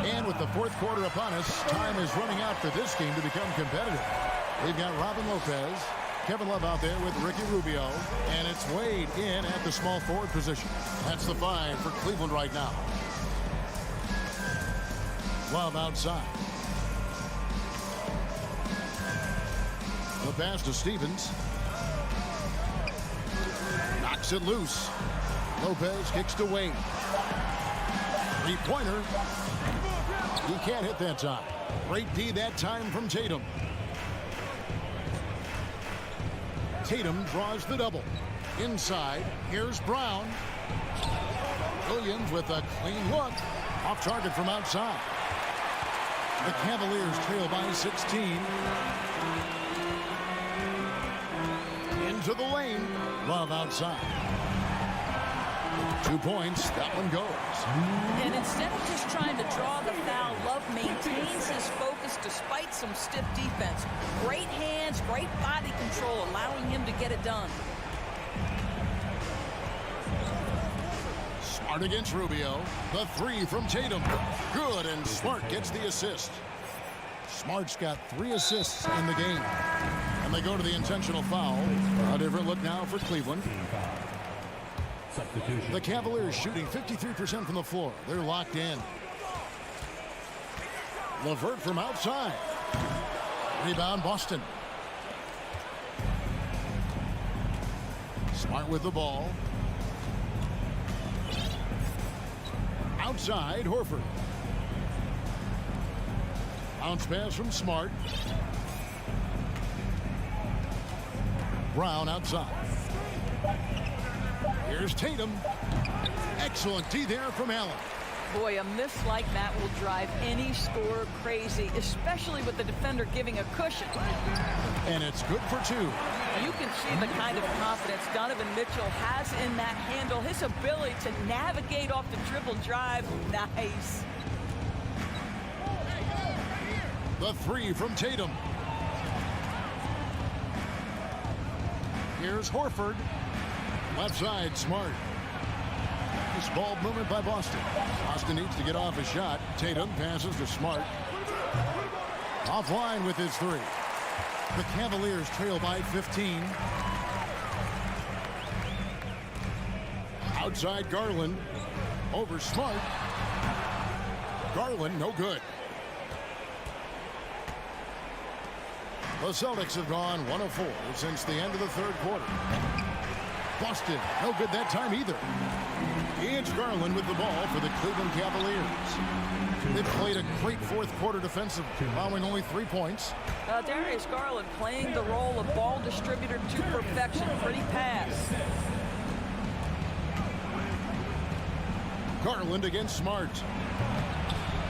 S1: And with the fourth quarter upon us, time is running out for this game to become competitive. We've got Robin Lopez, Kevin Love out there with Ricky Rubio, and it's Wade in at the small forward position. That's the 5 for Cleveland right now. Love outside. The pass to Stevens. Knocks it loose. Lopez kicks to Wade. Three-pointer. He can't hit that time. Great D that time from Tatum. Tatum draws the double. Inside, here's Brown. Williams with a clean look. Off target from outside. The Cavaliers trail by 16. Into the lane. Love outside. 2 points. That one goes.
S2: And instead of just trying to draw the foul, Love maintains his focus despite some stiff defense. Great hands, great body control, allowing him to get it done.
S1: Smart against Rubio. The 3 from Tatum. Good, and Smart gets the assist. Smart's got 3 assists in the game. And they go to the intentional foul. A different look now for Cleveland. The Cavaliers shooting 53% from the floor. They're locked in. LeVert from outside. Rebound Boston. Smart with the ball. Outside, Horford. Bounce pass from Smart. Brown outside. Here's Tatum. Excellent D there from Allen.
S2: Boy, a miss like that will drive any scorer crazy, especially with the defender giving a cushion.
S1: And it's good for 2.
S2: You can see the kind of confidence Donovan Mitchell has in that handle. His ability to navigate off the dribble drive. Nice.
S1: The 3 from Tatum. Here's Horford. Left side, Smart. This ball movement by Boston. Boston needs to get off a shot. Tatum passes to Smart. Offline with his 3. The Cavaliers trail by 15. Outside Garland. Over Smart. Garland, no good. The Celtics have gone 1 of 4 since the end of the 3rd quarter. Boston, no good that time either. It's Garland with the ball for the Cleveland Cavaliers. They've played a great 4th quarter defensively, allowing only 3 points.
S2: Darius Garland playing the role of ball distributor to perfection. Pretty pass.
S1: Garland against Smart.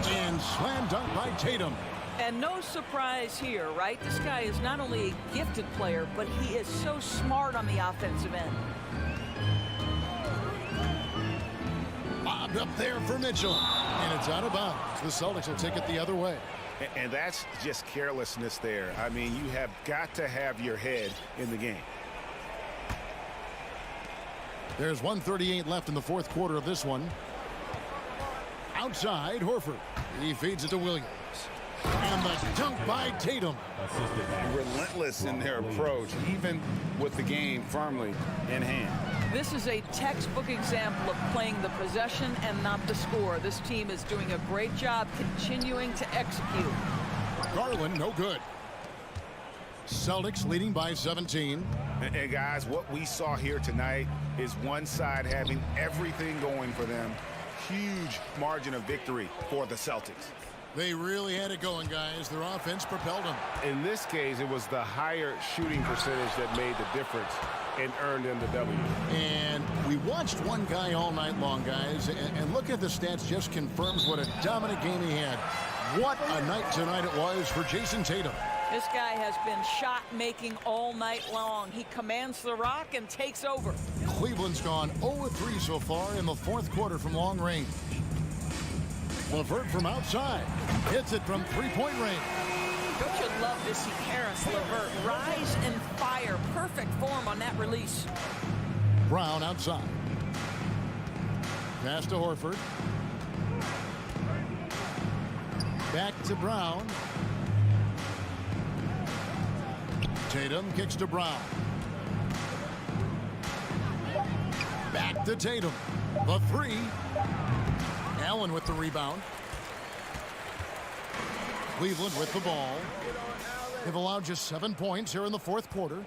S1: And slam dunk by Tatum.
S2: And no surprise here, right? This guy is not only a gifted player, but he is so smart on the offensive end.
S1: Lobbed up there for Mitchell. And it's out of bounds. The Celtics will take it the other way.
S5: And that's just carelessness there. I mean, you have got to have your head in the game.
S1: There's 1:38 left in the 4th quarter of this one. Outside, Horford. He feeds it to Williams. And the dunk by Tatum.
S5: Relentless in their approach, even with the game firmly in hand.
S2: This is a textbook example of playing the possession and not the score. This team is doing a great job continuing to execute.
S1: Garland, no good. Celtics leading by 17.
S5: And guys, what we saw here tonight is one side having everything going for them. Huge margin of victory for the Celtics.
S1: They really had it going, guys. Their offense propelled them.
S5: In this case, it was the higher shooting percentage that made the difference and earned them the W.
S1: And we watched one guy all night long, guys. And look at the stats, just confirms what a dominant game he had. What a night tonight it was for Jason Tatum.
S2: This guy has been shot-making all night long. He commands the rock and takes over.
S1: Cleveland's gone 0-3 so far in the 4th quarter from long range. LeVert from outside. Hits it from 3-point range.
S2: Don't you love to see Harris LeVert rise and fire? Perfect form on that release.
S1: Brown outside. Pass to Horford. Back to Brown. Tatum kicks to Brown. Back to Tatum. The 3. Allen with the rebound. Cleveland with the ball. They've allowed just 7 points here in the 4th quarter.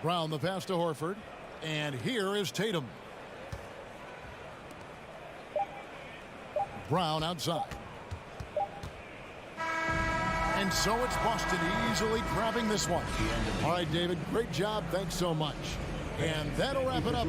S1: Brown the pass to Horford. And here is Tatum. Brown outside. And so it's Boston easily grabbing this one. All right, David, great job. Thanks so much. And that'll wrap it up.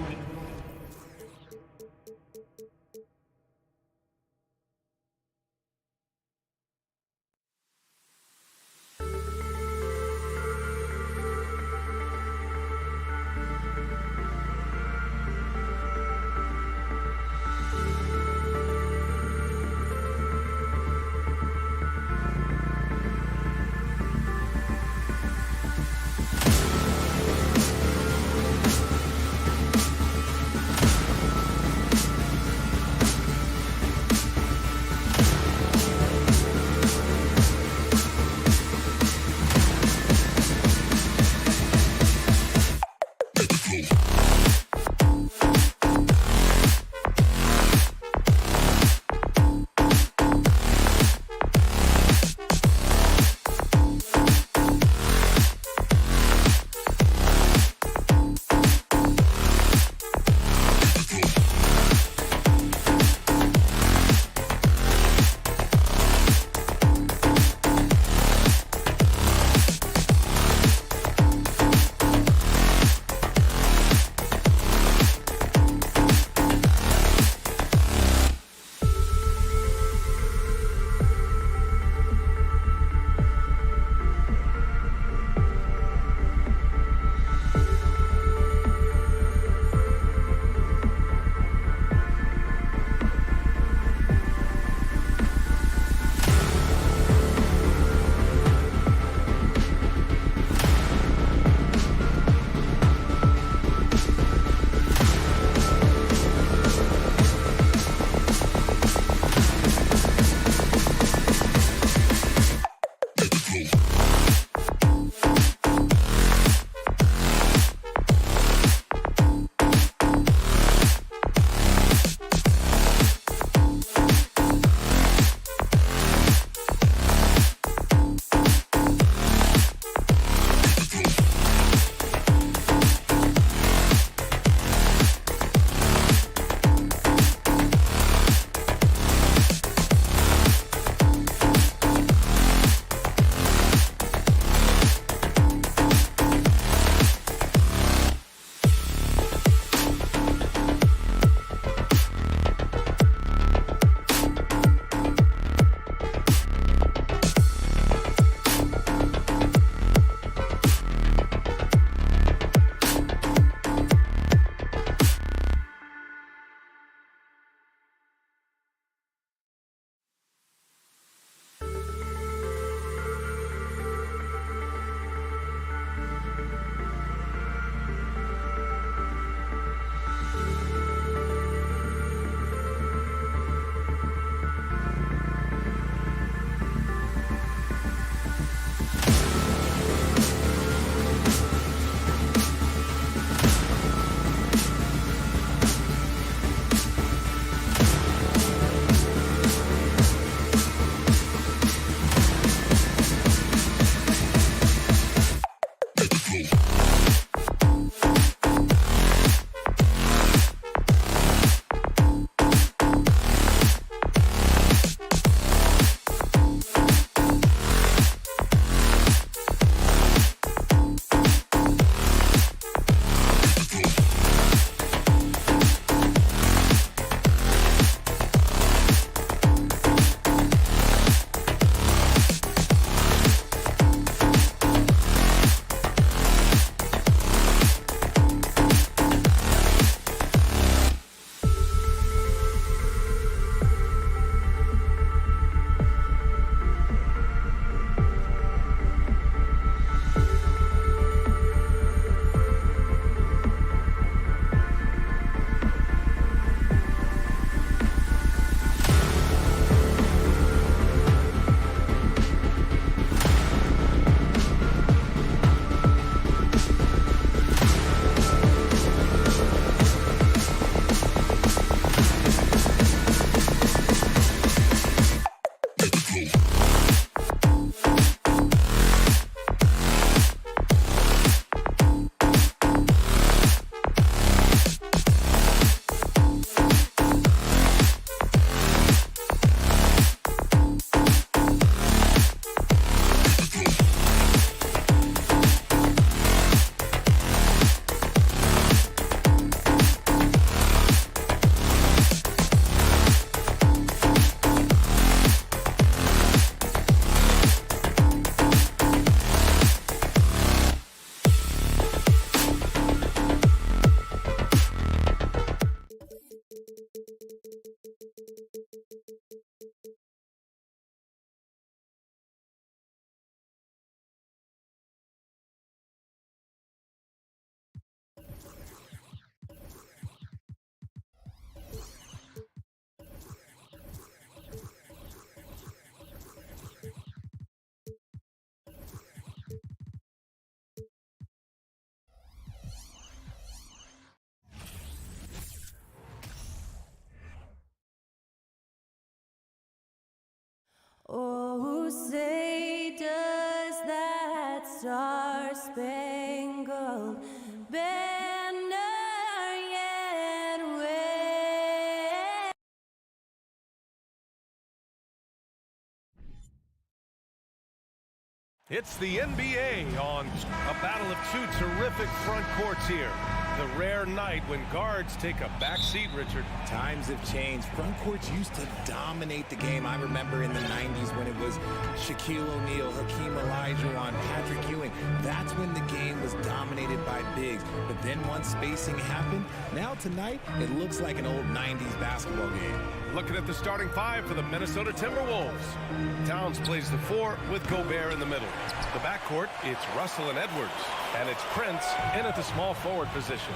S7: It's the NBA on a battle of two terrific front courts here. The rare night when guards take a back seat, Richard.
S9: Times have changed. Front courts used to dominate the game. I remember in the 90s when it was Shaquille O'Neal, Hakeem Olajuwon, Patrick Ewing. That's when the game was dominated by bigs. But then once spacing happened, now tonight it looks like an old 90s basketball game.
S7: Looking at the starting five for the Minnesota Timberwolves. Towns plays the four with Gobert in the middle. The backcourt, it's Russell and Edwards. And it's Prince in at the small forward position.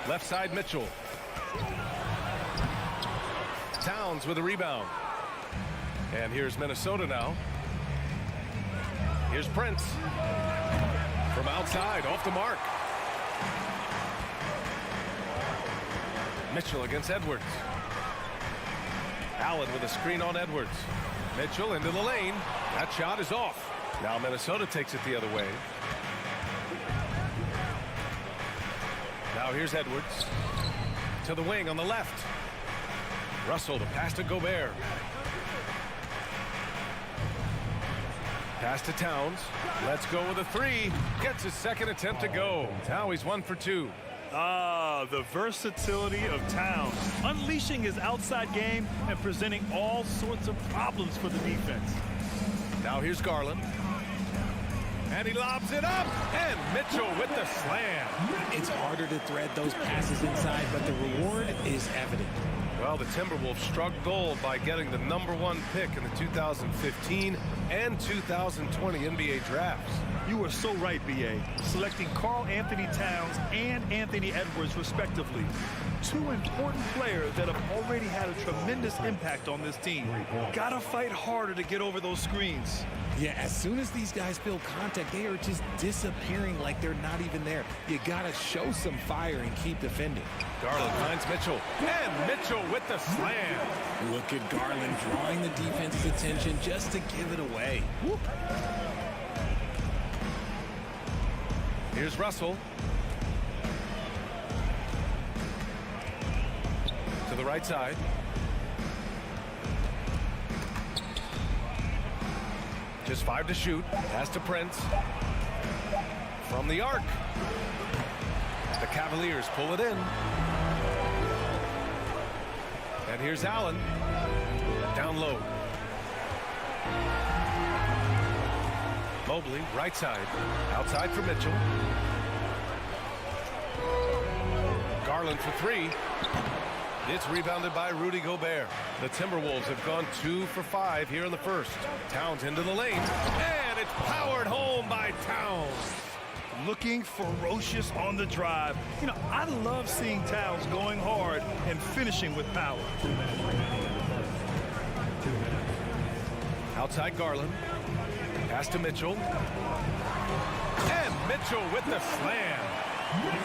S7: Left side, Mitchell. Towns with a rebound. And here's Minnesota now. Here's Prince. From outside, off the mark. Mitchell against Edwards. Allen with a screen on Edwards. Mitchell into the lane. That shot is off. Now Minnesota takes it the other way. Now here's Edwards. To the wing on the left. Russell to pass to Gobert. Pass to Towns. Let's go with a three. Gets his second attempt to go. Now he's 1 for 2.
S8: The versatility of Towns, unleashing his outside game and presenting all sorts of problems for the defense.
S7: Now here's Garland. And he lobs it up, and Mitchell with the slam.
S9: It's harder to thread those passes inside, but the reward is evident.
S7: Well, the Timberwolves struck gold by getting the #1 pick in the 2015 and 2020 NBA drafts.
S8: You are so right, B.A. Selecting Karl Anthony Towns and Anthony Edwards, respectively. Two important players that have already had a tremendous impact on this team. Gotta fight harder to get over those screens.
S9: Yeah, as soon as these guys feel contact, they are just disappearing like they're not even there. You gotta show some fire and keep defending.
S7: Garland finds Mitchell, and Mitchell with the slam.
S9: Look at Garland drawing the defense's attention just to give it away. Whoop.
S7: Here's Russell. To the right side. Just 5 to shoot. Pass to Prince. From the arc. The Cavaliers pull it in. And here's Allen. Down low. Mobley, right side. Outside for Mitchell. Garland for 3. It's rebounded by Rudy Gobert. The Timberwolves have gone 2 for 5 here in the first. Towns into the lane. And it's powered home by Towns.
S8: Looking ferocious on the drive. You know, I love seeing Towns going hard and finishing with power.
S7: Outside Garland. Pass to Mitchell. And Mitchell with the slam.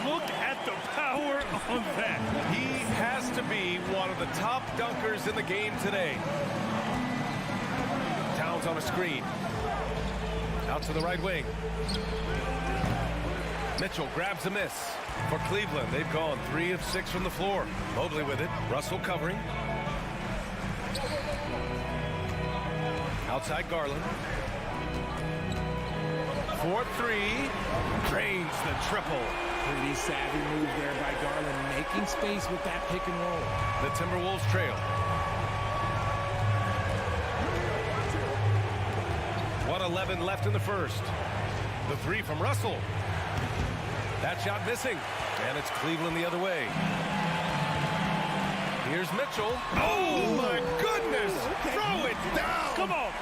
S8: Look at the power on that.
S7: He has to be one of the top dunkers in the game today. Towns on a screen. Out to the right wing. Mitchell grabs a miss. For Cleveland, they've gone 3 of 6 from the floor. Mobley with it. Russell covering. Outside Garland. 4-3. Drains the triple.
S9: Pretty savvy move there by Garland, making space with that pick and roll.
S7: The Timberwolves trail. 1:11 left in the first. The 3 from Russell. That shot missing. And it's Cleveland the other way. Here's Mitchell. Oh, my goodness. Throw it down.
S8: Come on.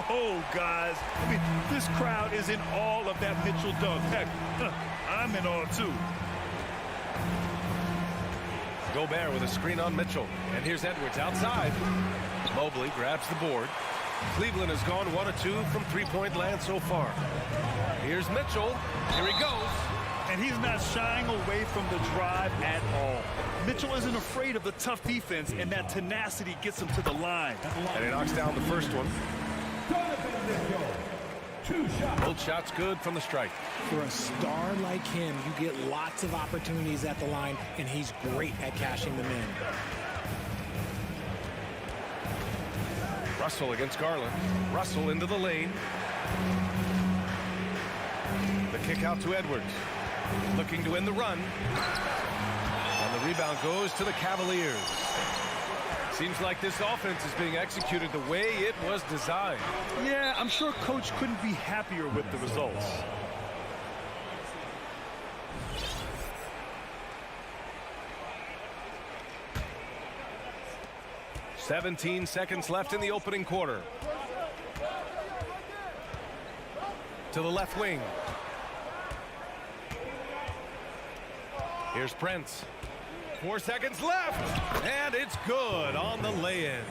S8: Oh, guys. I mean, this crowd is in awe of that Mitchell dunk. Heck, I'm in awe, too.
S7: Gobert with a screen on Mitchell. And here's Edwards outside. Mobley grabs the board. Cleveland has gone 1 of 2 from three-point land so far. Here's Mitchell. Here he goes.
S8: And he's not shying away from the drive at all. Mitchell isn't afraid of the tough defense, and that tenacity gets him to the line.
S7: And he knocks down the first one. Both shots good from the strike.
S9: For a star like him, you get lots of opportunities at the line, and he's great at cashing them in.
S7: Russell against Garland. Russell into the lane. The kick out to Edwards. Looking to end the run. And the rebound goes to the Cavaliers. Seems like this offense is being executed the way it was designed.
S8: Yeah, I'm sure Coach couldn't be happier with the results.
S7: "17 seconds left in the opening quarter. To the left wing. Here's Prince. 4 seconds left, and it's good on the lay-in.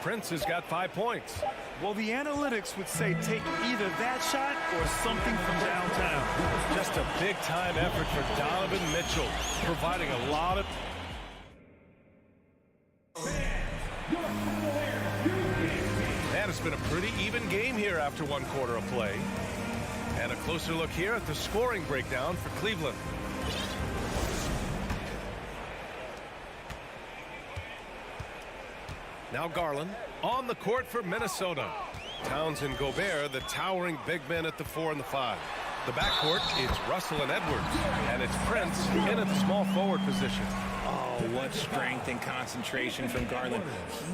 S7: Prince has got 5 points.
S8: Well, the analytics would say take either that shot or something from downtown.
S7: Just a big-time effort for Donovan Mitchell, providing a lot of... And it's been a pretty even game here after 1 quarter of play. And a closer look here at the scoring breakdown for Cleveland. Now Garland on the court for Minnesota. Towns and Gobert, the towering big men at the 4 and the 5. The backcourt, it's Russell and Edwards. And it's Prince in at the small forward position.
S9: Oh, what strength and concentration from Garland.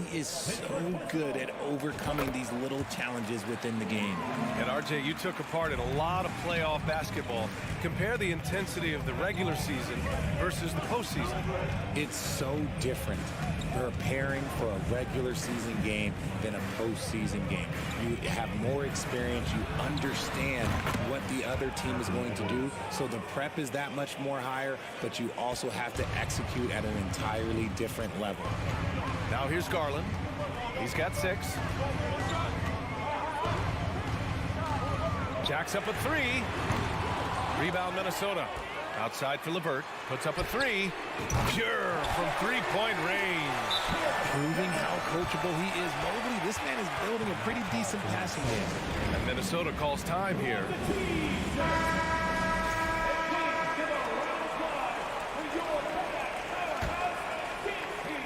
S9: He is so good at overcoming these little challenges within the game.
S7: And RJ, you took a part in a lot of playoff basketball. Compare the intensity of the regular season versus the postseason.
S9: It's so different preparing for a regular season game than a postseason game. You have more experience. You understand what the other team is going to do. So the prep is that much more higher, but you also have to execute at an entirely different level.
S7: Now here's Garland. He's got 6. Jacks up a 3. Rebound Minnesota. Outside for LeVert. Puts up a 3. Pure from 3-point range.
S9: Proving how coachable he is. Mobley, this man is building a pretty decent passing game.
S7: And Minnesota calls time here.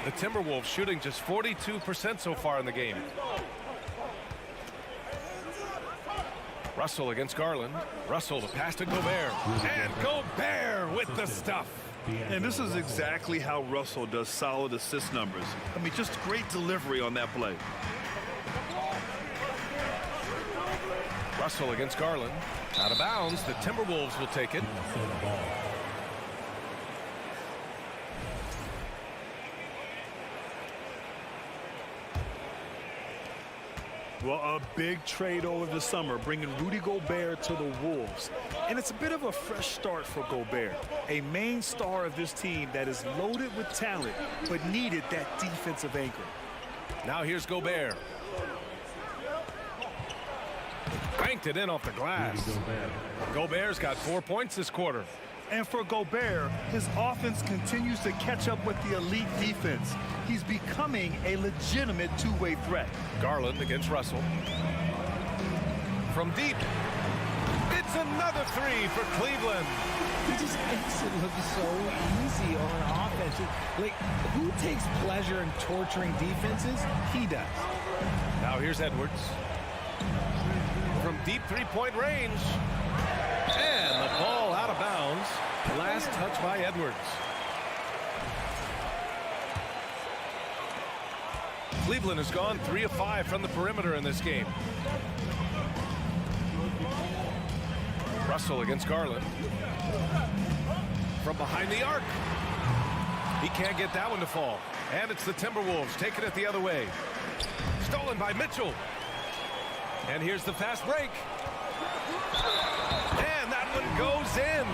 S7: The Timberwolves shooting just 42% so far in the game. Russell against Garland. Russell to pass to Gobert. And Gobert with the stuff.
S8: And this is exactly how Russell does solid assist numbers. I mean, just great delivery on that play.
S7: Russell against Garland. Out of bounds. The Timberwolves will take it.
S8: Well, a big trade over the summer, bringing Rudy Gobert to the Wolves. And it's a bit of a fresh start for Gobert, a main star of this team that is loaded with talent, but needed that defensive anchor.
S7: Now here's Gobert. Banked it in off the glass. Gobert's got 4 points this quarter.
S8: And for Gobert, his offense continues to catch up with the elite defense. He's becoming a legitimate two-way threat.
S7: Garland against Russell. From deep. It's another 3 for Cleveland.
S9: He just makes it look so easy on offense. Like, who takes pleasure in torturing defenses? He does.
S7: Now here's Edwards. From deep 3-point range. And the ball out of bounds. Last touch by Edwards. Cleveland has gone 3 of 5 from the perimeter in this game. Russell against Garland. From behind the arc. He can't get that one to fall. And it's the Timberwolves taking it the other way. Stolen by Mitchell. And here's the fast break. And that one goes in.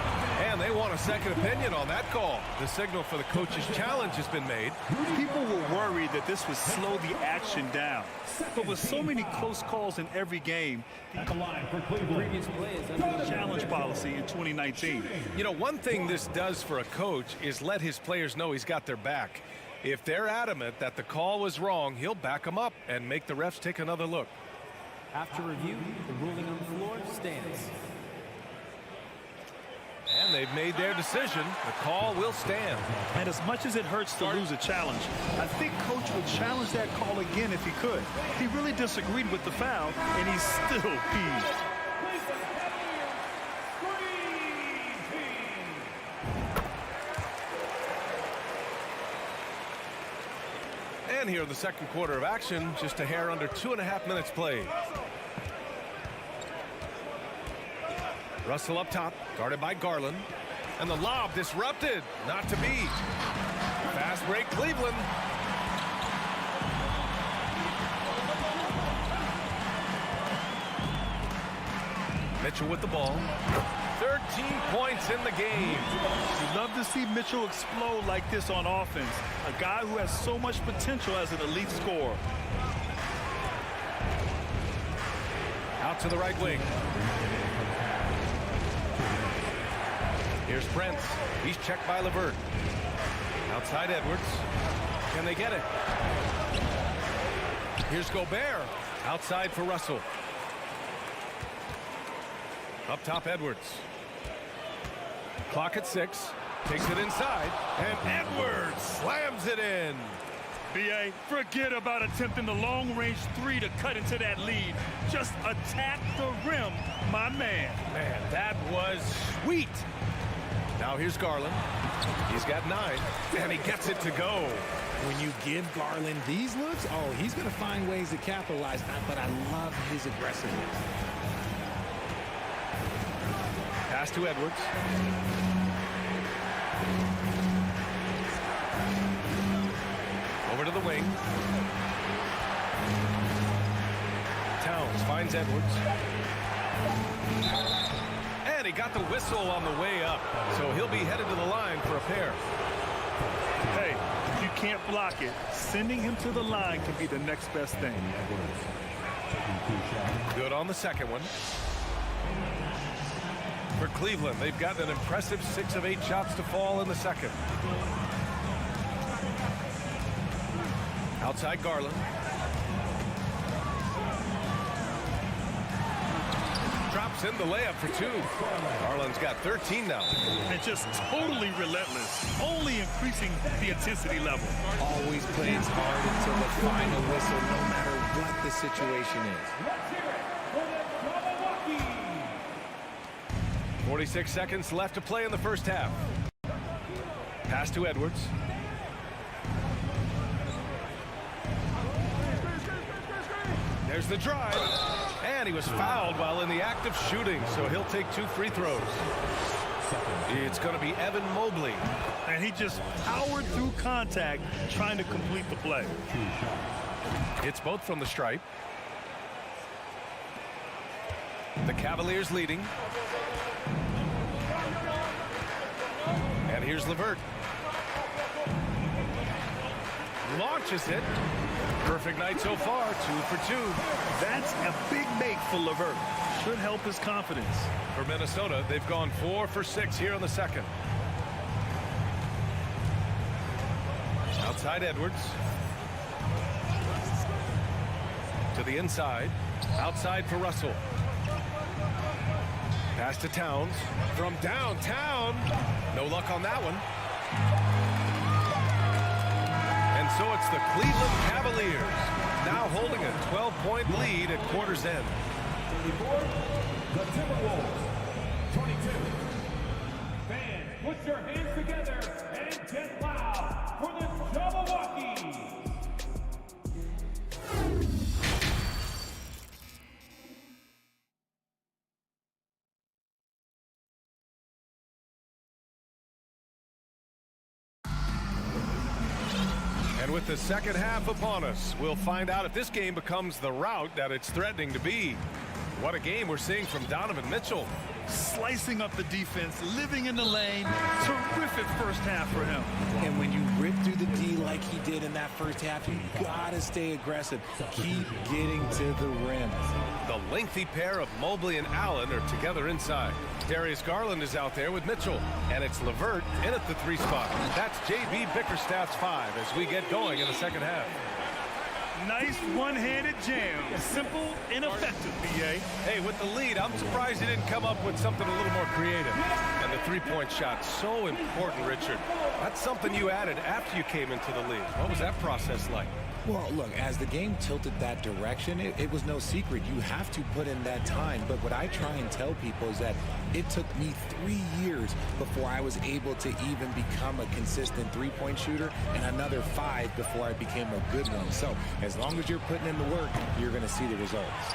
S7: And they want a second opinion on that call. The signal for the coach's challenge has been made.
S8: People were worried that this would slow the action down. But with so many close calls in every game, the challenge policy in 2019.
S7: You know, one thing this does for a coach is let his players know he's got their back. If they're adamant that the call was wrong, he'll back them up and make the refs take another look.
S12: After review, the ruling on the floor stands.
S7: And they've made their decision. The call will stand.
S8: And as much as it hurts to lose a challenge, I think Coach would challenge that call again if he could. He really disagreed with the foul, and he's still peeved.
S7: And here in the second quarter of action, just a hair under 2.5 minutes played. Russell up top, guarded by Garland. And the lob disrupted, not to be. Fast break, Cleveland. Mitchell with the ball. 13 points in the game.
S8: You love to see Mitchell explode like this on offense. A guy who has so much potential as an elite scorer.
S7: Out to the right wing. Here's Prince. He's checked by LeVert. Outside Edwards. Can they get it? Here's Gobert. Outside for Russell. Up top, Edwards. Clock at 6. Takes it inside. And Edwards slams it in.
S8: B.A., forget about attempting the long-range three to cut into that lead. Just attack the rim, my man.
S7: Man, that was sweet. Now here's Garland. He's got 9, and he gets it to go.
S9: When you give Garland these looks, oh, he's going to find ways to capitalize. But I love his aggressiveness.
S7: Pass to Edwards. Over to the wing. Towns finds Edwards. And he got the whistle on the way up. So he'll be headed to the line for a pair.
S8: Hey, if you can't block it, sending him to the line can be the next best thing.
S7: Good on the second one. For Cleveland, they've gotten an impressive 6 of 8 shots to fall in the second. Outside Garland. Drops in the layup for 2. Garland's got 13 now.
S8: And just totally relentless, only increasing the intensity level.
S9: Always plays hard until the final whistle, no matter what the situation is.
S7: 46 seconds left to play in the first half. Pass to Edwards. There's the drive. And he was fouled while in the act of shooting, so he'll take 2 free throws. It's going to be Evan Mobley.
S8: And he just powered through contact trying to complete the play.
S7: It's both from the stripe. The Cavaliers leading. And here's LeVert. Launches it. Perfect night so far, 2 for 2.
S8: That's a big make for LeVert. Should help his confidence.
S7: For Minnesota, they've gone 4 for 6 here in the second. Outside Edwards. To the inside. Outside for Russell. Pass to Towns. From downtown. No luck on that one. And so it's the Cleveland Cavaliers now holding a 12-point lead at quarter's end.
S3: The Timberwolves, 22. Fans, put your hands together and get loud for the Jabberwockies.
S7: And with the second half upon us, we'll find out if this game becomes the rout that it's threatening to be. What a game we're seeing from Donovan Mitchell.
S8: Slicing up the defense, living in the lane. Terrific first half for him.
S9: And when you rip through the D like he did in that first half, you gotta stay aggressive. Keep getting to the rim.
S7: The lengthy pair of Mobley and Allen are together inside. Darius Garland is out there with Mitchell. And it's LeVert in at the 3 spot. That's J.B. Bickerstaff's 5 as we get going in the second half.
S8: Nice one-handed jam. Simple and effective, B.A.
S7: Hey, with the lead, I'm surprised he didn't come up with something a little more creative. And the three-point shot, so important, Richard. That's something you added after you came into the league. What was that process like?
S9: Well, look, as the game tilted that direction, it was no secret. You have to put in that time. But what I try and tell people is that it took me 3 years before I was able to even become a consistent three-point shooter, and another 5 before I became a good one. So as long as you're putting in the work, you're going to see the results.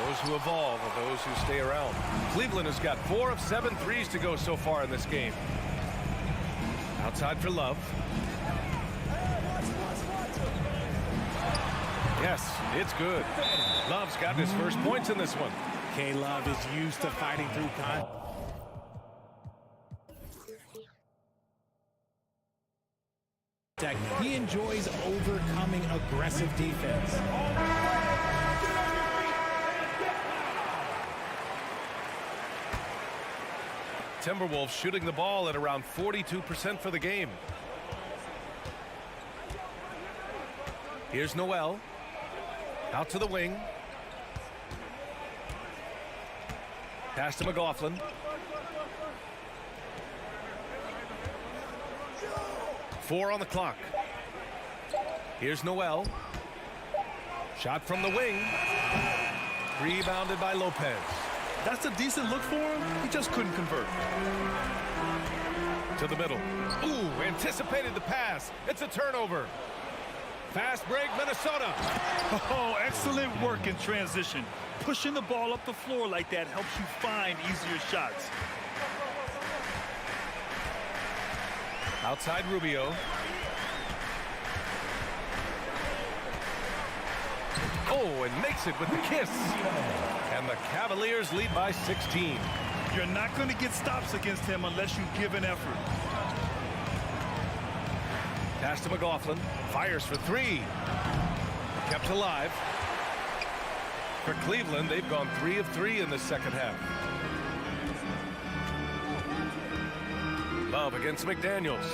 S7: Those who evolve are those who stay around. Cleveland has got 4 of 7 threes to go so far in this game. Outside for Love. Yes, it's good. Love's gotten his first points in this one.
S9: K-Love is used to fighting through contact. He enjoys overcoming aggressive defense.
S7: Timberwolves shooting the ball at around 42% for the game. Here's Noel. Out to the wing. Pass to McLaughlin. Four on the clock. Here's Noel. Shot from the wing. Rebounded by Lopez.
S8: That's a decent look for him. He just couldn't convert.
S7: To the middle. Ooh, anticipated the pass. It's a turnover. Fast break, Minnesota.
S8: Oh, excellent work in transition. Pushing the ball up the floor like that helps you find easier shots.
S7: Outside Rubio. Oh, and makes it with the kiss. And the Cavaliers lead by 16.
S8: You're not going to get stops against him unless you give an effort.
S7: Pass to McLaughlin. Fires for 3. Kept alive. For Cleveland, they've gone 3 of 3 in the second half. Love against McDaniels.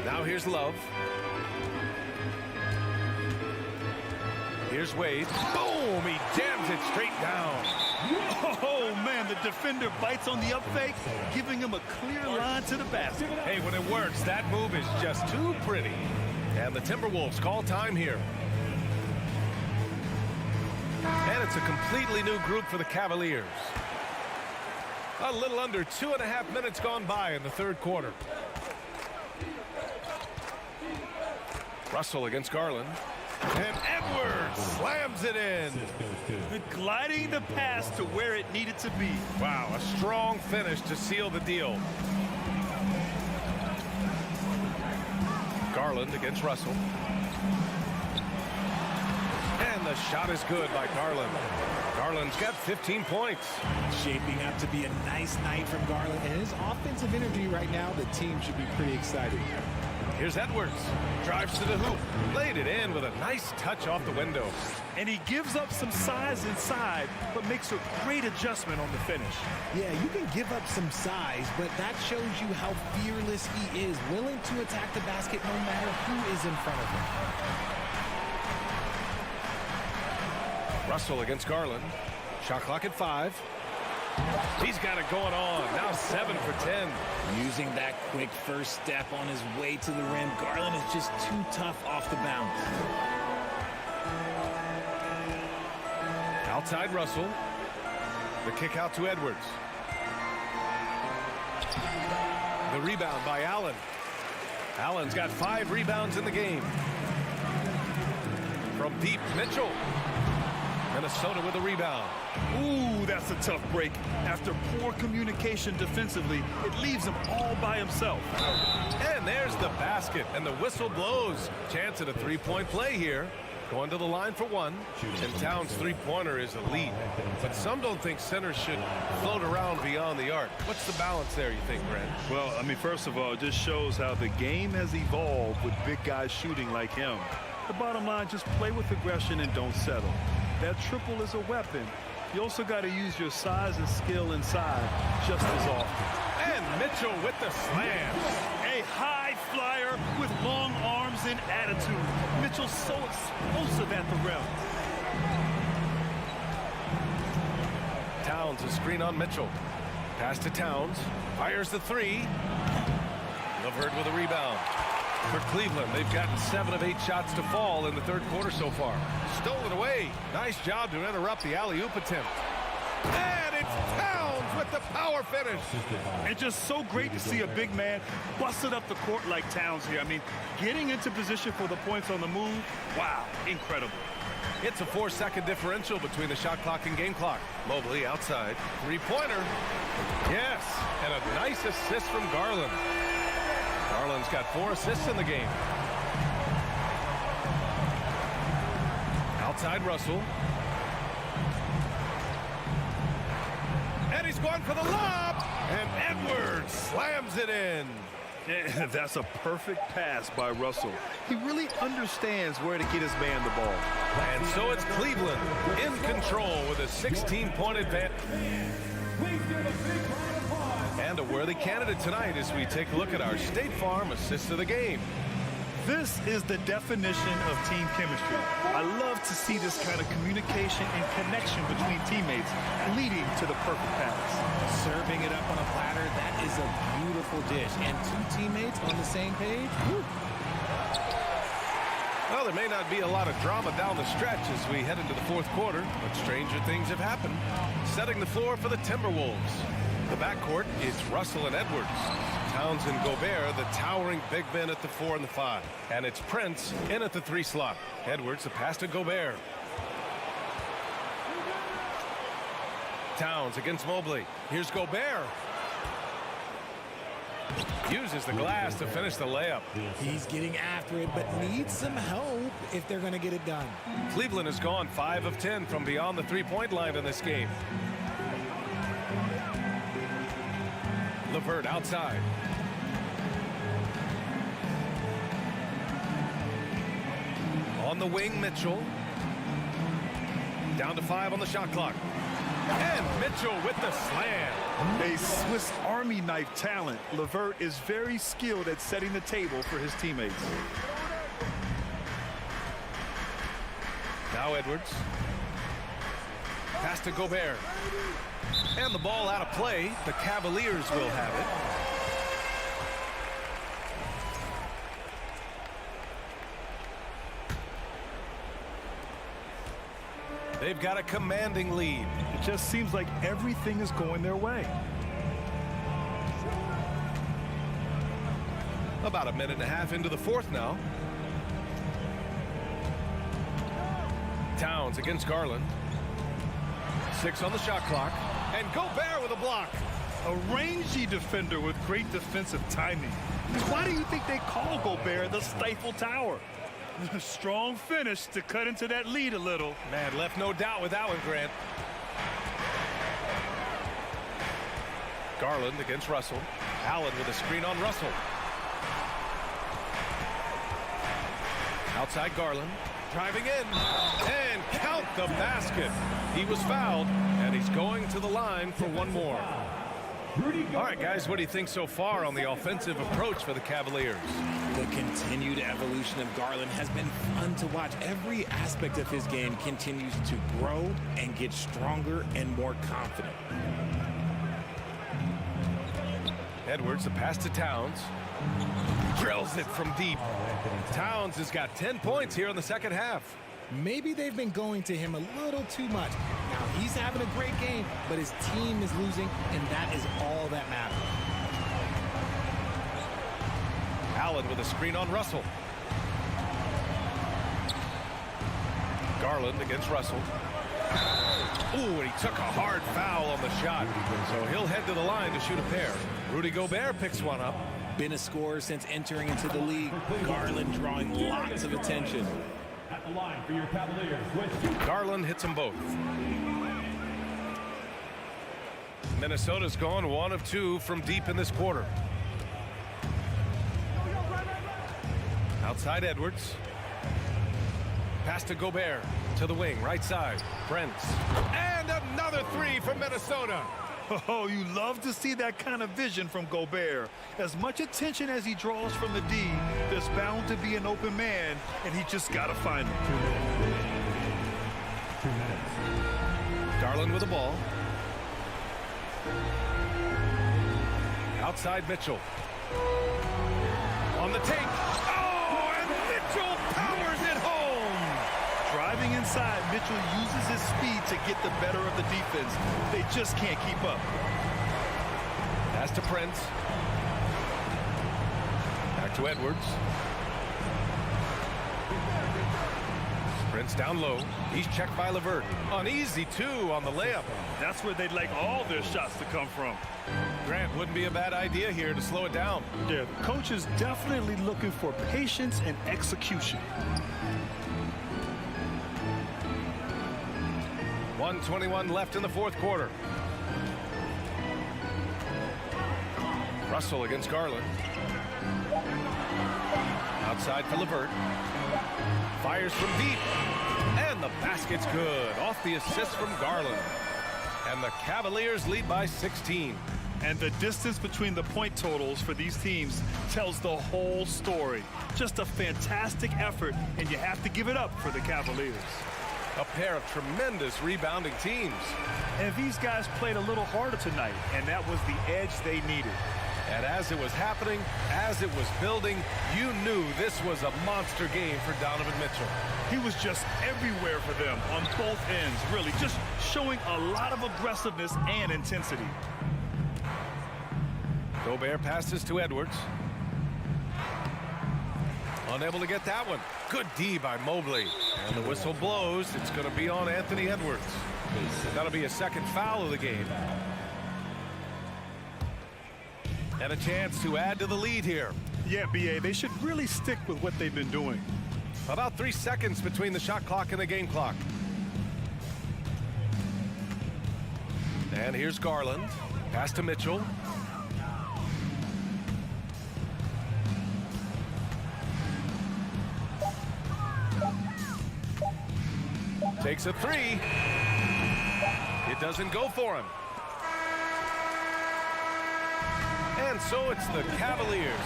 S7: Now here's Love. Here's Wade. Boom! He jams it straight down.
S8: Oh, man, the defender bites on the up fake, giving him a clear line to the basket.
S7: Hey, when it works, that move is just too pretty. And the Timberwolves call time here. And it's a completely new group for the Cavaliers. A little under 2.5 minutes gone by in the third quarter. Russell against Garland. And Edwards slams it in.
S8: Gliding the pass to where it needed to be.
S7: Wow, a strong finish to seal the deal. Garland against Russell. And the shot is good by Garland. Garland's got 15 points.
S9: Shaping up to be a nice night from Garland. And his offensive energy right now, the team should be pretty excited.
S7: Here's Edwards. Drives to the hoop. Laid it in with a nice touch off the window.
S8: And he gives up some size inside, but makes a great adjustment on the finish.
S9: Yeah, you can give up some size, but that shows you how fearless he is, willing to attack the basket no matter who is in front of him.
S7: Russell against Garland. Shot clock at 5. He's got it going on. Now 7 for 10.
S9: Using that quick first step on his way to the rim. Garland is just too tough off the bounce.
S7: Outside Russell. The kick out to Edwards. The rebound by Allen. Allen's got 5 rebounds in the game. From deep, Mitchell. Minnesota with a rebound.
S8: Ooh, that's a tough break. After poor communication defensively, it leaves him all by himself.
S7: And there's the basket, and the whistle blows. Chance at a three-point play here. Going to the line for 1. And Towns' three-pointer is elite. But some don't think centers should float around beyond the arc. What's the balance there, you think, Brent?
S8: Well, I mean, first of all, it just shows how the game has evolved with big guys shooting like him. The bottom line, just play with aggression and don't settle. That triple is a weapon. You also got to use your size and skill inside just as often.
S7: And Mitchell with the slam.
S8: A high flyer with long in attitude. Mitchell's so explosive at the rim.
S7: Towns, a screen on Mitchell. Pass to Towns. Fires the three. LeVert with a rebound. For Cleveland, they've gotten 7 of 8 shots to fall in the third quarter so far. Stolen away. Nice job to interrupt the alley-oop attempt. And it's Towns with the power finish.
S8: It's just so great to see a big man busted up the court like Towns here. I mean, getting into position for the points on the move, wow, incredible.
S7: It's a 4-second differential between the shot clock and game clock. Mobley outside. Three-pointer. Yes, and a nice assist from Garland. Garland's got 4 assists in the game. Outside Russell. And he's going for the lob. And Edwards slams it in.
S8: Yeah, that's a perfect pass by Russell. He really understands where to get his man the ball.
S7: And so it's Cleveland in control with a 16-point advantage. And a worthy candidate tonight as we take a look at our State Farm assist of the game.
S8: This is the definition of team chemistry. I love to see this kind of communication and connection between teammates leading to the perfect pass.
S9: Serving it up on a platter, that is a beautiful dish. And 2 teammates on the same page. Whew.
S7: Well, there may not be a lot of drama down the stretch as we head into the fourth quarter, but stranger things have happened. Setting the floor for the Timberwolves. The backcourt is Russell and Edwards. Towns and Gobert, the towering big men at the 4 and the 5. And it's Prince in at the 3 slot. Edwards, the pass to Gobert. Towns against Mobley. Here's Gobert. Uses the glass to finish the layup.
S9: He's getting after it, but needs some help if they're going to get it done.
S7: Cleveland has gone 5 of 10 from beyond the 3-point line in this game. LeVert outside. On the wing, Mitchell. Down to 5 on the shot clock. And Mitchell with the slam.
S8: A Swiss Army knife talent. LeVert is very skilled at setting the table for his teammates.
S7: Now Edwards. Pass to Gobert. And the ball out of play. The Cavaliers will have it. They've got a commanding lead.
S8: It just seems like everything is going their way.
S7: About a minute and a half into the fourth now. Towns against Garland. 6 on the shot clock. And Gobert with a block.
S8: A rangy defender with great defensive timing. Why do you think they call Gobert the Stifle Tower? Strong finish to cut into that lead a little.
S7: Man, left no doubt with that one, Grant. Garland against Russell. Allen with a screen on Russell. Outside Garland. Driving in. And count the basket. He was fouled, and he's going to the line for one more. All right, guys, what do you think so far on the offensive approach for the Cavaliers?
S9: The continued evolution of Garland has been fun to watch. Every aspect of his game continues to grow and get stronger and more confident.
S7: Edwards, a pass to Towns. Drills it from deep. Towns has got 10 points here in the second half.
S9: Maybe they've been going to him a little too much. Now, he's having a great game, but his team is losing, and that is all that matters.
S7: Allen with a screen on Russell. Garland against Russell. Ooh, and he took a hard foul on the shot. So he'll head to the line to shoot a pair. Rudy Gobert picks one up.
S9: Been a scorer since entering into the league. Garland drawing lots of attention.
S3: At the line for your Cavaliers.
S7: Garland hits them both. Minnesota's gone 1 of 2 from deep in this quarter. Outside Edwards. Pass to Gobert. To the wing, right side. Prince. And another 3 from Minnesota.
S8: Oh, you love to see that kind of vision from Gobert. As much attention as he draws from the D, there's bound to be an open man, and he just got to find him.
S12: 2 minutes.
S7: Garland with the ball. Outside Mitchell. On the take. Oh, and Mitchell powers it home.
S8: Driving inside, Mitchell uses his speed to get the better of the defense. They just can't keep up.
S7: Pass to Prince. Back to Edwards. Prince down low. He's checked by LeVert. An easy 2 on the layup.
S8: That's where they'd like all their shots to come from.
S7: Grant, wouldn't be a bad idea here to slow it down.
S8: Yeah, the coach is definitely looking for patience and execution.
S7: 1:21 left in the fourth quarter. Russell against Garland. Outside for LeVert. Fires from deep. And the basket's good. Off the assist from Garland. And the Cavaliers lead by 16.
S8: And the distance between the point totals for these teams tells the whole story. Just a fantastic effort, and you have to give it up for the Cavaliers.
S7: A pair of tremendous rebounding teams.
S8: And these guys played a little harder tonight, and that was the edge they needed.
S7: And as it was happening, as it was building, you knew this was a monster game for Donovan Mitchell.
S8: He was just everywhere for them on both ends, really, just showing a lot of aggressiveness and intensity.
S7: Gobert passes to Edwards. Unable to get that one. Good D by Mobley. And the whistle blows. It's going to be on Anthony Edwards. That'll be a second foul of the game. And a chance to add to the lead here.
S8: Yeah, B.A., they should really stick with what they've been doing.
S7: About 3 seconds between the shot clock and the game clock. And here's Garland. Pass to Mitchell. Takes a 3. It doesn't go for him. And so it's the Cavaliers